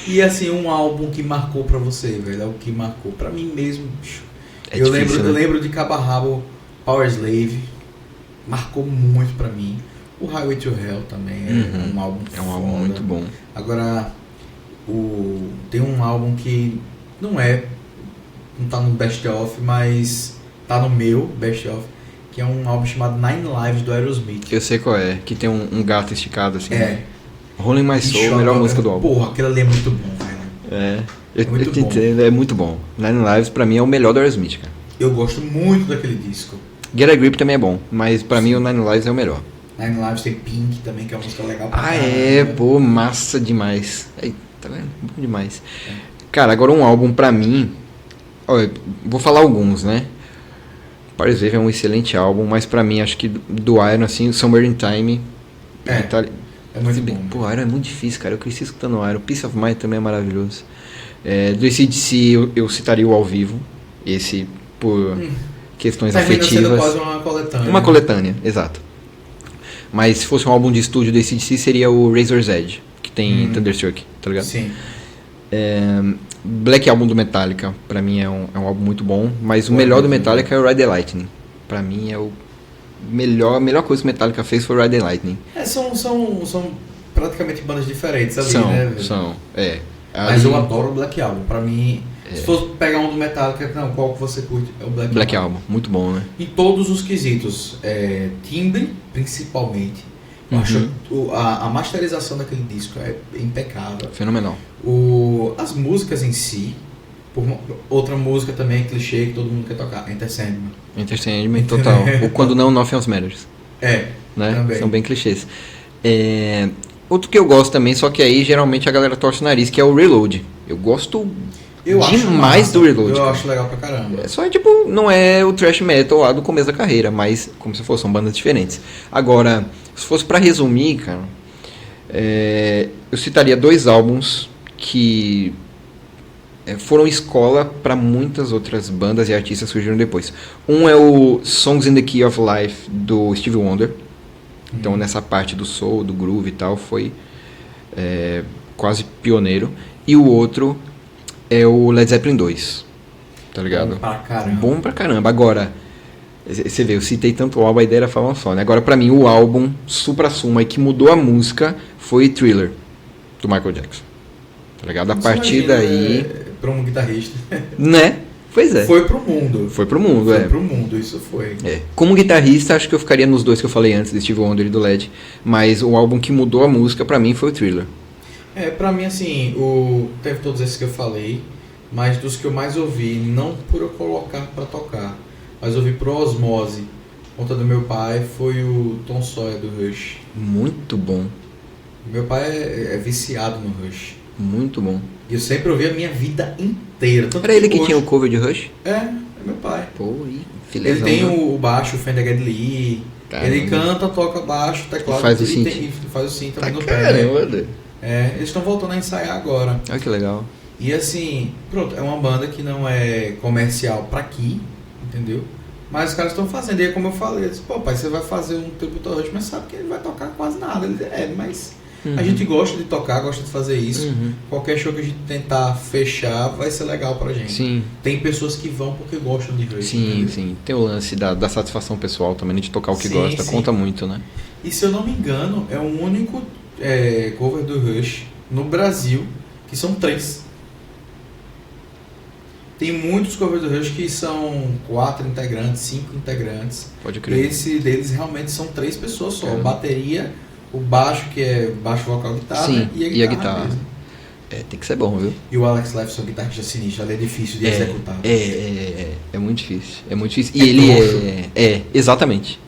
E assim, um álbum que marcou pra você, velho, é o que marcou pra mim mesmo, bicho. É eu difícil, lembro, né? eu lembro de Cabo a Rabo, Power Slave, marcou muito pra mim. O Highway to Hell também é um álbum É um álbum foda. muito bom. Agora, tem um álbum que não tá no Best Of, mas tá no meu Best Of, que é um álbum chamado Nine Lives do Aerosmith. Eu sei qual é, que tem um gato esticado assim. É. Rolling My Soul, Bicho, a melhor agora, música do álbum. Porra, aquilo ali é muito bom, velho. Eu muito te bom. entendo, é muito bom. Nine Lives pra mim é o melhor do Aerosmith, cara. Eu gosto muito daquele disco. Get a Grip também é bom, mas pra mim o Nine Lives é o melhor. Nine Lives tem Pink também, que é uma música legal pra Pô, massa demais. Aí, tá vendo? Bom demais. Cara, agora um álbum pra mim. Olha, vou falar alguns, né? Power Slave é um excelente álbum, mas pra mim, acho que do Iron, assim, Somewhere in Time. É muito bom. Pô, Iron é muito difícil, cara. Eu cresci escutando Iron. Peace of Mind também é maravilhoso. Do AC/DC eu citaria o ao vivo. Esse por questões Termina sendo afetivas. quase uma coletânea. Uma coletânea, exato. Mas se fosse um álbum de estúdio do AC/DC seria o Razor's Edge, que tem Thunderstruck, tá ligado? Sim. Black Album do Metallica, pra mim é um álbum muito bom, mas o Pô, melhor do muito Metallica é o Ride the Lightning. Pra mim é a melhor coisa que o Metallica fez foi o Ride the Lightning. São praticamente bandas diferentes ali, né? velho? São. Mas eu adoro o Black Album. Pra mim, se fosse pegar um do Metallica, não, qual que você curte? É o Black Album, muito bom, né? Em todos os quesitos. Timbre, principalmente. Eu acho a masterização daquele disco é impecável. Fenomenal. As músicas em si, outra música também clichê que todo mundo quer tocar, Enter Sandman. Enter Sandman, total. Ou quando não, Nothing Else Matters. Né? Também. São bem clichês. Outro que eu gosto também, só que aí geralmente a galera torce o nariz, que é o Reload. Eu gosto acho demais massa, do Reload. Eu cara. acho legal pra caramba. Só tipo, não é o thrash metal lá do começo da carreira, mas como se fossem bandas diferentes. Agora, se fosse pra resumir, cara, eu citaria 2 álbuns que foram escola para muitas outras bandas e artistas que surgiram depois. Um é o Songs in the Key of Life do Stevie Wonder. Então nessa parte do soul, do groove e tal, foi quase pioneiro. E o outro é o Led Zeppelin 2, tá ligado? Bom pra caramba. Agora, você vê, eu citei tanto o álbum, a ideia era falar um só, né? Agora pra mim o álbum supra-suma e que mudou a música foi Thriller, do Michael Jackson. Tá ligado? A partir daí... Pra um guitarrista. Né? Pois é. Foi pro mundo. Foi pro mundo, Foi pro mundo, isso foi. Como guitarrista, acho que eu ficaria nos 2 que eu falei antes, do Steve Wonder e do Led. Mas o álbum que mudou a música pra mim foi o Thriller. Pra mim, assim, teve todos esses que eu falei, mas dos que eu mais ouvi, não por eu colocar pra tocar, mas ouvi por osmose, por conta do meu pai, foi o Tom Sawyer do Rush. Muito bom. Meu pai é viciado no Rush. Muito bom. E eu sempre ouvi a minha vida inteira. Era ele que tinha o cover de Rush? É meu pai. Pô, Ele tem o baixo, o Fender Geddy Lee. Caramba. Ele canta, toca baixo, teclado. E faz o synth. E faz o synth também no Caramba, pé. Eles estão voltando a ensaiar agora. Olha que legal. E assim, pronto, é uma banda que não é comercial pra aqui, entendeu? Mas os caras estão fazendo. E aí, como eu falei, eu disse, pô, pai, você vai fazer um tributo ao Rush, mas sabe que ele vai tocar quase nada. Ele disse, mas a gente gosta de tocar, gosta de fazer isso. Qualquer show que a gente tentar fechar vai ser legal pra gente. Sim. Tem pessoas que vão porque gostam de Rush. Sim, entendeu? sim. Tem o lance da satisfação pessoal também, de tocar o que Sim, gosta. sim. Conta muito, né? E se eu não me engano, é o único cover do Rush no Brasil, que são 3. Tem muitos covers do Rush que são 4 integrantes, 5 integrantes. Pode crer. Esse deles realmente são 3 pessoas só. É. Bateria, o baixo, que é baixo vocal guitarra, Sim, e a guitarra. Mesmo. Tem que ser bom, viu? E o Alex Lifeson, guitarrista sinistro, ele é difícil de executar. É muito difícil. É muito difícil. E ele exatamente.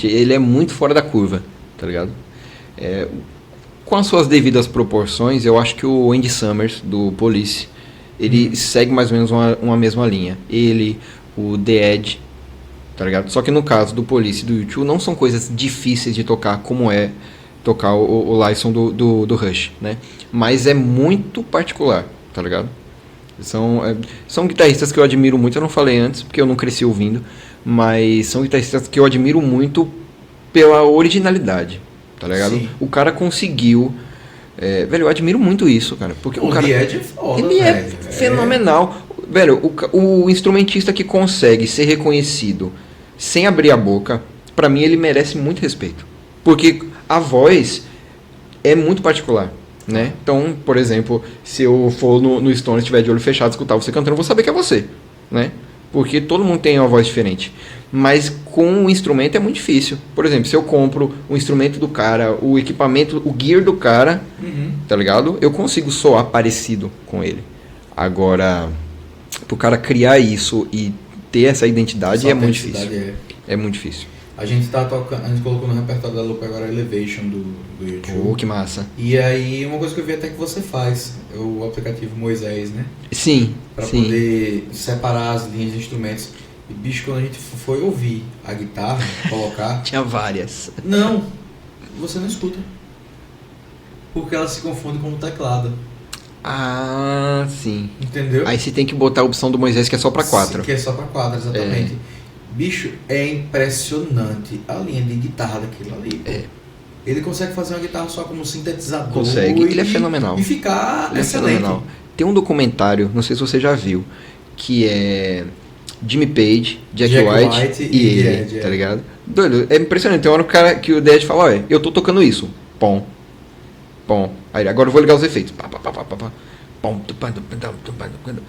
Ele é muito fora da curva, tá ligado? Com as suas devidas proporções, eu acho que o Andy Summers, do Police, ele segue mais ou menos uma mesma linha. Ele, o The Edge, tá ligado? Só que no caso do Police e do U2, não são coisas difíceis de tocar como é tocar o Lifeson do Rush, né? Mas é muito particular, tá ligado? São guitarristas que eu admiro muito, eu não falei antes, porque eu não cresci ouvindo, mas são guitarristas que eu admiro muito pela originalidade, tá ligado? Sim. O cara conseguiu... velho, eu admiro muito isso, cara. Porque o cara, Ed é foda, ele é fenomenal. Velho, o instrumentista que consegue ser reconhecido sem abrir a boca, pra mim ele merece muito respeito. Porque a voz é muito particular, né? Então, por exemplo, se eu for no Stone e estiver de olho fechado, escutar você cantando, eu vou saber que é você, né? Porque todo mundo tem uma voz diferente. Mas com o instrumento é muito difícil. Por exemplo, se eu compro o instrumento do cara, o equipamento, o gear do cara, tá ligado? Eu consigo soar parecido com ele. Agora, pro cara criar isso e ter essa identidade é muito difícil. É muito difícil. A gente tá tocando, a gente colocou no repertório da Lupa agora Elevation do YouTube. Oh, que massa. E aí, uma coisa que eu vi até que você faz, é o aplicativo Moisés, né? Sim, pra sim. poder separar as linhas de instrumentos. E bicho, quando a gente foi ouvir a guitarra, colocar... Tinha várias. Não, você não escuta. Porque ela se confunde com o teclado. Ah, sim. Entendeu? Aí você tem que botar a opção do Moisés que é só pra 4. Que é só pra 4, exatamente. Bicho, é impressionante a linha de guitarra daquilo ali. Ele consegue fazer uma guitarra só como sintetizador. Consegue, ele é fenomenal. E ficar excelente. Fenomenal. Tem um documentário, não sei se você já viu, que é Jimmy Page, Jack White e ele, tá ligado? Doido, é impressionante. Tem uma hora que o Dead fala, olha, eu tô tocando isso. Pom. Aí, agora eu vou ligar os efeitos.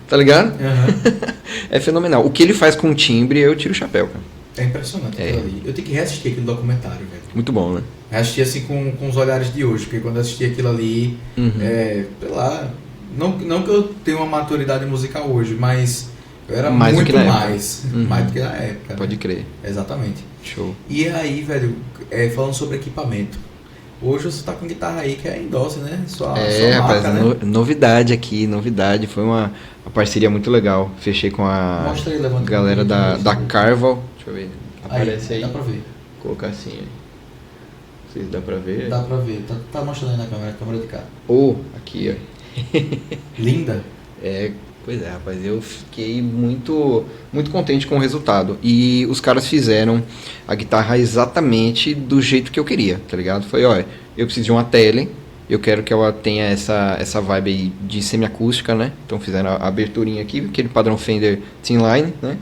Tá ligado? Uhum. É fenomenal. O que ele faz com o timbre, eu tiro o chapéu, cara. É impressionante aquilo ali. Eu tenho que reassistir aquele documentário, velho. Muito bom, né? Reassistir assim com os olhares de hoje, porque quando eu assisti aquilo ali, sei lá, não que eu tenha uma maturidade musical hoje, mas eu era mais muito mais do que na época. Pode né? crer. Exatamente. Show. E aí, velho, falando sobre equipamento. Hoje você tá com guitarra aí que é Endorse, né? Sua rapaz, marca, né? Novidade aqui, novidade. Foi uma parceria muito legal. Fechei com a Mostra aí, galera da Carval. Deixa eu ver. Aparece aí. Dá pra ver. Vou colocar assim. Não sei se dá pra ver. Dá pra ver. Tá mostrando aí na câmera de cá. Aqui, ó. Linda. Pois é, rapaz, eu fiquei muito contente com o resultado. E os caras fizeram a guitarra exatamente do jeito que eu queria, tá ligado? Foi, olha, eu preciso de uma tele, eu quero que ela tenha essa vibe aí de semiacústica, né? Então fizeram a aberturinha aqui, aquele padrão Fender Thinline, né?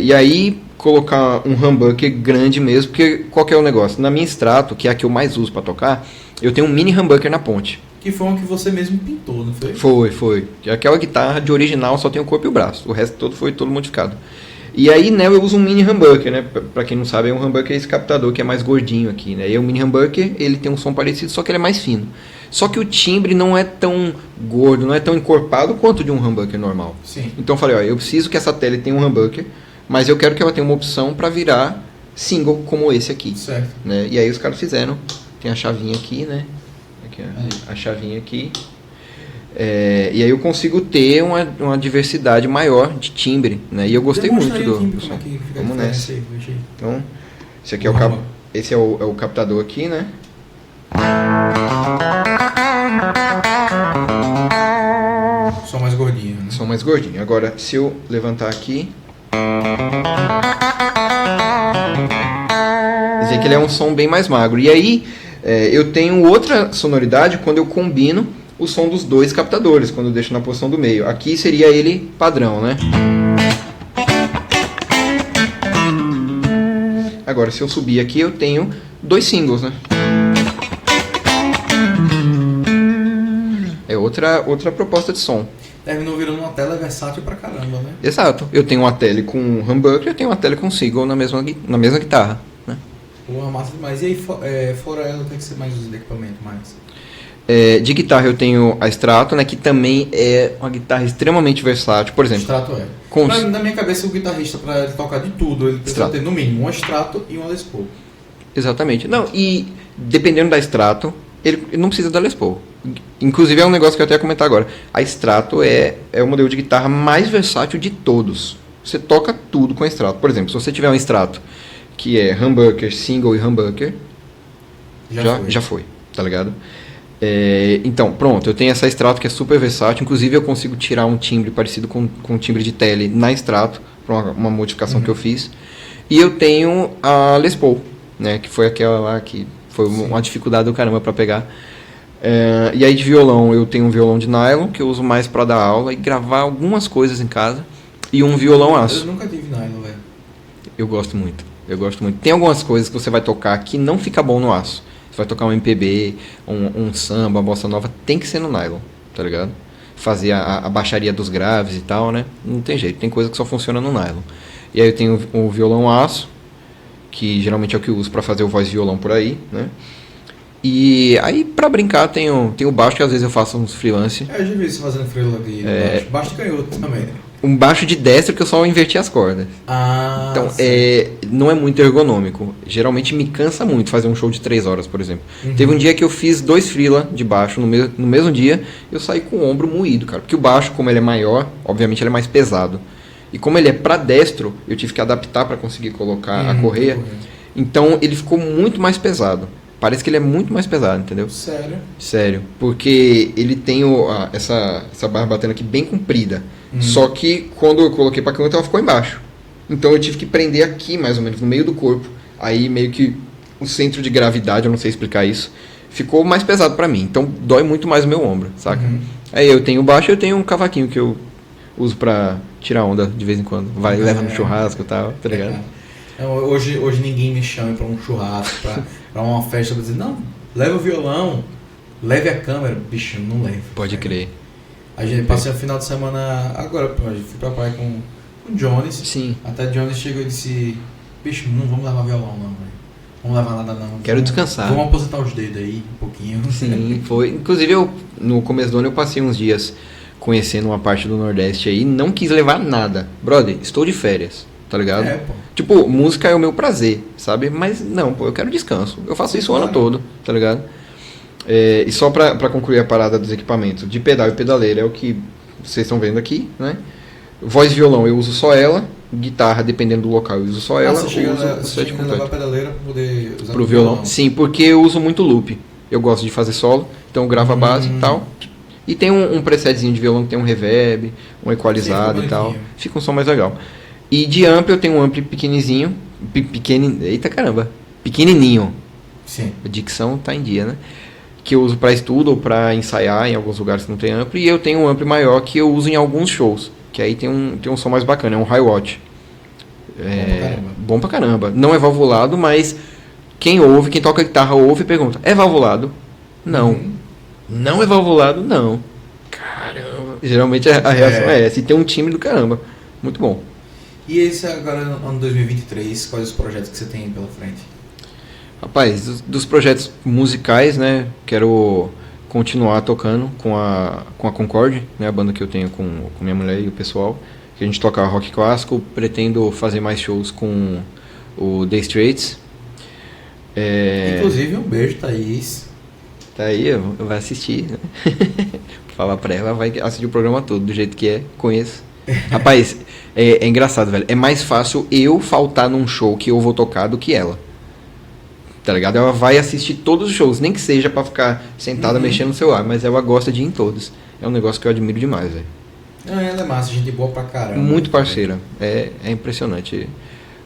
E aí colocar um humbucker grande mesmo, porque qual que é o negócio? Na minha Strato, que é a que eu mais uso para tocar, eu tenho um mini humbucker na ponte. Que foi uma que você mesmo pintou, não foi? Foi. Aquela guitarra de original só tem o corpo e o braço. O resto todo foi todo modificado. E aí, né, eu uso um mini humbucker, né? Pra quem não sabe, é um humbucker esse captador que é mais gordinho aqui, né? E o mini humbucker, ele tem um som parecido, só que ele é mais fino. Só que o timbre não é tão gordo, não é tão encorpado quanto de um humbucker normal. Sim. Então eu falei, eu preciso que essa tele tenha um humbucker, mas eu quero que ela tenha uma opção pra virar single como esse aqui. Certo. Né? E aí os caras fizeram. Tem a chavinha aqui, né? Aqui, a chavinha aqui. E aí eu consigo ter uma diversidade maior de timbre, né? E eu gostei muito do som. Vamos nessa. Então, esse aqui esse é o captador aqui, né? Som mais gordinho, né? Som mais gordinho. Agora, se eu levantar aqui, quer dizer que ele é um som bem mais magro. E aí, eu tenho outra sonoridade quando eu combino o som dos dois captadores, quando eu deixo na posição do meio. Aqui seria ele padrão, né? Agora, se eu subir aqui, eu tenho dois singles, né? É outra proposta de som. terminou virando uma tela versátil pra caramba, né? Exato. Eu tenho uma tele com humbucker, eu tenho uma tele com single na mesma guitarra, né? Pô, massa demais. E aí, fora ela, o que você mais usa de equipamento mais? De guitarra eu tenho a Strato, né, que também é uma guitarra extremamente versátil. Por exemplo, Strato é. Na minha cabeça, o guitarrista, para ele tocar de tudo, ele precisa ter no mínimo um Strato e um Les Paul. Exatamente. Não, e dependendo da Strato, ele não precisa da Les Paul. Inclusive é um negócio que eu até ia comentar agora. A Strato é o modelo de guitarra mais versátil de todos. Você toca tudo com a Strato. Por exemplo, se você tiver um Strato que é humbucker, single e humbucker, já foi, tá ligado? Então, pronto, eu tenho essa Strato que é super versátil. Inclusive eu consigo tirar um timbre parecido com um timbre de tele na Strato, por uma modificação que eu fiz. E eu tenho a Les Paul, né, que foi aquela lá que foi uma dificuldade do caramba para pegar. E aí de violão, eu tenho um violão de nylon que eu uso mais para dar aula e gravar algumas coisas em casa. E um violão aço. Eu nunca tive nylon, velho. Eu gosto muito. Tem algumas coisas que você vai tocar que não fica bom no aço. Você vai tocar um MPB, um samba, uma bossa nova, tem que ser no nylon, tá ligado? Fazer a baixaria dos graves e tal, né? Não tem jeito, tem coisa que só funciona no nylon. E aí eu tenho o violão aço, que geralmente é o que eu uso para fazer o voz e violão por aí, né? E aí pra brincar tem o baixo, que às vezes eu faço uns freelance. Eu já vi você fazendo freelance de baixo canhoto também. Um baixo de destro que eu só inverti as cordas. Então, não é muito ergonômico. Geralmente me cansa muito fazer um show de 3 horas, por exemplo. Teve um dia que eu fiz 2 freela de baixo no mesmo dia, eu saí com o ombro moído, cara. Porque o baixo, como ele é maior, obviamente ele é mais pesado. E como ele é para destro, eu tive que adaptar para conseguir colocar a correia. Então ele ficou muito mais pesado. Parece que ele é muito mais pesado, entendeu? Sério? Sério. Porque ele tem essa barra batendo aqui bem comprida. Só que quando eu coloquei pra canto, ela ficou embaixo. Então eu tive que prender aqui, mais ou menos, no meio do corpo. Aí meio que o centro de gravidade, eu não sei explicar isso, ficou mais pesado pra mim. Então dói muito mais o meu ombro, saca? Aí eu tenho o baixo e eu tenho um cavaquinho que eu uso pra tirar onda de vez em quando. Vai, leva no churrasco e tal, tá ligado? Hoje ninguém me chama pra um churrasco, pra uma festa, pra dizer, não, leva o violão, leve a câmera. Bicho, não levo. Pode crer. A gente passei o final de semana agora, a gente foi pra praia com o Jones. Sim. Até o Jones chegou e disse, bicho, não vamos levar violão não, velho. Vamos levar nada não. Quero descansar. Vamos aposentar os dedos aí um pouquinho. Sim, foi. Inclusive no começo do ano eu passei uns dias conhecendo uma parte do Nordeste aí, não quis levar nada. Brother, estou de férias, tá ligado? Pô. Tipo, música é o meu prazer, sabe? Mas não, pô, eu quero descanso. Eu faço isso o ano todo, tá ligado? E só pra concluir a parada dos equipamentos, de pedal e pedaleira é o que vocês estão vendo aqui, né? Voz e violão eu uso só ela, guitarra, dependendo do local, eu uso só ela. Você chega a levar a pedaleira pra poder usar pro violão? Sim, porque eu uso muito loop. Eu gosto de fazer solo, então eu gravo a base e tal. E tem um presetzinho de violão que tem um reverb, um equalizado e tal. Fica um som mais legal. E de amp eu tenho um amp pequenininho. Eita caramba! Pequenininho. Sim. A dicção tá em dia, né? Que eu uso para estudo ou para ensaiar em alguns lugares que não tem ampli. E eu tenho um ampli maior que eu uso em alguns shows. Que aí tem um som mais bacana, é um Hi-Watt. Bom pra caramba. Não é valvulado, mas quem toca guitarra ouve e pergunta, é valvulado? Não. Não é valvulado? Não. Caramba. Geralmente a reação é essa. E tem um timbre do caramba. Muito bom. E esse agora, ano 2023, quais os projetos que você tem pela frente? Rapaz, dos projetos musicais, né? Quero continuar tocando com a Concorde, né? A banda que eu tenho com minha mulher e o pessoal. Que a gente toca rock clássico. Pretendo fazer mais shows com o The Straits. Inclusive, um beijo, Thaís. Tá aí, vai assistir, né? Falar pra ela, vai assistir o programa todo, do jeito que é, conheço. Rapaz, é engraçado, velho. É mais fácil eu faltar num show que eu vou tocar do que ela. Tá ligado? Ela vai assistir todos os shows, nem que seja pra ficar sentada mexendo no celular, mas ela gosta de ir em todos. É um negócio que eu admiro demais, velho. Ela é massa, gente boa pra caramba. Muito parceira, é impressionante.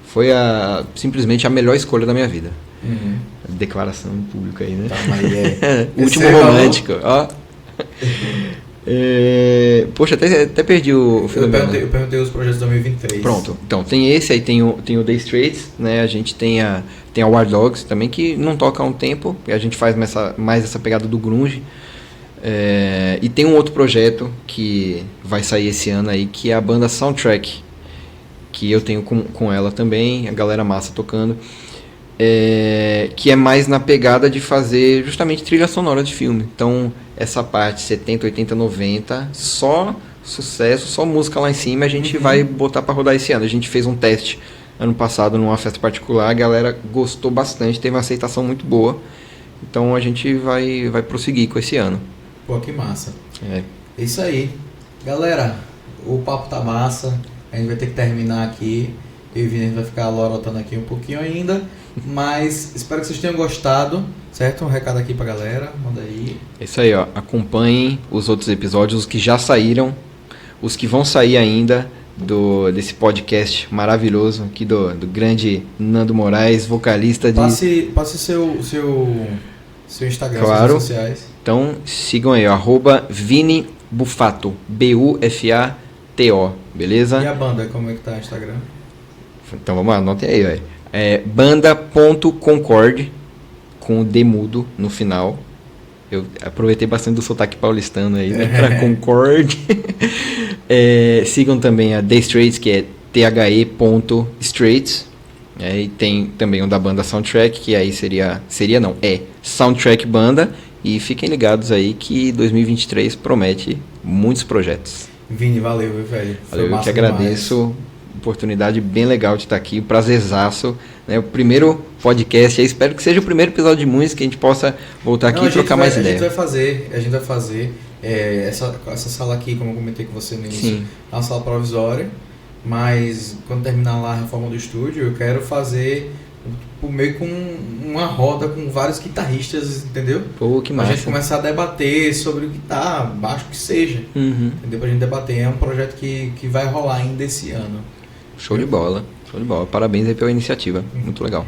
Foi simplesmente a melhor escolha da minha vida. Declaração em público aí, né? Tá, mas último romântico, ó. Poxa, até perdi o Filomena. Eu perguntei os projetos de 2023. Pronto, então tem esse, aí tem o The Straits, né? A gente tem a War Dogs também, que não toca há um tempo, e a gente faz mais essa pegada do grunge. E tem um outro projeto que vai sair esse ano aí, que é a banda Soundtrack, que eu tenho com ela também, a galera massa tocando, que é mais na pegada de fazer justamente trilha sonora de filme. Então, essa parte 70, 80, 90, só sucesso, só música lá em cima, a gente vai botar pra rodar esse ano. A gente fez um teste ano passado numa festa particular, a galera gostou bastante, teve uma aceitação muito boa. Então, a gente vai prosseguir com esse ano. Pô, que massa. É isso aí. Galera, o papo tá massa. A gente vai ter que terminar aqui. Eu e o Vini vai ficar lorotando aqui um pouquinho ainda. Mas espero que vocês tenham gostado. Certo? Um recado aqui pra galera. Manda aí. É isso aí, ó. Acompanhem os outros episódios, os que já saíram, os que vão sair ainda desse podcast maravilhoso aqui do grande Nando Moraes, vocalista de... Passe seu Instagram, claro. Suas redes sociais. Então sigam aí, ó, @Vini Bufato, Bufato, beleza? E a banda, como é que tá o Instagram? Então vamos lá, anote aí, ó. Banda.concord, com o D mudo no final. Eu aproveitei bastante do sotaque paulistano aí, né, pra Concord. Sigam também a The Straits, que é the.straits. E tem também o da banda Soundtrack, que aí é Soundtrack Banda. E fiquem ligados aí que 2023 promete muitos projetos. Vini, valeu, velho. Valeu, eu que agradeço. Oportunidade bem legal de estar aqui, prazerzaço, né? O primeiro podcast, eu espero que seja o primeiro episódio de música, que a gente possa voltar aqui e trocar mais ideia. A gente vai fazer essa sala aqui, como eu comentei com você no início, é uma sala provisória, mas quando terminar lá a reforma do estúdio, eu quero fazer meio com uma roda com vários guitarristas, entendeu? Pô, que massa. A gente começar a debater sobre guitarra, baixo que seja, entendeu? Pra gente debater. É um projeto que vai rolar ainda esse ano. Show de bola. Parabéns aí pela iniciativa, muito legal.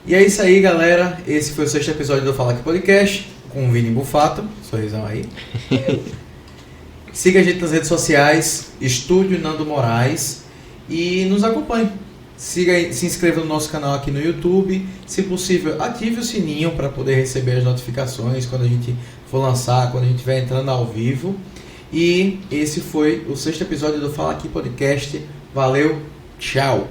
E é isso aí, galera. Esse foi o 6º episódio do Fala Aqui Podcast, com o Vini Bufato, sorrisão aí. Siga a gente nas redes sociais, Estúdio Nando Moraes, e nos acompanhe. Se inscreva no nosso canal aqui no YouTube. Se possível, ative o sininho para poder receber as notificações quando a gente for lançar, quando a gente estiver entrando ao vivo. E esse foi o 6º episódio do Fala Aqui Podcast. Valeu, tchau!